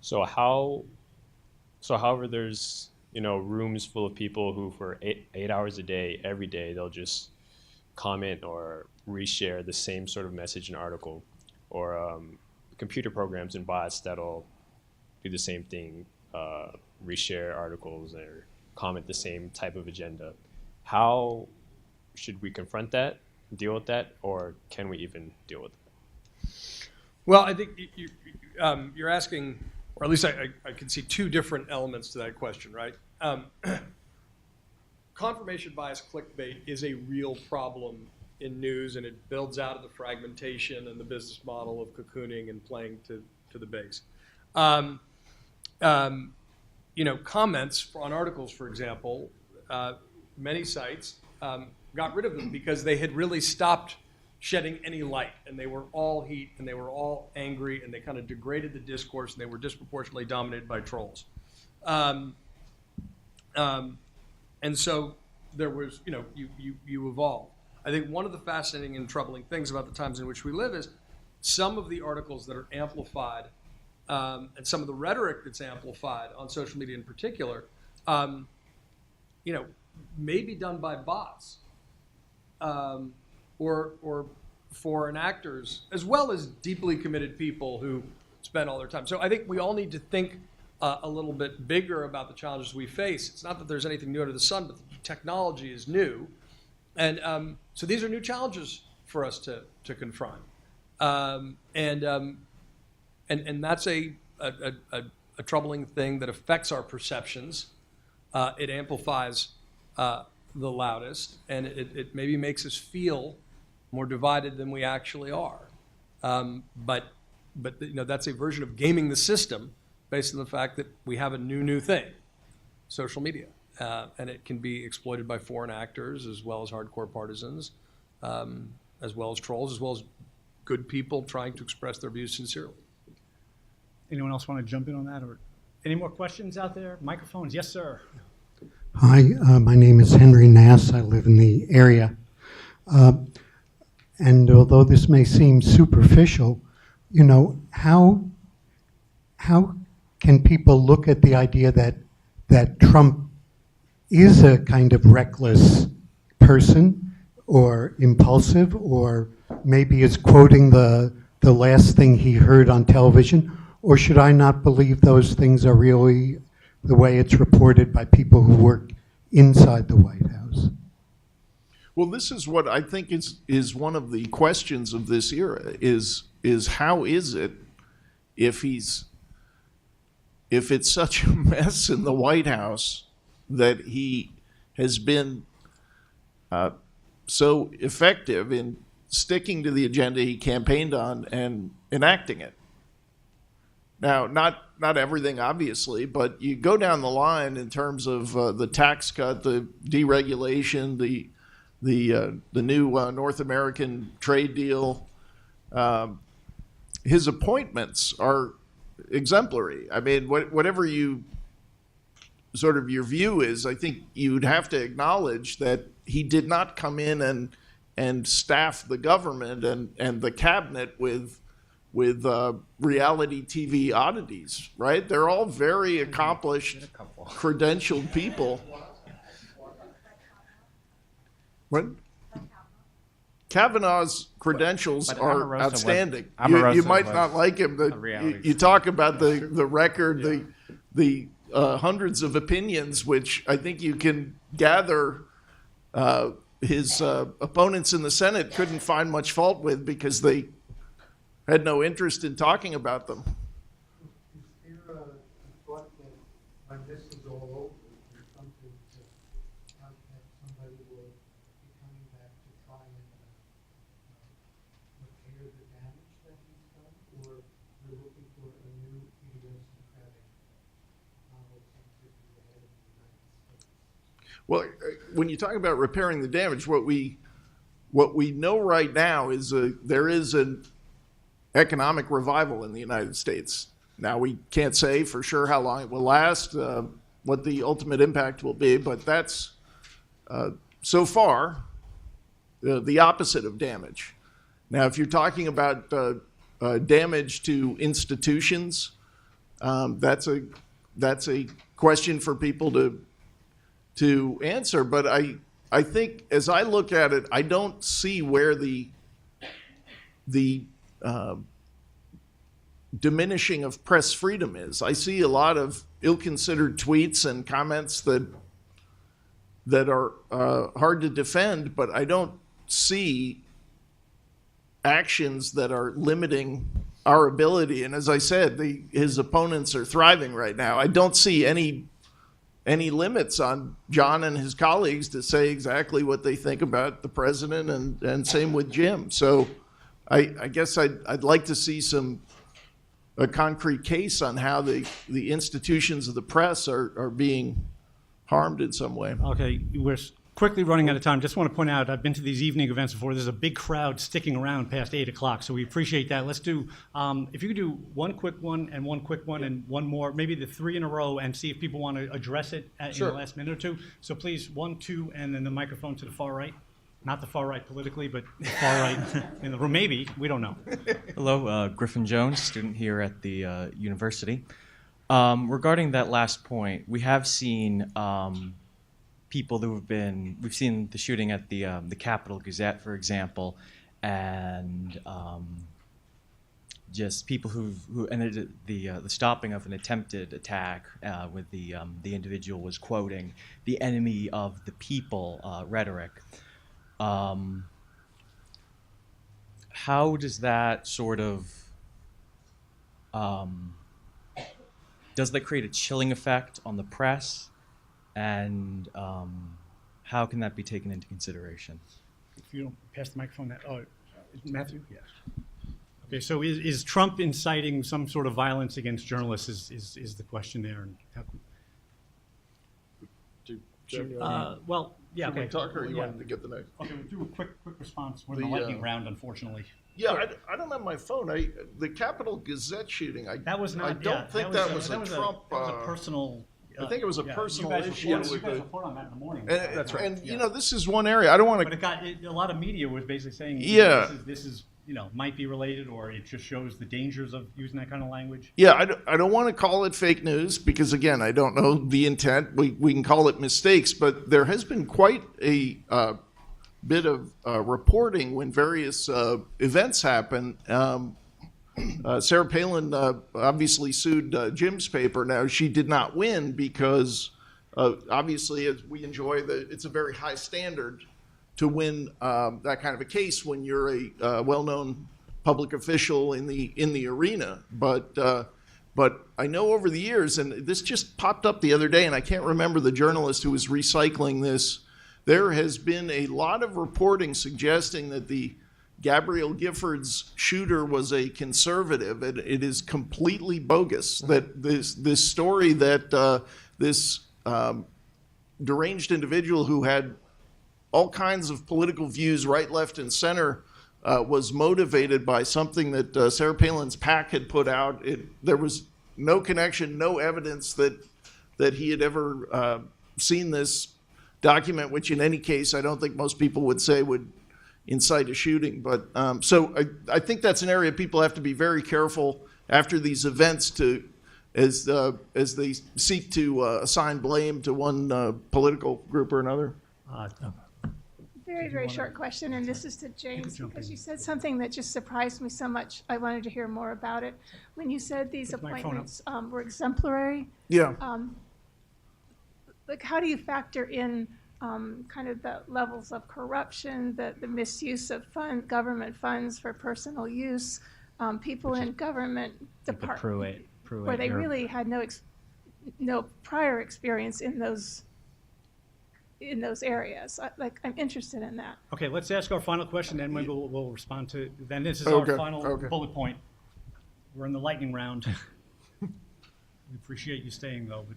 So however, there's rooms full of people who for 8 hours a day, every day, they'll just comment or reshare the same sort of message and article, or computer programs and bots that'll do the same thing, reshare articles or comment the same type of agenda. How should we confront that, deal with that, or can we even deal with it? Well, I think you're asking, or at least I can see two different elements to that question, right? Confirmation bias clickbait is a real problem in news, and it builds out of the fragmentation and the business model of cocooning and playing to the base. Comments on articles, for example, many sites got rid of them because they had really stopped shedding any light, and they were all heat, and they were all angry, and they kind of degraded the discourse, and they were disproportionately dominated by trolls. And so there was, you evolve. I think one of the fascinating and troubling things about the times in which we live is some of the articles that are amplified and some of the rhetoric that's amplified on social media in particular, may be done by bots or foreign actors, as well as deeply committed people who spend all their time. So I think we all need to think a little bit bigger about the challenges we face. It's not that there's anything new under the sun, but the technology is new. And so these are new challenges for us to confront. And that's a troubling thing that affects our perceptions. It amplifies the loudest, and it maybe makes us feel more divided than we actually are. But that's a version of gaming the system based on the fact that we have a new thing, social media. And it can be exploited by foreign actors as well as hardcore partisans, as well as trolls, as well as good people trying to express their views sincerely. Anyone else want to jump in on that? Or any more questions out there? Microphones, yes, sir. Hi, my name is Henry Nass. I live in the area. And although this may seem superficial, how can people look at the idea that Trump is a kind of reckless person or impulsive, or maybe is quoting the last thing he heard on television? Or should I not believe those things are really the way it's reported by people who work inside the White House? Well, this is what I think is one of the questions of this era is how is it if it's such a mess in the White House that he has been so effective in sticking to the agenda he campaigned on and enacting it. Now, not everything, obviously, but you go down the line in terms of the tax cut, the deregulation, the new North American trade deal. His appointments are exemplary. I mean, whatever you sort of your view is, I think you'd have to acknowledge that he did not come in and staff the government and the cabinet with reality TV oddities, right? They're all very accomplished, credentialed people. What? Kavanaugh's credentials But are Omarosa outstanding. Omarosa You might was not like him, a but reality you talk about the record, the hundreds of opinions, which I think you can gather his opponents in the Senate couldn't find much fault with because they had no interest in talking about them. Is there a thought that when this is all over, there's something that somebody will be coming back to try and repair the damage that he's done, or they're looking for a new idiosyncratic policy to be the head of the United States? Well, when you talk about repairing the damage, what we know right now is there is an economic revival in the United States. Now, we can't say for sure how long it will last, what the ultimate impact will be, but that's so far the opposite of damage. Now, if you're talking about damage to institutions, that's a question for people to answer. But I think as I look at it, I don't see where the diminishing of press freedom is. I see a lot of ill-considered tweets and comments that are hard to defend, but I don't see actions that are limiting our ability. And as I said, his opponents are thriving right now. I don't see any limits on John and his colleagues to say exactly what they think about the president, and same with Jim. So I guess I'd like to see a concrete case on how the institutions of the press are being harmed in some way. Okay, we're quickly running out of time. Just want to point out, I've been to these evening events before. There's a big crowd sticking around past 8 o'clock, so we appreciate that. Let's do, if you could do one quick one and one quick one and one more, maybe the three in a row, and see if people want to address it in the last minute or two. So please, 1, 2, and then the microphone to the far right. Not the far right politically, but the far right in the room. Maybe, we don't know. Hello, Griffin Jones, student here at the university. Regarding that last point, we have seen people who have been, we've seen the shooting at the Capitol Gazette, for example, and just people who ended the stopping of an attempted attack with the individual was quoting the enemy of the people rhetoric. How does that sort of, does that create a chilling effect on the press? And how can that be taken into consideration? If you don't pass the microphone, Matthew? Yes. Okay, so is Trump inciting some sort of violence against journalists is the question there. And well, yeah, Should we okay. talk, or you Yeah. wanted to get the next? Okay, we'll do a quick response. We're in the The, lightning round, unfortunately. Yeah, I don't have my phone. The Capitol Gazette shooting, That was not. I don't think that was a Trump. That was a personal. I think it was a yeah, personal you guys issue report- with you guys the- report on that in the morning. That's right. And Yeah. you know, this is one area I don't want But to. it got a lot of media was basically saying, Yeah. this is might be related, or it just shows the dangers of using that kind of language. Yeah, I don't want to call it fake news because, again, I don't know the intent. We can call it mistakes, but there has been quite a bit of reporting when various events happen. Sarah Palin obviously sued Jim's paper. Now, she did not win because, obviously, as we enjoy, it's a very high standard to win that kind of a case when you're a well-known public official in the arena. But I know over the years, and this just popped up the other day, and I can't remember the journalist who was recycling this. There has been a lot of reporting suggesting that the Gabrielle Giffords shooter was a conservative. It is completely bogus. That this story that this deranged individual who had all kinds of political views, right, left, and center, was motivated by something that Sarah Palin's PAC had put out. There was no connection, no evidence that he had ever seen this document, which in any case I don't think most people would say would incite a shooting. But so I think that's an area people have to be very careful after these events as they seek to assign blame to one political group or another. Very, very short question, and this is to James, because you said something that just surprised me so much. I wanted to hear more about it. When you said these appointments were exemplary, Yeah. like how do you factor in kind of the levels of corruption, the misuse of government funds for personal use, people in government departments where they really had no prior experience in those areas. I'm interested in that. Okay, let's ask our final question, then we'll respond to, then this is Okay, our final okay. bullet point. We're in the lightning round. We appreciate you staying, though. But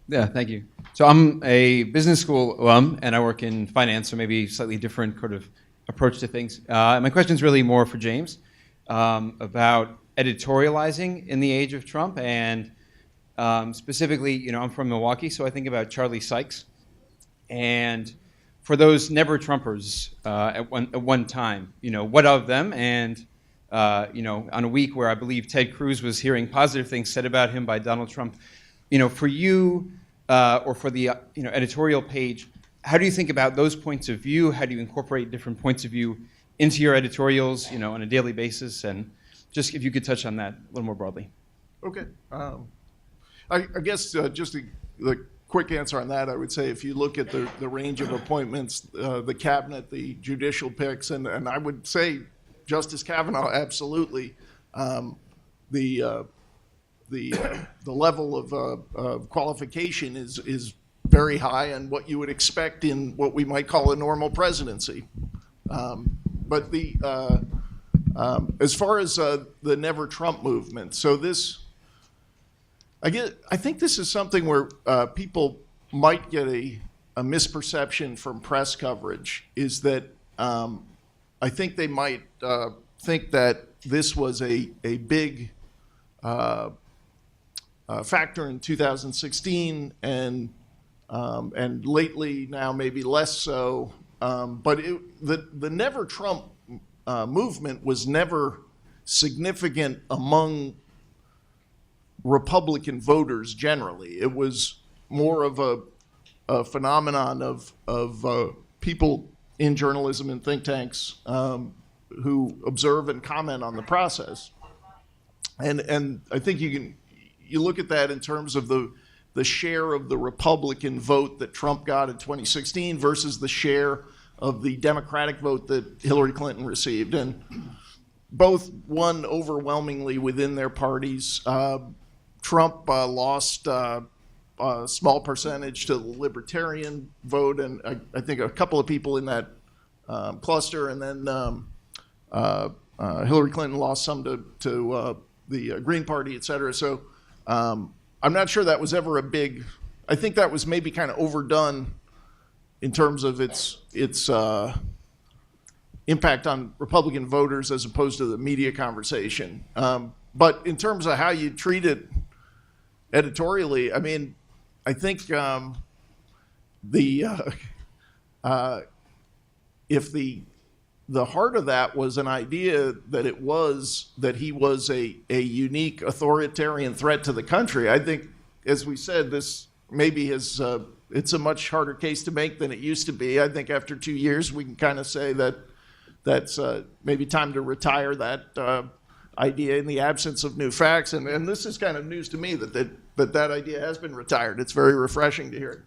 Yeah, thank you. So I'm a business school alum, and I work in finance, so maybe slightly different kind of approach to things. My question is really more for James about editorializing in the age of Trump, and specifically, I'm from Milwaukee, so I think about Charlie Sykes. And for those never Trumpers at one time, what of them? And on a week where I believe Ted Cruz was hearing positive things said about him by Donald Trump, for you or for the editorial page, how do you think about those points of view? How do you incorporate different points of view into your editorials, on a daily basis? And just if you could touch on that a little more broadly. Okay. I guess just the quick answer on that, I would say if you look at the range of appointments, the cabinet, the judicial picks, and I would say Justice Kavanaugh, absolutely. The level of qualification is very high and what you would expect in what we might call a normal presidency. But as far as the Never Trump movement, so this. I think this is something where people might get a misperception from press coverage, is that I think they might think that this was a big factor in 2016 and lately now maybe less so. But the Never Trump movement was never significant among Republican voters generally. It was more of a phenomenon of people in journalism and think tanks who observe and comment on the process. And I think you look at that in terms of the share of the Republican vote that Trump got in 2016 versus the share of the Democratic vote that Hillary Clinton received. And both won overwhelmingly within their parties. Trump lost a small percentage to the Libertarian vote, and I think a couple of people in that cluster, and then Hillary Clinton lost some to the Green Party, et cetera. So I'm not sure that was ever a big. I think that was maybe kind of overdone in terms of its impact on Republican voters as opposed to the media conversation. But in terms of how you treat it editorially, I mean, I think if the heart of that was an idea that he was a unique authoritarian threat to the country, I think, as we said, this maybe it's a much harder case to make than it used to be. I think after 2 years, we can kind of say that's maybe time to retire that idea in the absence of new facts. And this is kind of news to me that but that idea has been retired. It's very refreshing to hear.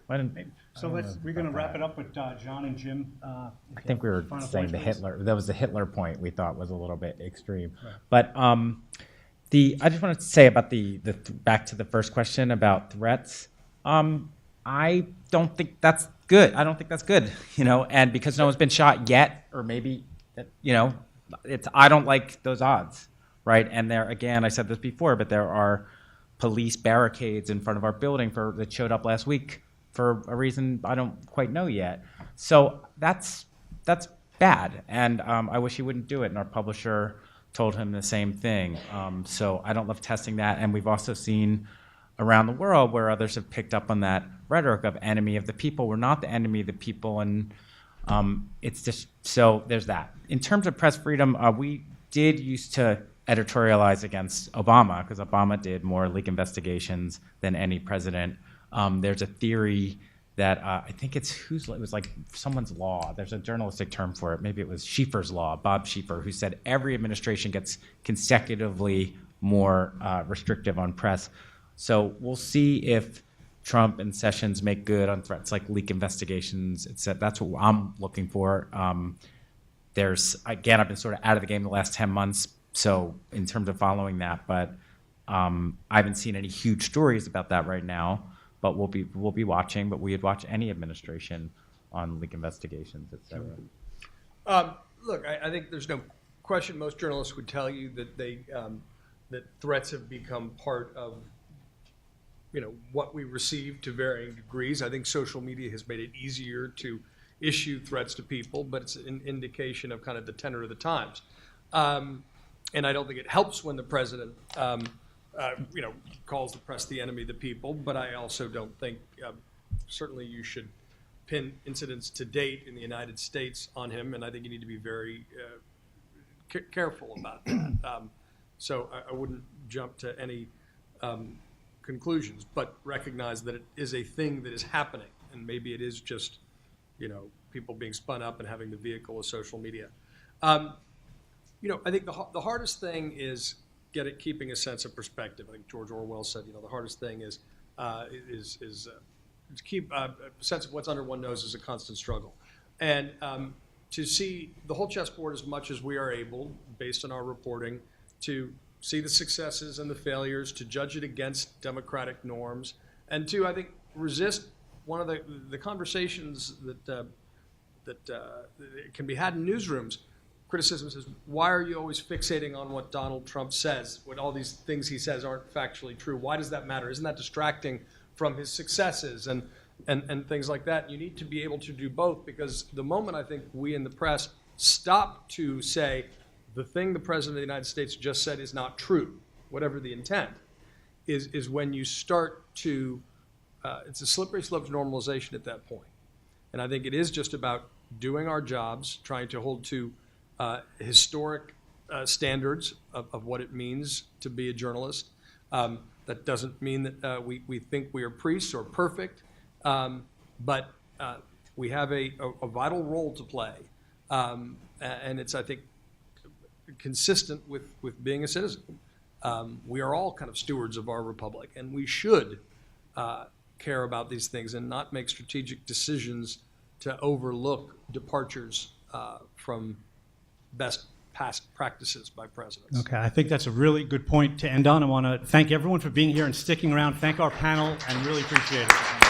So we're going to wrap it up with John and Jim. I think we were Final saying thoughts, the please. Hitler, that was the Hitler point we thought was a little bit extreme. But I just wanted to say about back to the first question about threats. I don't think that's good. I don't think that's good, and because no one's been shot yet, or maybe, I don't like those odds, right? And there, again, I said this before, but there are police barricades in front of our building that showed up last week for a reason I don't quite know yet. So that's bad, and I wish he wouldn't do it. And our publisher told him the same thing. So I don't love testing that. And we've also seen around the world where others have picked up on that rhetoric of enemy of the people. We're not the enemy of the people, and it's just, so there's that. In terms of press freedom, we did used to editorialize against Obama because Obama did more leak investigations than any president. There's a theory that I think it was like someone's law. There's a journalistic term for it. Maybe it was Schieffer's law, Bob Schieffer, who said every administration gets consecutively more restrictive on press. So we'll see if Trump and Sessions make good on threats like leak investigations, etc. That's what I'm looking for. I've been sort of out of the game the last 10 months, so in terms of following that, but I haven't seen any huge stories about that right now. But we'll be watching. But we would watch any administration on leak investigations, etc. Look, I think there's no question. Most journalists would tell you that that threats have become part of what we receive to varying degrees. I think social media has made it easier to issue threats to people, but it's an indication of kind of the tenor of the times. And I don't think it helps when the president calls the press the enemy of the people, but I also don't think, certainly you should pin incidents to date in the United States on him, and I think you need to be very careful about that. So I wouldn't jump to any conclusions, but recognize that it is a thing that is happening, and maybe it is just, people being spun up and having the vehicle of social media. I think the hardest thing is keeping a sense of perspective. I think George Orwell said, the hardest thing is to keep a sense of what's under one nose is a constant struggle. And to see the whole chessboard as much as we are able, based on our reporting, to see the successes and the failures, to judge it against democratic norms, and to, I think, resist one of the conversations that can be had in newsrooms. Criticism says, why are you always fixating on what Donald Trump says, when all these things he says aren't factually true? Why does that matter? Isn't that distracting from his successes and things like that? You need to be able to do both, because the moment I think we in the press stop to say the thing the President of the United States just said is not true, whatever the intent, is when you start to, it's a slippery slope to normalization at that point. And I think it is just about doing our jobs, trying to hold to historic standards of what it means to be a journalist. That doesn't mean that we think we are priests or perfect, but we have a vital role to play. And it's, I think, consistent with being a citizen. We are all kind of stewards of our republic, and we should care about these things and not make strategic decisions to overlook departures from best past practices by presidents. Okay, I think that's a really good point to end on. I want to thank everyone for being here and sticking around. Thank our panel, and really appreciate it.